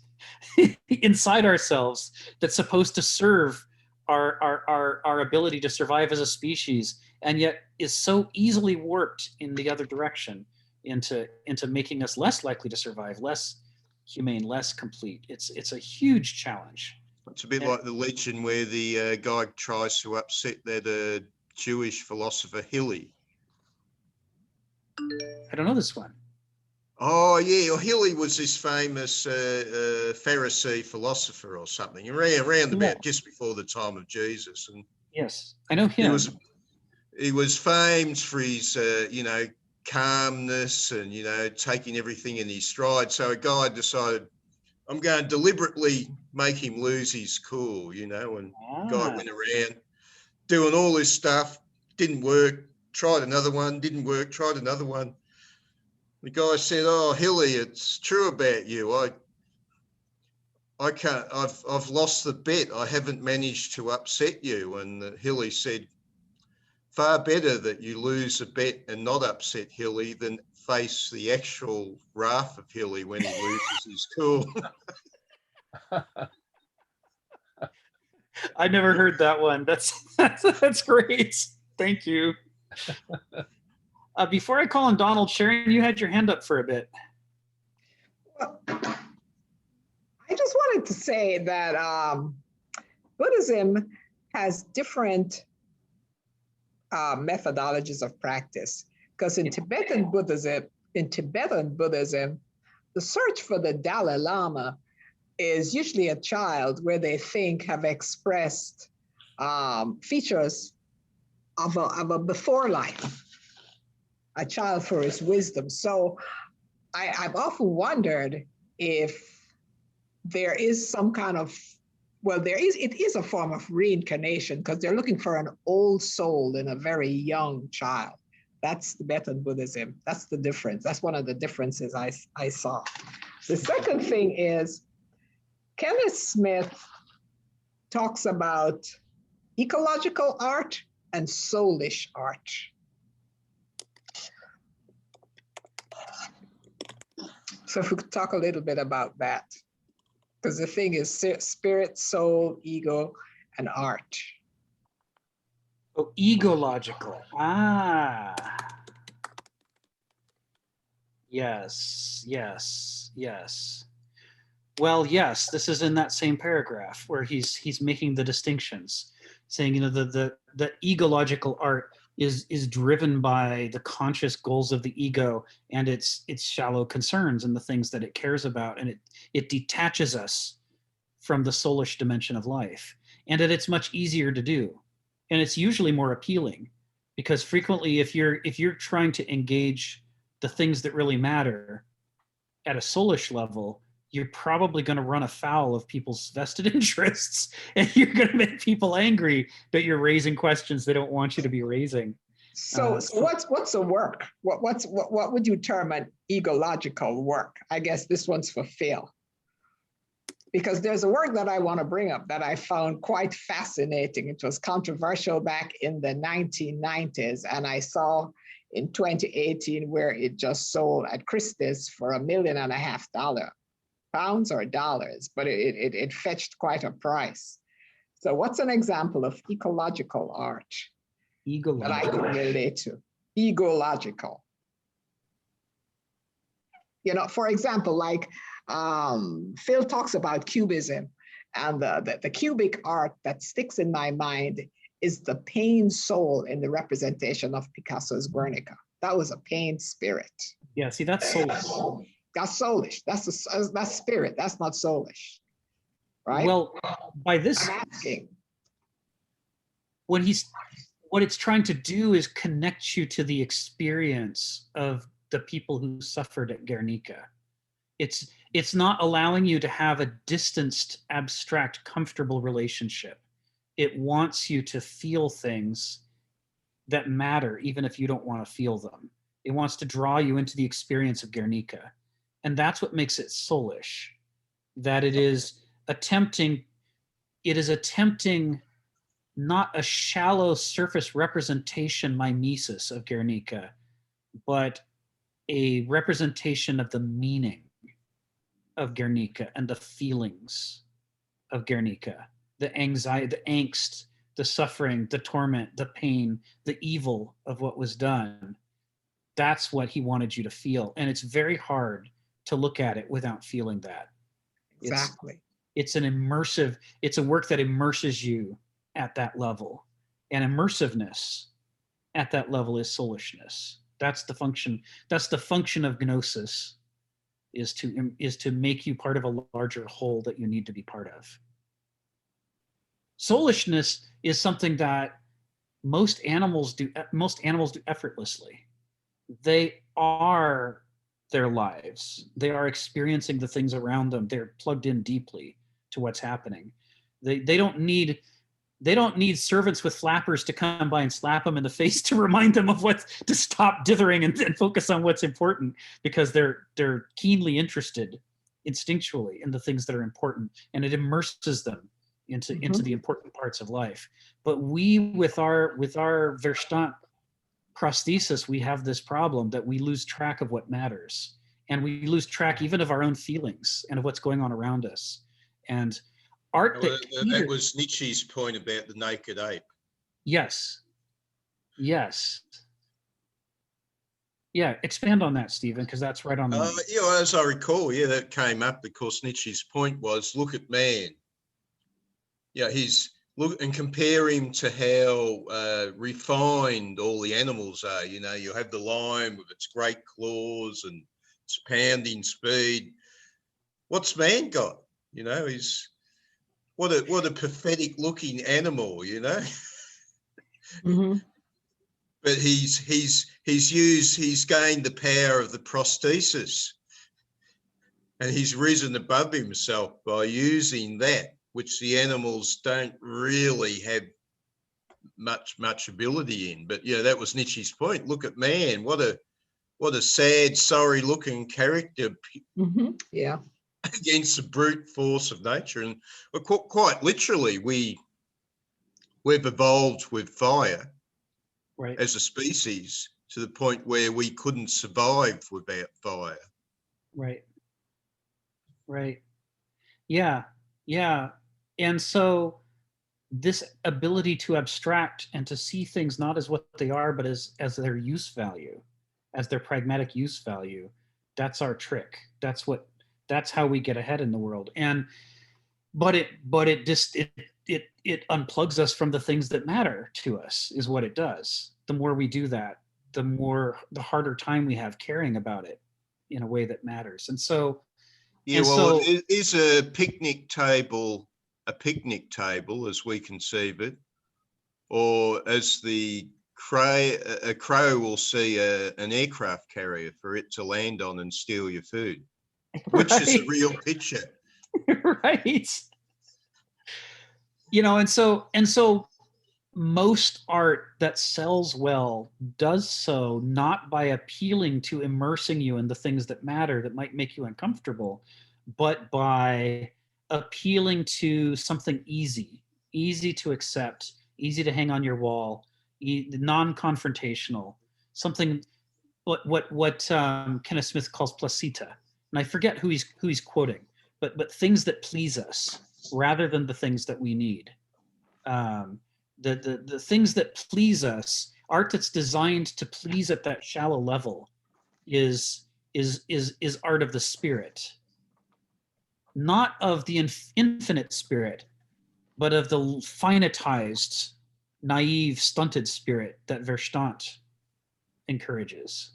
inside ourselves that's supposed to serve our ability to survive as a species, and yet is so easily warped in the other direction into making us less likely to survive, less humane, less complete. It's a huge challenge. It's a bit like the legend where the guy tries to upset that Jewish philosopher Hilly. I don't know this one. Oh, yeah. Well, Hilly was this famous Pharisee philosopher or something, around about just before the time of Jesus. And yes, I know him. He was famed for his, calmness and, taking everything in his stride. So a guy decided, I'm going to deliberately make him lose his cool, and the guy went around doing all this stuff, didn't work, tried another one, didn't work, tried another one. The guy said, "Oh, Hilly, it's true about you. I can't. I've lost the bet. I haven't managed to upset you." And Hilly said, "Far better that you lose a bet and not upset Hilly than face the actual wrath of Hilly when he loses his cool." I never heard that one. That's great. Thank you. Before I call on Donald, Sharon, you had your hand up for a bit. Well, I just wanted to say that Buddhism has different methodologies of practice. Because in Tibetan Buddhism, the search for the Dalai Lama is usually a child where they think have expressed features of a before life, a child for his wisdom. So I've often wondered if there is some kind of, it is a form of reincarnation because they're looking for an old soul in a very young child. That's Tibetan Buddhism. That's the difference. That's one of the differences I saw. The second thing is Kenneth Smith talks about ecological art and soulish art. So if we could talk a little bit about that, because the thing is spirit, soul, ego, and art. Oh, egological. Ah. Yes, yes, yes. Well, yes, this is in that same paragraph where he's making the distinctions, saying, you know, the egological art is driven by the conscious goals of the ego and its shallow concerns and the things that it cares about, and it detaches us from the soulish dimension of life, and that it's much easier to do, and it's usually more appealing, because frequently if you're trying to engage the things that really matter at a soulish level, you're probably going to run afoul of people's vested interests, and you're going to make people angry that you're raising questions they don't want you to be raising. So what's a work? What would you term an egological work? I guess this one's for Phil. Because there's a work that I want to bring up that I found quite fascinating. It was controversial back in the 1990s, and I saw in 2018 where it just sold at Christie's for $1.5 million, pounds or dollars, but it fetched quite a price. So what's an example of ecological art that I could relate to? Egological. You know, for example, like Phil talks about cubism, and the cubic art that sticks in my mind is the pain soul in the representation of Picasso's Guernica. That was a pain spirit. Yeah, see, that's soulish. That's soulish. That's spirit. That's not soulish, right? Well, by this, I'm asking. what it's trying to do is connect you to the experience of the people who suffered at Guernica. It's not allowing you to have a distanced, abstract, comfortable relationship. It wants you to feel things that matter, even if you don't want to feel them. It wants to draw you into the experience of Guernica. And that's what makes it soulish, that it is attempting not a shallow surface representation mimesis of Guernica, but a representation of the meaning of Guernica and the feelings of Guernica, the anxiety, the angst, the suffering, the torment, the pain, the evil of what was done. That's what he wanted you to feel. And it's very hard to look at it without feeling that. Exactly. It's a work that immerses you at that level. And immersiveness at that level is soulishness. That's the function of gnosis, is to make you part of a larger whole that you need to be part of. Soulishness is something that most animals do effortlessly. They are their lives. They are experiencing the things around them. They're plugged in deeply to what's happening. They don't need servants with flappers to come by and slap them in the face to remind them of to stop dithering and focus on what's important, because they're keenly interested instinctually in the things that are important, and it immerses them into the important parts of life. But we, with our Verstand prosthesis, we have this problem that we lose track of what matters, and we lose track even of our own feelings and of what's going on around us. And art that was Nietzsche's point about the naked ape. Yes. Yeah, expand on that, Stephen, because that's right on the money. As I recall, that came up because Nietzsche's point was, look at man. Look and compare him to how refined all the animals are. You know, you have the lion with its great claws and its pounding speed. What's man got? You know, what a pathetic looking animal, you know. Mm-hmm. But he's gained the power of the prosthesis, and he's risen above himself by using that, which the animals don't really have much ability in. But that was Nietzsche's point. Look at man, what a sad, sorry looking character. Mm-hmm. Yeah. Against the brute force of nature. And quite literally, we've evolved with fire, right, as a species, to the point where we couldn't survive without fire. Right. Yeah. And so this ability to abstract and to see things not as what they are, but as their use value, as their pragmatic use value. That's our trick. That's how we get ahead in the world. But it unplugs us from the things that matter to us, is what it does. The more we do that, the harder time we have caring about it in a way that matters. And so, yeah, well, is a picnic table as we conceive it, or as a crow will see an aircraft carrier for it to land on and steal your food? Which is a real picture. Right. You know, and so most art that sells well does so not by appealing to immersing you in the things that matter that might make you uncomfortable, but by appealing to something easy to accept, easy to hang on your wall, non-confrontational, something what Kenneth Smith calls placita. And I forget who he's quoting, but things that please us rather than the things that we need. The things that please us, art that's designed to please at that shallow level, is art of the spirit, not of the infinite spirit, but of the finitized, naive, stunted spirit that Verstand encourages.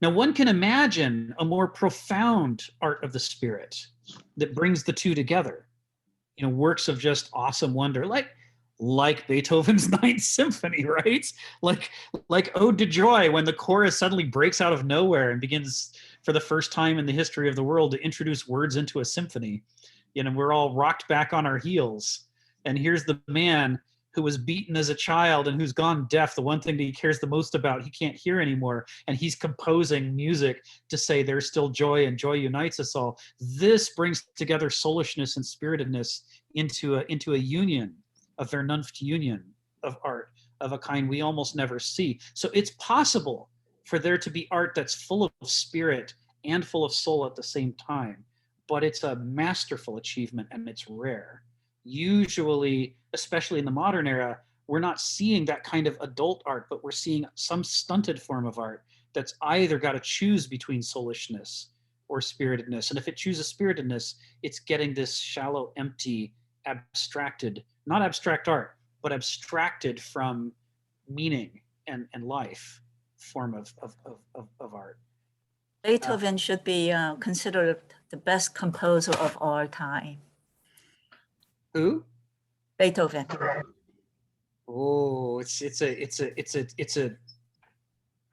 Now, one can imagine a more profound art of the spirit that brings the two together. You know, works of just awesome wonder, like Beethoven's Ninth Symphony, right? Like Ode to Joy, when the chorus suddenly breaks out of nowhere and begins, for the first time in the history of the world, to introduce words into a symphony. You know, we're all rocked back on our heels. And here's the man who was beaten as a child and who's gone deaf. The one thing that he cares the most about, he can't hear anymore. And he's composing music to say there's still joy and joy unites us all. This brings together soulishness and spiritedness into a union, a vernunft union of art of a kind we almost never see. So it's possible for there to be art that's full of spirit and full of soul at the same time, but it's a masterful achievement and it's rare. Usually, especially in the modern era, we're not seeing that kind of adult art, but we're seeing some stunted form of art that's either got to choose between soulishness or spiritedness. And if it chooses spiritedness, it's getting this shallow, empty, abstracted, not abstract art, but abstracted from meaning and life form of art. Beethoven should be considered the best composer of all time. Who? Beethoven. Oh, it's a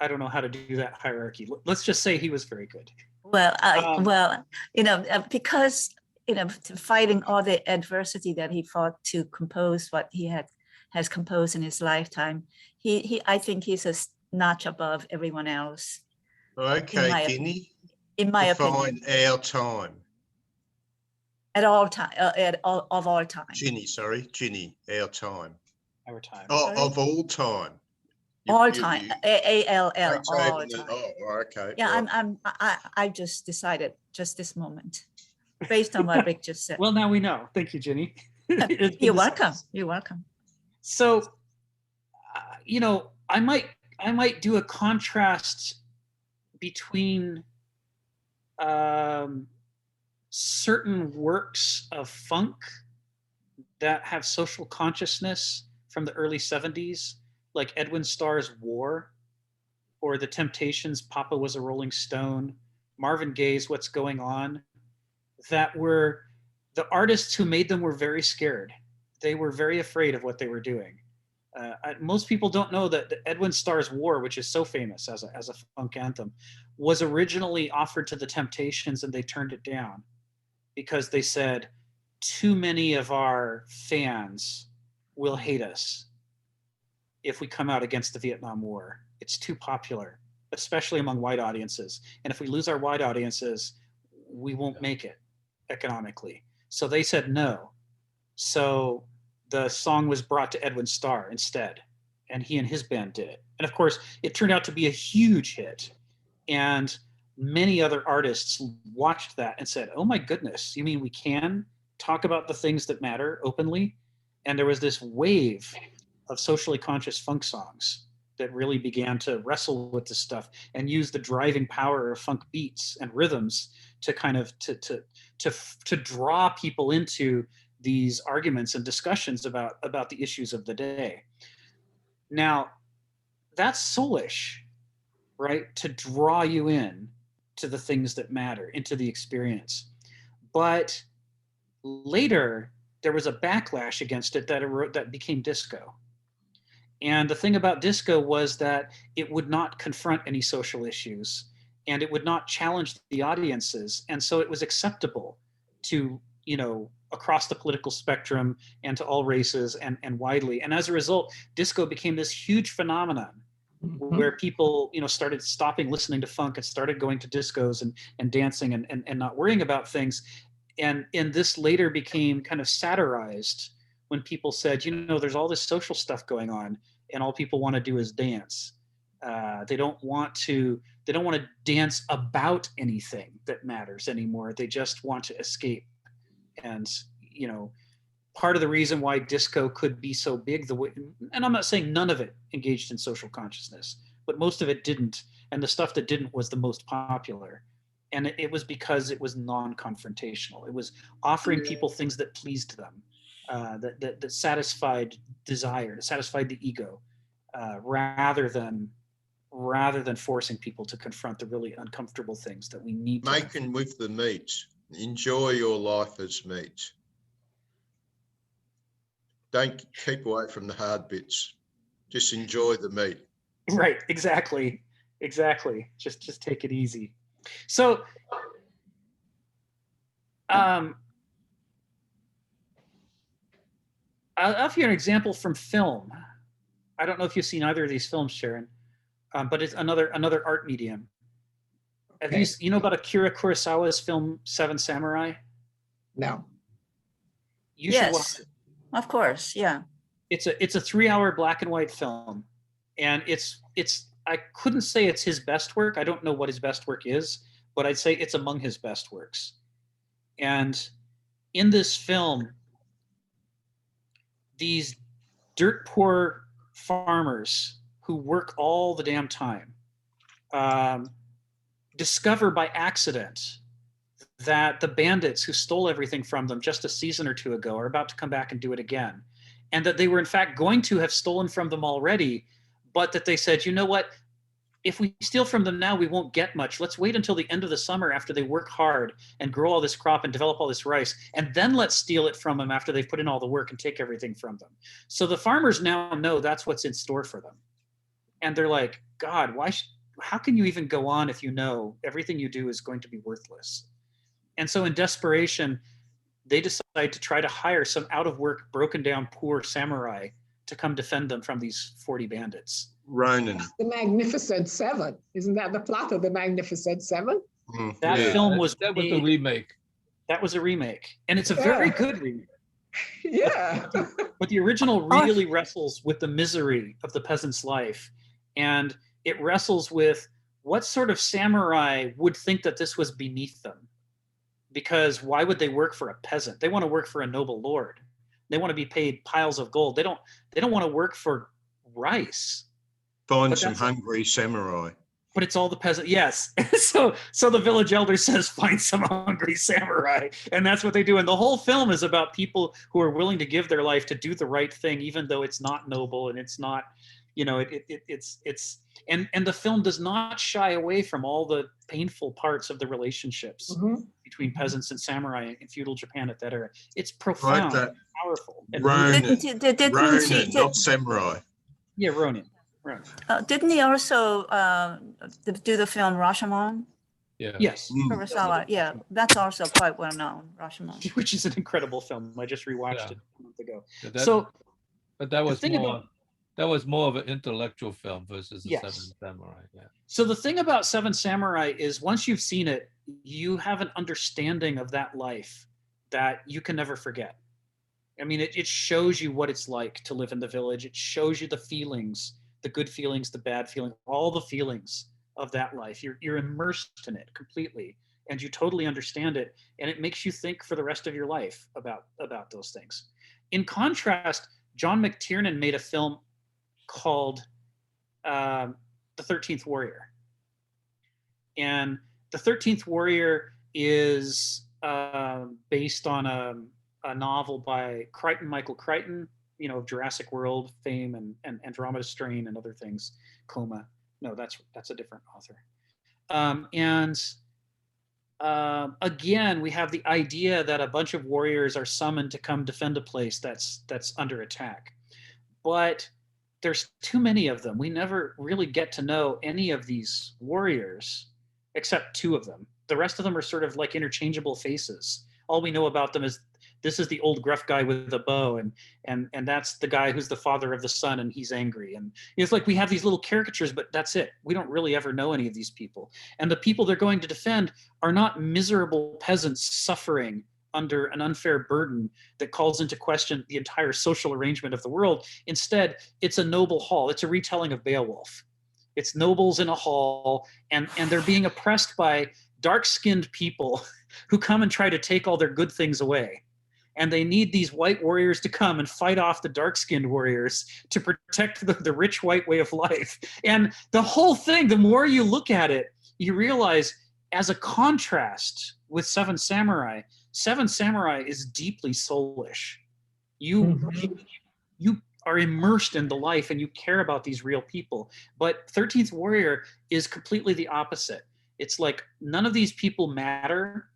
I don't know how to do that hierarchy. Let's just say he was very good. Well, you know, because, you know, fighting all the adversity that he fought to compose what he has composed in his lifetime, I think he's a notch above everyone else. Okay, Ginny. In my opinion. Define our time. At all time, of all time. Ginny, our time. Our time. Oh, of all time. All time. ALL. All time. Oh, okay. Yeah, right. I just decided just this moment, based on what Rick just said. Well, now we know. Thank you, Ginny. You're welcome. You're welcome. So, you know, I might do a contrast between certain works of funk that have social consciousness from the early 70s, like Edwin Starr's War, or The Temptations' Papa Was a Rolling Stone, Marvin Gaye's What's Going On, that were, the artists who made them were very scared. They were very afraid of what they were doing. Most people don't know that Edwin Starr's War, which is so famous as a funk anthem, was originally offered to the Temptations and they turned it down because they said, too many of our fans will hate us if we come out against the Vietnam War. It's too popular, especially among white audiences. And if we lose our white audiences, we won't make it economically. So they said no. So the song was brought to Edwin Starr instead, and he and his band did it. And of course, it turned out to be a huge hit. And many other artists watched that and said, oh my goodness, you mean we can talk about the things that matter openly? And there was this wave of socially conscious funk songs that really began to wrestle with this stuff and use the driving power of funk beats and rhythms to kind of to draw people into these arguments and discussions about the issues of the day. Now, that's soulish, right? To draw you in to the things that matter, into the experience. But later, there was a backlash against it that became disco. And the thing about disco was that it would not confront any social issues and it would not challenge the audiences. And so it was acceptable to, across the political spectrum and to all races and widely. And as a result, disco became this huge phenomenon where people, started stopping listening to funk and started going to discos and dancing and not worrying about things. And this later became kind of satirized when people said, there's all this social stuff going on and all people want to do is dance. They don't want to dance about anything that matters anymore. They just want to escape. And, part of the reason why disco could be so big, and I'm not saying none of it engaged in social consciousness, but most of it didn't. And the stuff that didn't was the most popular. And it was because it was non-confrontational. It was offering people things that pleased them, that satisfied desire, that satisfied the ego, rather than forcing people to confront the really uncomfortable things that we need to Making with the meat. Enjoy your life as meat. Don't keep away from the hard bits. Just enjoy the meat. Right, exactly. Just take it easy. So, I'll offer you an example from film. I don't know if you've seen either of these films, Sharon, but it's another art medium. Have you know about Akira Kurosawa's film Seven Samurai? No. You should watch it. Of course, yeah. It's a 3-hour black and white film, and it's I couldn't say it's his best work. I don't know what his best work is, but I'd say it's among his best works. And in this film, these dirt poor farmers who work all the damn time discover by accident that the bandits who stole everything from them just a season or two ago are about to come back and do it again. And that they were in fact going to have stolen from them already, but that they said, you know what, if we steal from them now, we won't get much. Let's wait until the end of the summer after they work hard and grow all this crop and develop all this rice, and then let's steal it from them after they've put in all the work and take everything from them. So the farmers now know that's what's in store for them. And they're like, God, how can you even go on if you know everything you do is going to be worthless? And so in desperation, they decide to try to hire some out of work, broken down, poor samurai to come defend them from these 40 bandits. Ronin. The Magnificent Seven. Isn't that the plot of the Magnificent Seven? That film was a remake. That was a remake. And it's a very good remake. Yeah. But the original really wrestles with the misery of the peasant's life. And it wrestles with what sort of samurai would think that this was beneath them. Because why would they work for a peasant? They want to work for a noble lord. They want to be paid piles of gold. They don't want to work for rice. Find some hungry samurai. But it's all the peasant. Yes. So the village elder says, find some hungry samurai. And that's what they do. And the whole film is about people who are willing to give their life to do the right thing, even though it's not noble and it's not, and the film does not shy away from all the painful parts of the relationships between peasants and samurai in feudal Japan at that era. It's profound, powerful. Ronin, not samurai. Yeah, Ronin. Didn't he also do the film Rashomon? Yeah. Yes. Kurosawa. Yeah, that's also quite well known, Rashomon. Which is an incredible film. I just rewatched it a month ago. But that was more of an intellectual film versus the Seven Samurai. Yeah. So the thing about Seven Samurai is once you've seen it, you have an understanding of that life that you can never forget. I mean, it shows you what it's like to live in the village. It shows you the feelings, the good feelings, the bad feelings, all the feelings of that life. You're immersed in it completely, and you totally understand it, and it makes you think for the rest of your life about those things. In contrast, John McTiernan made a film called The 13th Warrior. And The 13th Warrior is based on a novel by Michael Crichton, of Jurassic World fame and Andromeda Strain and other things, Coma. No, that's a different author. Again, we have the idea that a bunch of warriors are summoned to come defend a place that's under attack. But there's too many of them. We never really get to know any of these warriors except two of them. The rest of them are sort of like interchangeable faces. All we know about them is this is the old gruff guy with a bow, and that's the guy who's the father of the son, and he's angry. And it's like we have these little caricatures, but that's it. We don't really ever know any of these people. And the people they're going to defend are not miserable peasants suffering under an unfair burden that calls into question the entire social arrangement of the world. Instead, it's a noble hall. It's a retelling of Beowulf. It's nobles in a hall, and they're being oppressed by dark-skinned people who come and try to take all their good things away. And they need these white warriors to come and fight off the dark-skinned warriors to protect the rich white way of life. And the whole thing, the more you look at it, you realize, as a contrast with Seven Samurai is deeply soulish. You are immersed in the life and you care about these real people. But 13th Warrior is completely the opposite. It's like none of these people matter,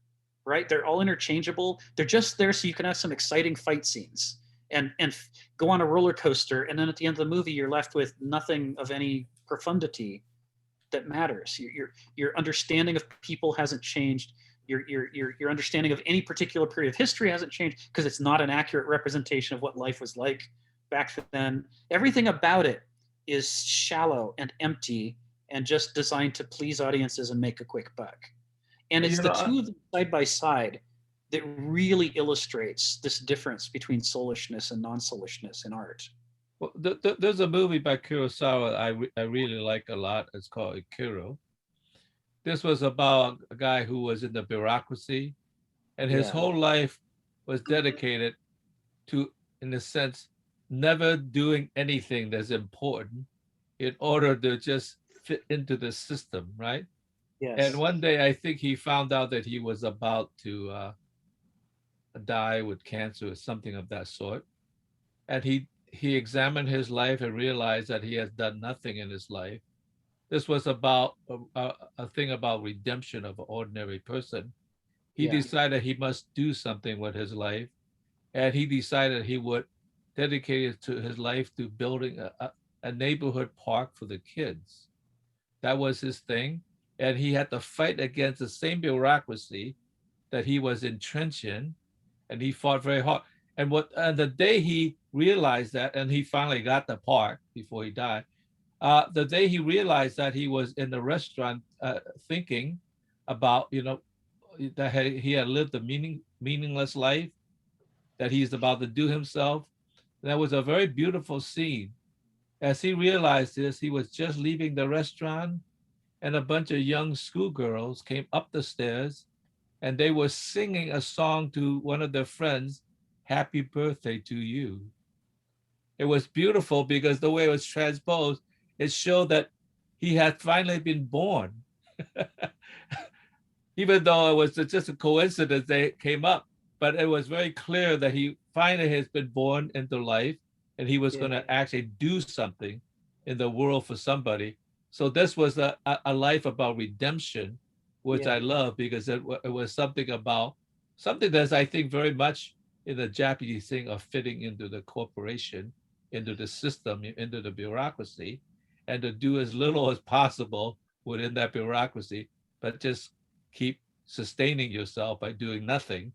right? They're all interchangeable. They're just there so you can have some exciting fight scenes and go on a roller coaster. And then at the end of the movie, you're left with nothing of any profundity that matters. Your understanding of people hasn't changed. Your understanding of any particular period of history hasn't changed because it's not an accurate representation of what life was like back then. Everything about it is shallow and empty and just designed to please audiences and make a quick buck. And it's the two of them side by side that really illustrates this difference between soulishness and non-soulishness in art. Well, there's a movie by Kurosawa I really like a lot. It's called Ikiro. This was about a guy who was in the bureaucracy, and his whole life was dedicated to, in a sense, never doing anything that's important in order to just fit into the system, right? Yes. And one day, I think he found out that he was about to die with cancer or something of that sort. And he examined his life and realized that he has done nothing in his life. This was about a thing about redemption of an ordinary person. He decided he must do something with his life. And he decided he would dedicate his life to building a neighborhood park for the kids. That was his thing. And he had to fight against the same bureaucracy that he was entrenched in. And he fought very hard. And the day he realized that, and he finally got the park before he died, the day he realized that, he was in the restaurant thinking about, that he had lived a meaningless life, that he's about to do himself. And that was a very beautiful scene. As he realized this, he was just leaving the restaurant, and a bunch of young schoolgirls came up the stairs, and they were singing a song to one of their friends, "Happy Birthday to You." It was beautiful because the way it was transposed, it showed that he had finally been born. Even though it was just a coincidence they came up, but it was very clear that he finally has been born into life, and he was going to actually do something in the world for somebody. So this was a life about redemption, which I love, because it was something that's, I think, very much in the Japanese thing of fitting into the corporation, into the system, into the bureaucracy, and to do as little as possible within that bureaucracy, but just keep sustaining yourself by doing nothing,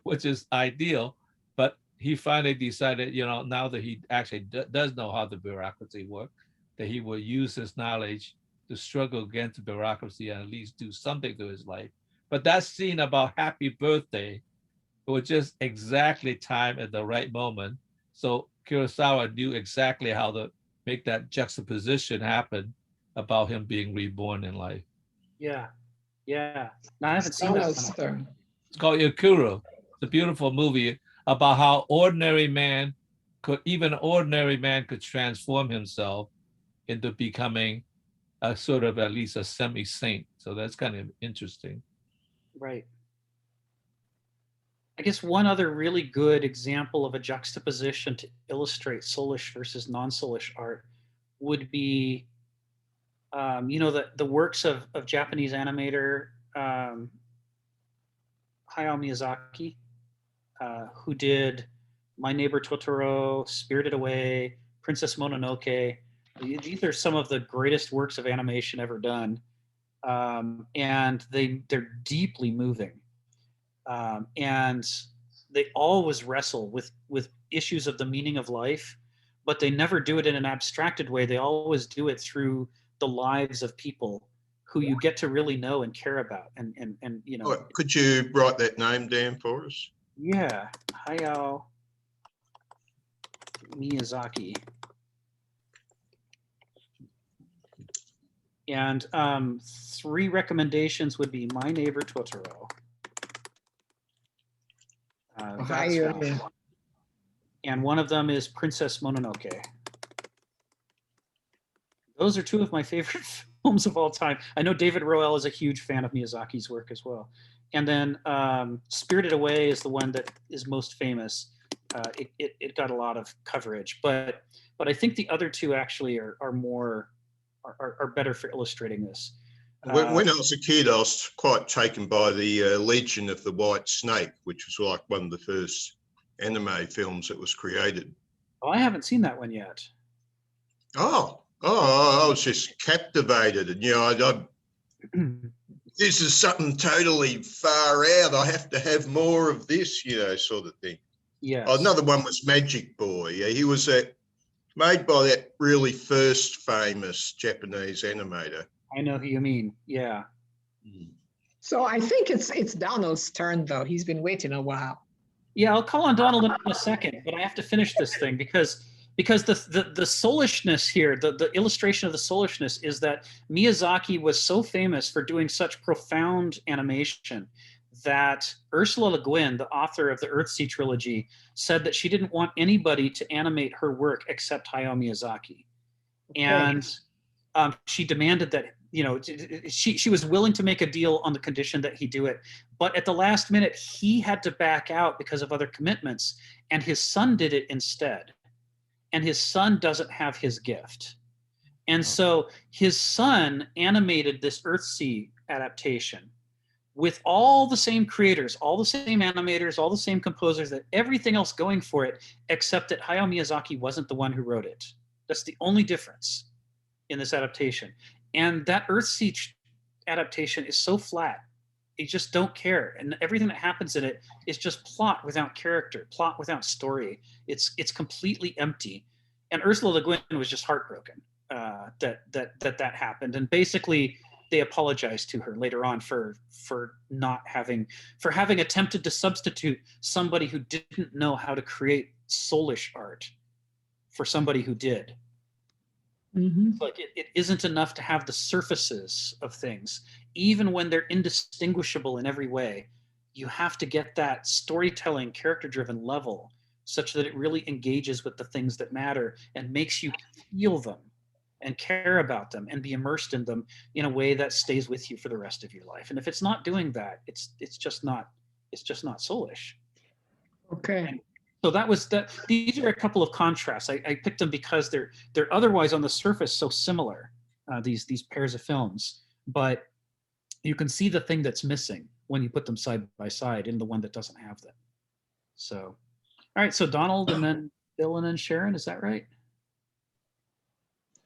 which is ideal. But he finally decided, now that he actually does know how the bureaucracy works, that he will use his knowledge to struggle against the bureaucracy and at least do something to his life. But that scene about happy birthday was just exactly timed at the right moment. So Kurosawa knew exactly how to make that juxtaposition happen about him being reborn in life. Yeah. No, I haven't seen that one. It's called Ikuro. It's a beautiful movie about how ordinary man even ordinary man could transform himself into becoming a sort of at least a semi-saint. So that's kind of interesting. Right. I guess one other really good example of a juxtaposition to illustrate soulish versus non-soulish art would be, the works of Japanese animator Hayao Miyazaki, who did My Neighbor Totoro, Spirited Away, Princess Mononoke. These are some of the greatest works of animation ever done, and they're deeply moving. And they always wrestle with issues of the meaning of life, but they never do it in an abstracted way. They always do it through the lives of people who you get to really know and care about. And Could you write that name down for us? Yeah, Hayao Miyazaki. And 3 recommendations would be My Neighbor Totoro. And one of them is Princess Mononoke. Those are 2 of my favorite films of all time. I know David Roel is a huge fan of Miyazaki's work as well. And then Spirited Away is the one that is most famous. It got a lot of coverage, but I think the other 2 actually are better for illustrating this. When I was a kid, I was quite taken by the Legend of the White Snake, which was like one of the first anime films that was created. Oh, I haven't seen that one yet. Oh, I was just captivated. And, this is something totally far out. I have to have more of this, sort of thing. Yeah. Another one was Magic Boy. He was made by that really first famous Japanese animator. I know who you mean. Yeah. So I think it's Donald's turn, though. He's been waiting a while. Yeah, I'll call on Donald in a second, but I have to finish this thing because the soulishness here, the illustration of the soulishness is that Miyazaki was so famous for doing such profound animation that Ursula Le Guin, the author of the Earthsea trilogy, said that she didn't want anybody to animate her work except Hayao Miyazaki. Okay. And she demanded that, she was willing to make a deal on the condition that he do it. But at the last minute, he had to back out because of other commitments, and his son did it instead. And his son doesn't have his gift. And so his son animated this Earthsea adaptation with all the same creators, all the same animators, all the same composers, that everything else going for it, except that Hayao Miyazaki wasn't the one who wrote it. That's the only difference in this adaptation. And that Earthsea adaptation is so flat. You just don't care. And everything that happens in it is just plot without character, plot without story. It's completely empty. And Ursula Le Guin was just heartbroken that happened. And basically they apologized to her later on for having attempted to substitute somebody who didn't know how to create soulish art for somebody who did. Mm-hmm. Like it isn't enough to have the surfaces of things, even when they're indistinguishable in every way. You have to get that storytelling, character-driven level such that it really engages with the things that matter and makes you feel them and care about them and be immersed in them in a way that stays with you for the rest of your life. And if it's not doing that, it's just not soulish. Okay. And so that was that. These are a couple of contrasts. I picked them because they're otherwise on the surface so similar, these pairs of films, but you can see the thing that's missing when you put them side by side in the one that doesn't have them. So, all right. So Donald and then Bill and then Sharon, is that right?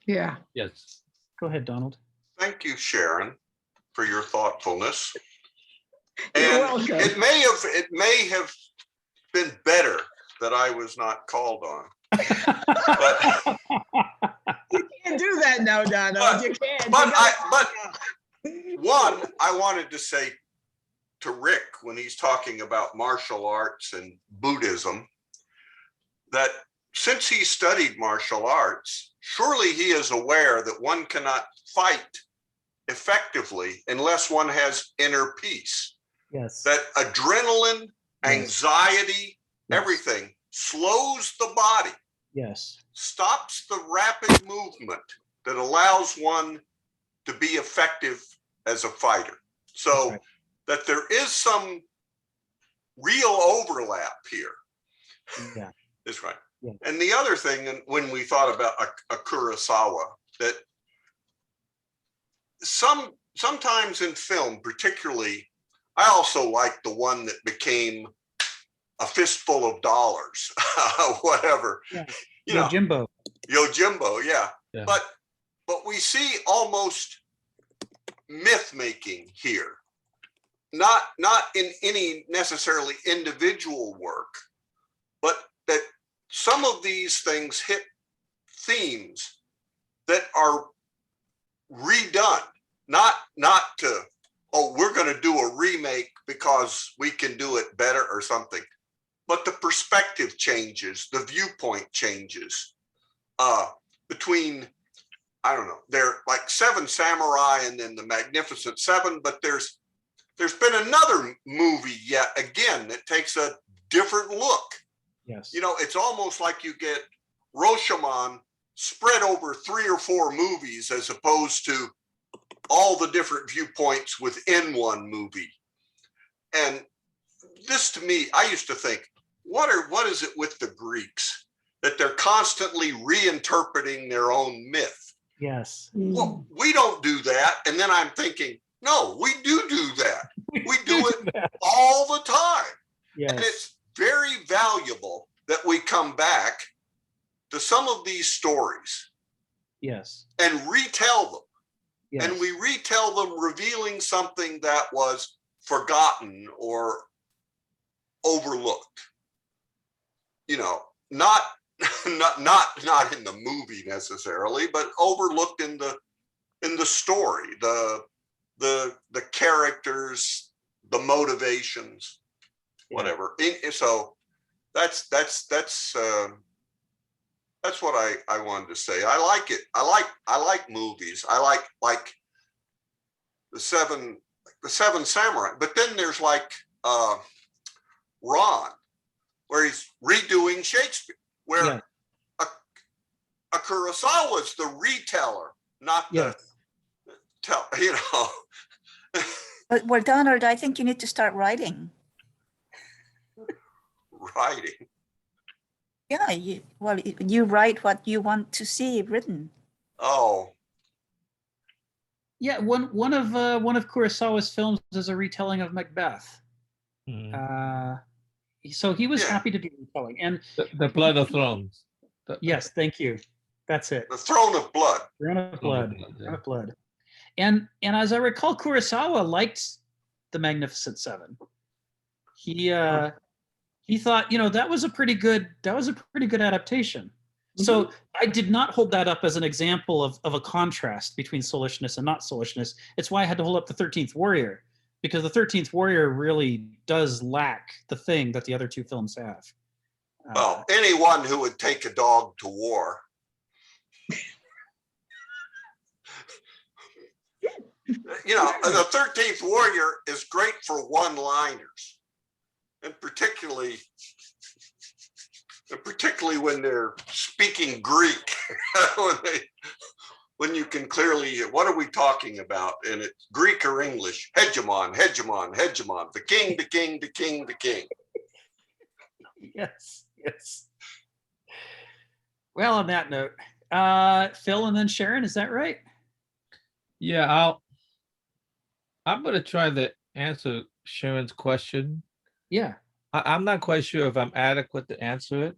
Yeah. Yes. Go ahead, Donald. Thank you, Sharon, for your thoughtfulness. You're And welcome. it may have been better that I was not called on. But you can't do that now, Donald. You can't. But I wanted to say to Rick, when he's talking about martial arts and Buddhism, that since he studied martial arts, surely he is aware that one cannot fight effectively unless one has inner peace. Yes. That adrenaline, anxiety, everything, slows the body, Yes. stops the rapid movement that allows one to be effective as a fighter. So right. that there is some real overlap here Yeah. is right. Yeah. And the other thing, and when we thought about a Kurosawa, that sometimes in film, particularly, I also like the one that became A Fistful of Dollars, whatever. Yeah. You know, Yojimbo. Yojimbo, yeah. Yeah. But we see almost myth making here, not in any necessarily individual work, but that some of these things hit themes that are redone, not to, oh, we're going to do a remake because we can do it better or something, but the perspective changes, the viewpoint changes between, I don't know, they're like Seven Samurai and then the Magnificent Seven, but there's been another movie yet again that takes a different look. Yes. You know, it's almost like you get Rashomon spread over 3 or 4 movies as opposed to all the different viewpoints within one movie. And this, to me, I used to think, what is it with the Greeks that they're constantly reinterpreting their own myth? Yes. Well, we don't do that. And then I'm thinking, no, we do that. We do it all the time. Yes. And it's very valuable that we come back to some of these stories Yes. and retell them. Yes. And we retell them revealing something that was forgotten or overlooked. You know, not in the movie necessarily, but overlooked in the story, the characters, the motivations, whatever. So that's what I wanted to say. I like it. I like movies. I like the Seven Samurai. But then there's like Ron, where he's redoing Shakespeare, where a Kurosawa's the reteller, not the tell. You know. Well, Donald, I think you need to start writing. Writing. Yeah, you write what you want to see written. Oh. Yeah, one of Kurosawa's films is a retelling of Macbeth. So he was happy to do retelling, and the Blood of Thrones. Yes, thank you. That's it. The Throne of Blood. Throne of Blood. Throne of Blood. And as I recall, Kurosawa liked the Magnificent Seven. He thought, that was a pretty good adaptation. Mm-hmm. So I did not hold that up as an example of a contrast between soulishness and not soulishness. It's why I had to hold up the 13th Warrior, because the 13th Warrior really does lack the thing that the other two films have. Well, anyone who would take a dog to war. The 13th Warrior is great for one-liners, and particularly when they're speaking Greek, when you can clearly, what are we talking about? And it's Greek or English, hegemon, hegemon, hegemon, the king, the king, the king, the king. Yes. Well, on that note, Phil and then Sharon, is that right? Yeah, I'm going to try to answer Sharon's question. Yeah. I'm not quite sure if I'm adequate to answer it.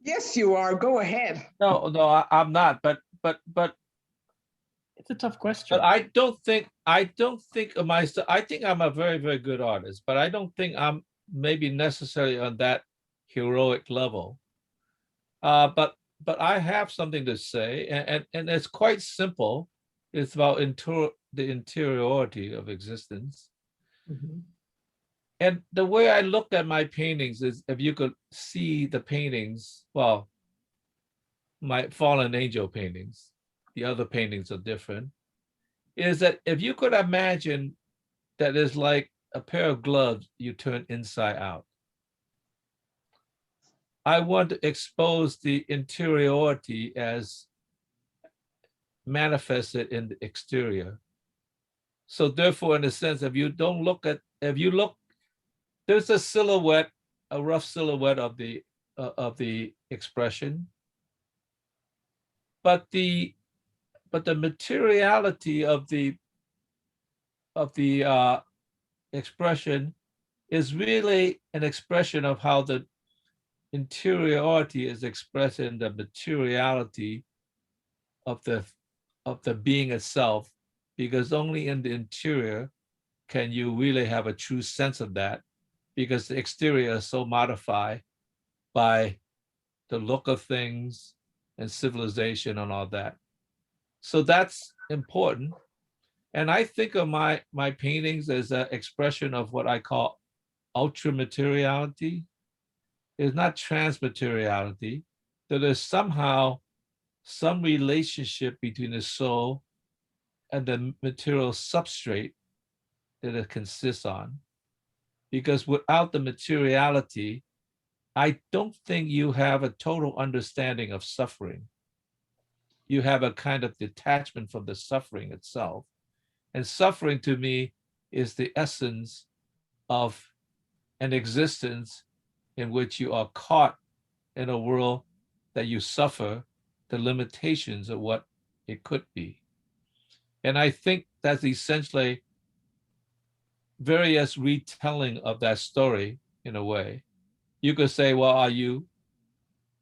Yes, you are. Go ahead. No, I'm not. But it's a tough question. But I don't think of myself. I think I'm a very, very good artist, but I don't think I'm maybe necessarily on that heroic level. But I have something to say, and it's quite simple. It's about the interiority of existence. Mm-hmm. And the way I look at my paintings is, if you could see the paintings, well, my fallen angel paintings, the other paintings are different, is that if you could imagine that it's like a pair of gloves you turn inside out. I want to expose the interiority as manifested in the exterior. So therefore, in a sense, if you look, there's a silhouette, a rough silhouette of the expression, but the materiality of the expression is really an expression of how the interiority is expressed in the materiality of the being itself, because only in the interior can you really have a true sense of that, because the exterior is so modified by the look of things and civilization and all that. So that's important. And I think of my paintings as an expression of what I call ultra materiality. It's not transmateriality, that there's somehow some relationship between the soul and the material substrate that it consists on. Because without the materiality, I don't think you have a total understanding of suffering. You have a kind of detachment from the suffering itself. And suffering to me is the essence of an existence in which you are caught in a world that you suffer the limitations of what it could be. And I think that's essentially various retelling of that story in a way. You could say, well, are you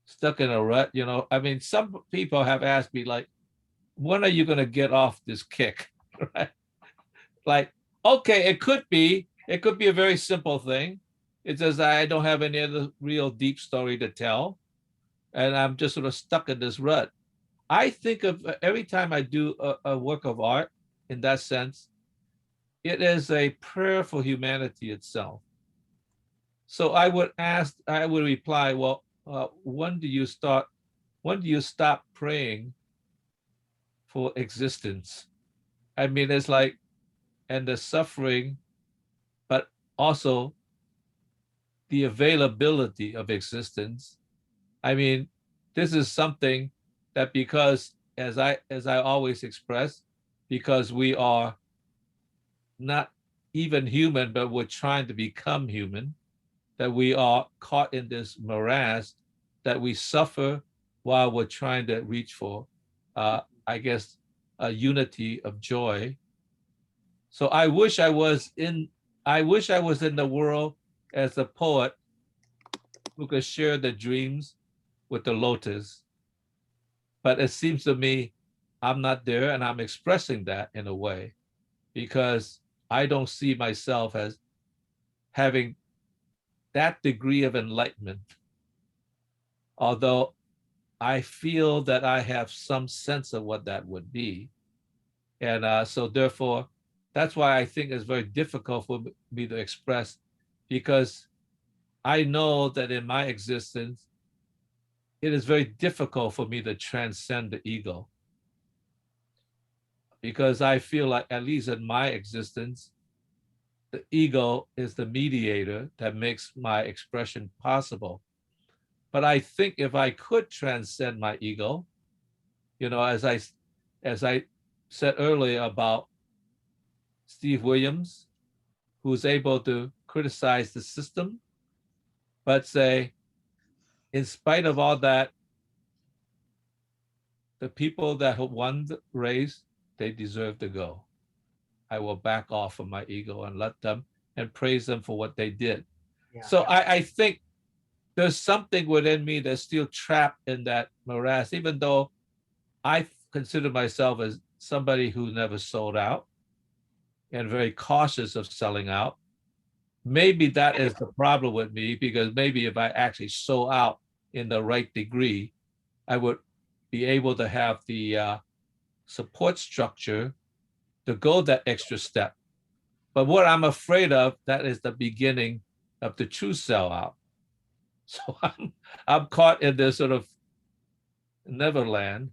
stuck in a rut? You know, I mean, some people have asked me, like, when are you going to get off this kick? Right? Like, okay, it could be a very simple thing. It's just I don't have any other real deep story to tell. And I'm just sort of stuck in this rut. I think of every time I do a work of art in that sense, it is a prayer for humanity itself. So I would reply, well, when do you stop praying for existence? I mean, it's like, and the suffering, but also the availability of existence. I mean, this is something that, because as I always express, because we are not even human, but we're trying to become human, that we are caught in this morass, that we suffer while we're trying to reach for, I guess, a unity of joy. So I wish I was in the world as a poet who could share the dreams with the lotus. But it seems to me I'm not there, and I'm expressing that in a way because I don't see myself as having that degree of enlightenment. Although I feel that I have some sense of what that would be. And so therefore, that's why I think it's very difficult for me to express, because I know that in my existence, it is very difficult for me to transcend the ego. Because I feel like, at least in my existence, the ego is the mediator that makes my expression possible. But I think if I could transcend my ego, you know, as I said earlier about Steve Williams, who's able to criticize the system, but say, in spite of all that, the people that won the race, they deserve to go. I will back off from my ego and let them, and praise them for what they did. Yeah. So I think there's something within me that's still trapped in that morass, even though I consider myself as somebody who never sold out and very cautious of selling out. Maybe that is the problem with me, because maybe if I actually sold out in the right degree, I would be able to have the support structure to go that extra step. But what I'm afraid of, that is the beginning of the true sellout. So I'm caught in this sort of neverland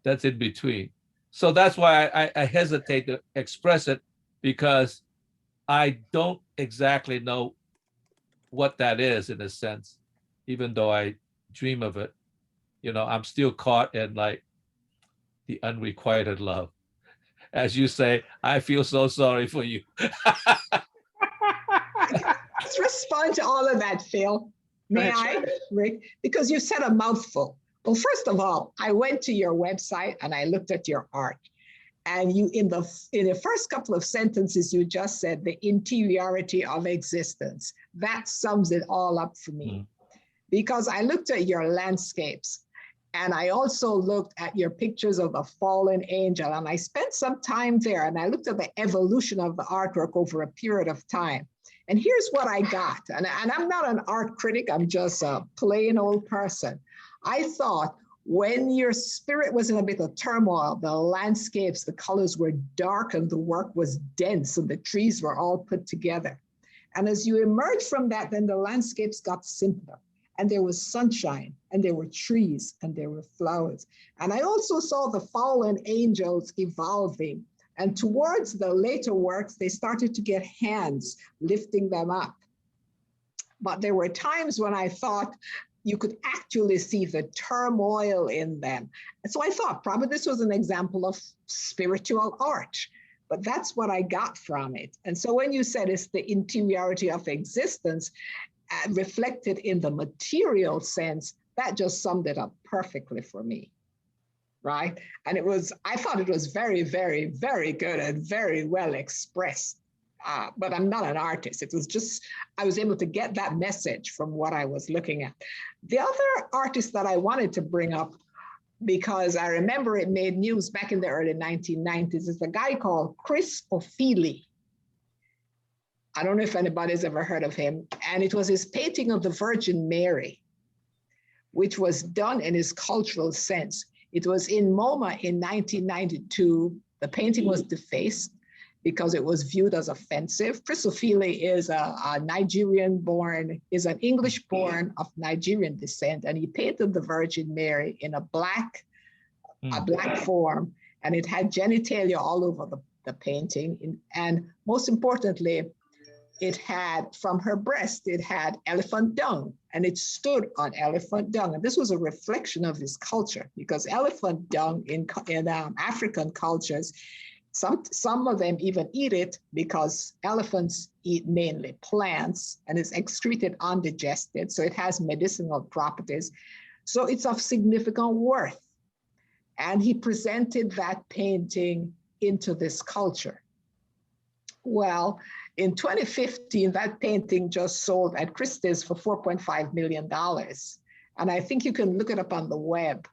that's in between. So that's why I hesitate to express it, because I don't exactly know what that is, in a sense. even though I dream of it, you know, I'm still caught in like the unrequited love. As you say, I feel so sorry for you. Let's respond to all of that, Phil. May I, Rick? Because you said a mouthful. Well, first of all, I went to your website and I looked at your art. And you, in the first couple of sentences, you just said the interiority of existence. That sums it all up for me. Because I looked at your landscapes and I also looked at your pictures of the fallen angel, and I spent some time there and I looked at the evolution of the artwork over a period of time. And here's what I got. And I'm not an art critic, I'm just a plain old person. I thought when your spirit was in a bit of turmoil, the landscapes, the colors were dark and the work was dense and the trees were all put together. And as you emerged from that, then the landscapes got simpler. And there was sunshine, and there were trees, and there were flowers. And I also saw the fallen angels evolving. And towards the later works, they started to get hands lifting them up. But there were times when I thought you could actually see the turmoil in them. And so I thought probably this was an example of spiritual art. But that's what I got from it. And so when you said it's the interiority of existence, reflected in the material sense, that just summed it up perfectly for me, right? And I thought it was very, very, very good and very well expressed. But I'm not an artist. It was just, I was able to get that message from what I was looking at. The other artist that I wanted to bring up, because I remember it made news back in the early 1990s, is a guy called Chris Ofili. I don't know if anybody's ever heard of him. And it was his painting of the Virgin Mary, which was done in his cultural sense. It was in MoMA in 1992. The painting was defaced because it was viewed as offensive. Chris Ofili is a Nigerian-born, is an English-born of Nigerian descent, and he painted the Virgin Mary in a black form, and it had genitalia all over the painting. And most importantly, it had, from her breast, it had elephant dung, and it stood on elephant dung. And this was a reflection of his culture, because elephant dung in African cultures, some of them even eat it because elephants eat mainly plants and is excreted undigested. So it has medicinal properties. So it's of significant worth. And he presented that painting into this culture. Well, in 2015, that painting just sold at Christie's for $4.5 million. And I think you can look it up on the web.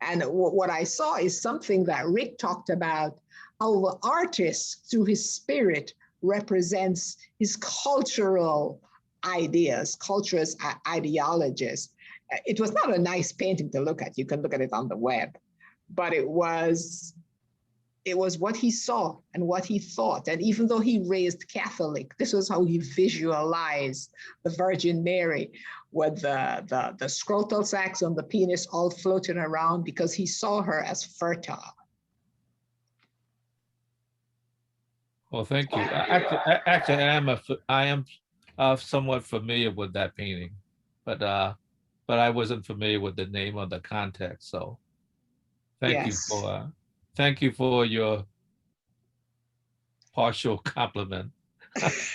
And what I saw is something that Rick talked about, how the artist, through his spirit, represents his cultural ideas, culture's ideologies. It was not a nice painting to look at. You can look at it on the web, but it was what he saw and what he thought. And even though he raised Catholic, this was how he visualized the Virgin Mary with the scrotal sacs on the penis all floating around, because he saw her as fertile. Well, thank you. Actually, I am somewhat familiar with that painting, but I wasn't familiar with the name or the context. So thank you for your partial compliment.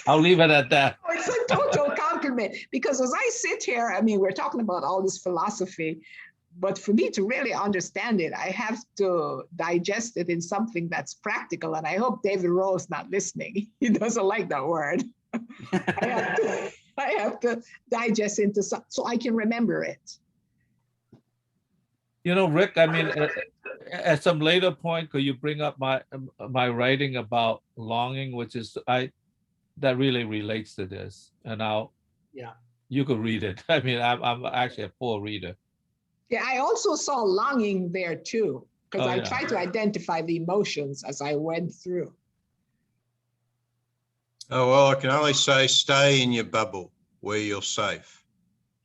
I'll leave it at that. It's a total compliment, because as I sit here, I mean, we're talking about all this philosophy, but for me to really understand it, I have to digest it in something that's practical. And I hope David Rowe is not listening. He doesn't like that word. I have to digest into something so I can remember it. You know, Rick, I mean, at some later point, could you bring up my writing about longing, which is that really relates to this, and you could read it. I mean, I'm actually a poor reader. Yeah, I also saw longing there too, because I tried to identify the emotions as I went through. Oh, well, I can only say stay in your bubble where you're safe.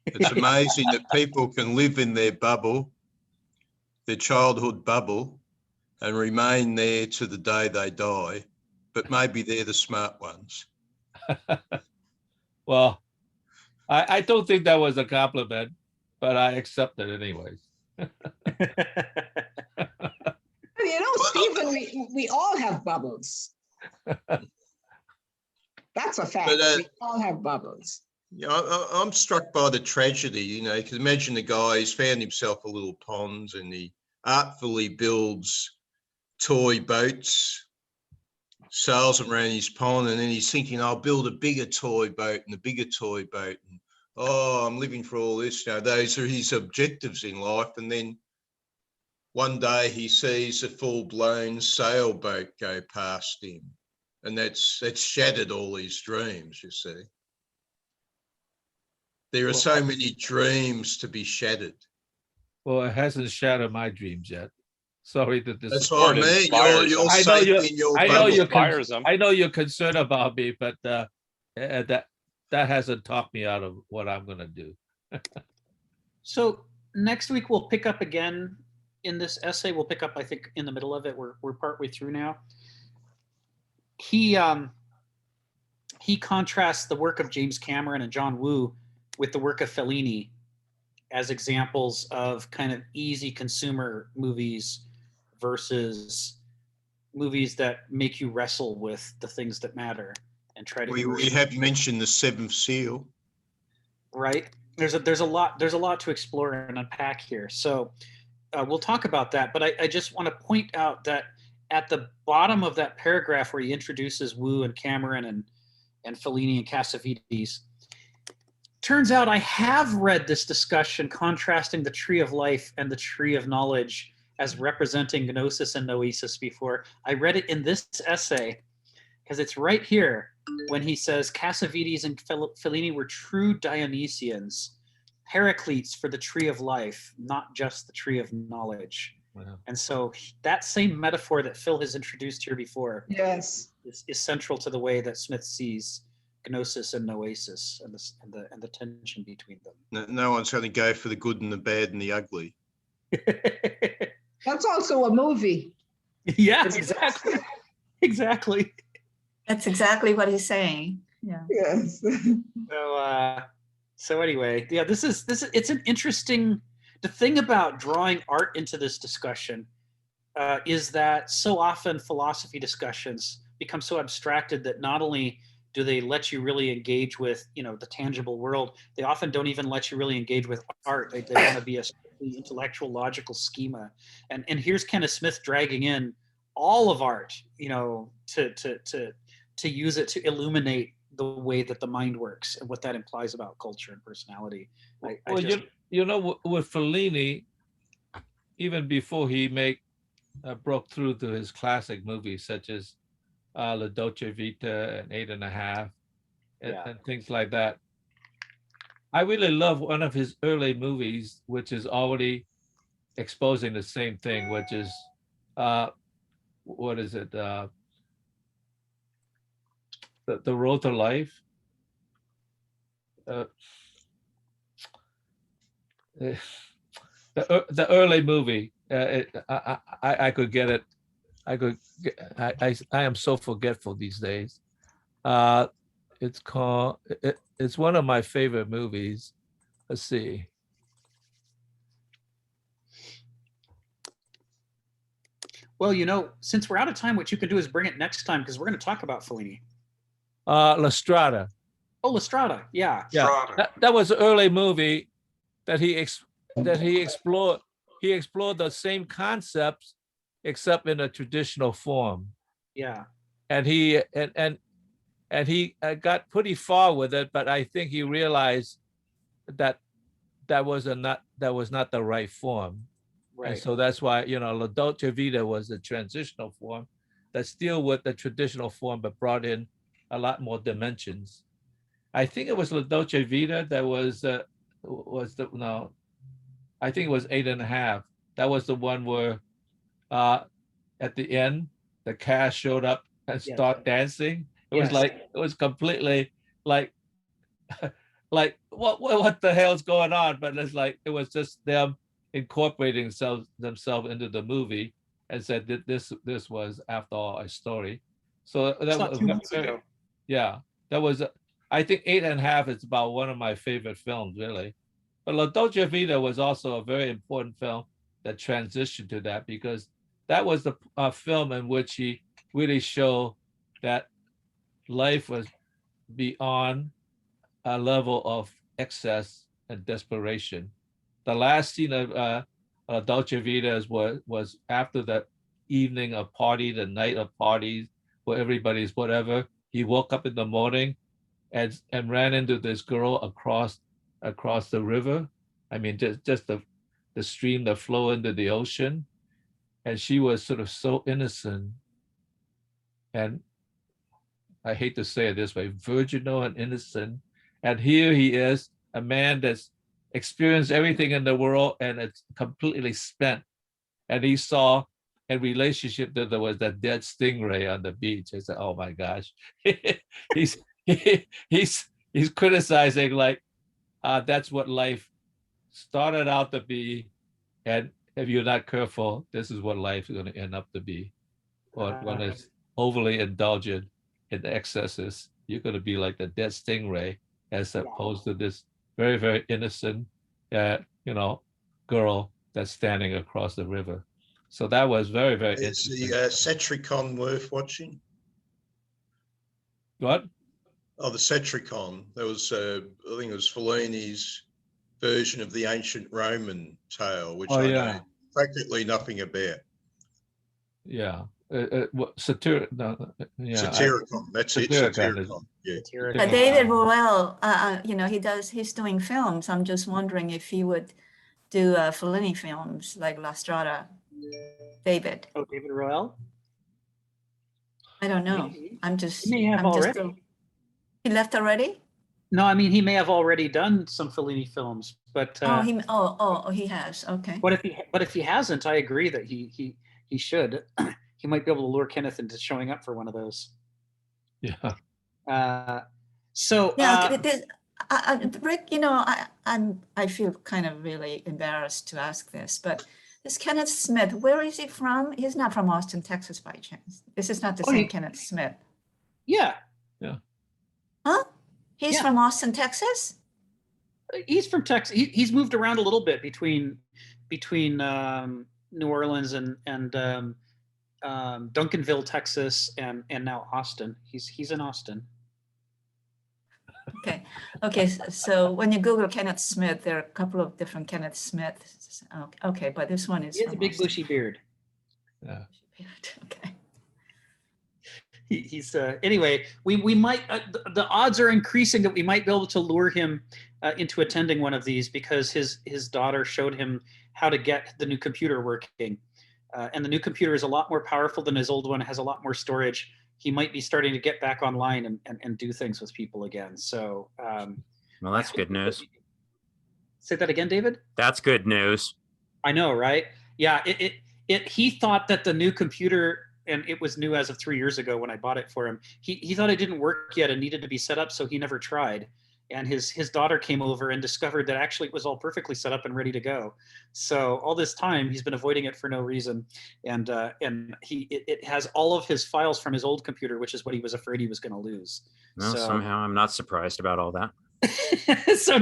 It's amazing that people can live in their bubble, their childhood bubble, and remain there to the day they die, but maybe they're the smart ones. Well, I don't think that was a compliment, but I accept it anyways. You know, Stephen, we all have bubbles. That's a fact. We all have bubbles. Yeah, I'm struck by the tragedy, you know, because imagine the guy, he's found himself a little pond and he artfully builds toy boats, sails them around his pond, and then he's thinking, I'll build a bigger toy boat and a bigger toy boat. And, oh, I'm living for all this. You know, those are his objectives in life. And then one day he sees a full-blown sailboat go past him. And that's shattered all his dreams, you see. There are so many dreams to be shattered. Well, it hasn't shattered my dreams yet. Sorry to disappoint. That's what I mean. You're I know safe you're- in your I know bubble. you're Inspires them. I know you're concerned about me, but that hasn't talked me out of what I'm gonna do. So next week we'll pick up again in this essay. We'll pick up, I think, in the middle of it. We're partway through now. He contrasts the work of James Cameron and John Woo with the work of Fellini as examples of kind of easy consumer movies versus movies that make you wrestle with the things that matter and try to. We have mentioned the Seventh Seal. Right. There's a lot to explore and unpack here. So we'll talk about that. But I just want to point out that at the bottom of that paragraph where he introduces Wu and Cameron and Fellini and Cassavetes, turns out I have read this discussion contrasting the Tree of Life and the Tree of Knowledge as representing gnosis and noesis before. I read it in this essay because it's right here when he says Cassavetes and Fellini were true Dionysians, Heraclites for the Tree of Life, not just the Tree of Knowledge. Wow. And so that same metaphor that Phil has introduced here before Yes. is central to the way that Smith sees gnosis and noesis and the tension between them. No one's going to go for the good and the bad and the ugly. That's also a movie. Yeah, exactly. Exactly. That's exactly what he's saying. Yeah. Yes. So anyway, yeah, this is it's an interesting. The thing about drawing art into this discussion is that so often philosophy discussions become so abstracted that not only do they let you really engage with, you know, the tangible world, they often don't even let you really engage with art. They want to be a intellectual, logical schema. And here's Kenneth Smith dragging in all of art, you know, to use it to illuminate the way that the mind works and what that implies about culture and personality. You know, with Fellini, even before he broke through to his classic movies such as La Dolce Vita and 8½, and things like that, I really love one of his early movies, which is already exposing the same thing, which is what is it? The Road to Life. The early movie. I could get it. I am so forgetful these days. It's called. It's one of my favorite movies. Let's see. Well, you know, since we're out of time, what you can do is bring it next time because we're going to talk about Fellini. La Strada. Oh, La Strada, yeah. Yeah, that was an early movie that he explored. He explored the same concepts, except in a traditional form. Yeah. And he got pretty far with it, but I think he realized that was not the right form. Right. And so that's why, you know, La Dolce Vita was the transitional form that still with the traditional form, but brought in a lot more dimensions. I think it was La Dolce Vita that I think it was 8½. That was the one where at the end, the cast showed up and start dancing. It was completely like like what the hell's going on? But it's like it was just them incorporating themselves into the movie and said that this was after all a story. So that was not 2 months ago. Yeah, that was I think 8.5 is about one of my favorite films, really. But La Dolce Vita was also a very important film that transitioned to that, because that was the film in which he really showed that life was beyond a level of excess and desperation. The last scene of Dolce Vita was after the evening of party, the night of parties, where everybody's whatever. He woke up in the morning and ran into this girl across the river. I mean, just the stream that flow into the ocean, and she was sort of so innocent, and I hate to say it this way, virginal and innocent. And here he is, a man that's experienced everything in the world and it's completely spent. And he saw a relationship that there was that dead stingray on the beach. I said, oh my gosh. he's he's criticizing like that's what life started out to be. And if you're not careful, this is what life is going to end up to be. Or when it's overly indulgent in excesses, you're going to be like the dead stingray, as opposed to this very, very innocent, girl that's standing across the river. So that was very, very Is interesting. the Cetricon worth watching? What? Oh, the Cetricon. There was, I think it was Fellini's version of the ancient Roman tale, which I know practically nothing about. Yeah. Satyricon. That's it. Satyricon. Yeah. David Roel, he's doing films. I'm just wondering if he would do Fellini films like La Strada. David. Oh, David Roel? I don't know. He may have already. He left already? No, I mean he may have already done some Fellini films, but he has. Okay. But if he hasn't, I agree that he should. He might be able to lure Kenneth into showing up for one of those. Yeah. Rick, I feel kind of really embarrassed to ask this, but this Kenneth Smith, where is he from? He's not from Austin, Texas, by chance. This is not the same Kenneth Smith. Yeah. Yeah. Huh? He's from Austin, Texas? He's from Texas. He's moved around a little bit between New Orleans and Duncanville, Texas, and now Austin. He's in Austin. Okay. So when you Google Kenneth Smith, there are a couple of different Kenneth Smiths. Okay, but this one is. He has a big bushy beard. Yeah. Okay. He's anyway. We might the odds are increasing that we might be able to lure him into attending one of these, because his daughter showed him how to get the new computer working, and the new computer is a lot more powerful than his old one. It has a lot more storage. He might be starting to get back online and do things with people again. So, well, that's good news. Say that again, David. That's good news. I know, right? Yeah. He thought that the new computer, and it was new as of 3 years ago when I bought it for him. He thought it didn't work yet and needed to be set up, so he never tried. And his daughter came over and discovered that actually it was all perfectly set up and ready to go. So all this time he's been avoiding it for no reason, and it has all of his files from his old computer, which is what he was afraid he was going to lose. Well, somehow I'm not surprised about all that. So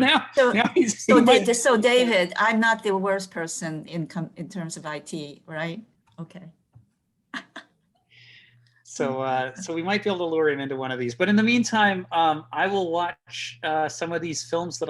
David, I'm not the worst person in terms of IT, right? Okay. So we might be able to lure him into one of these. But in the meantime, I will watch some of these films that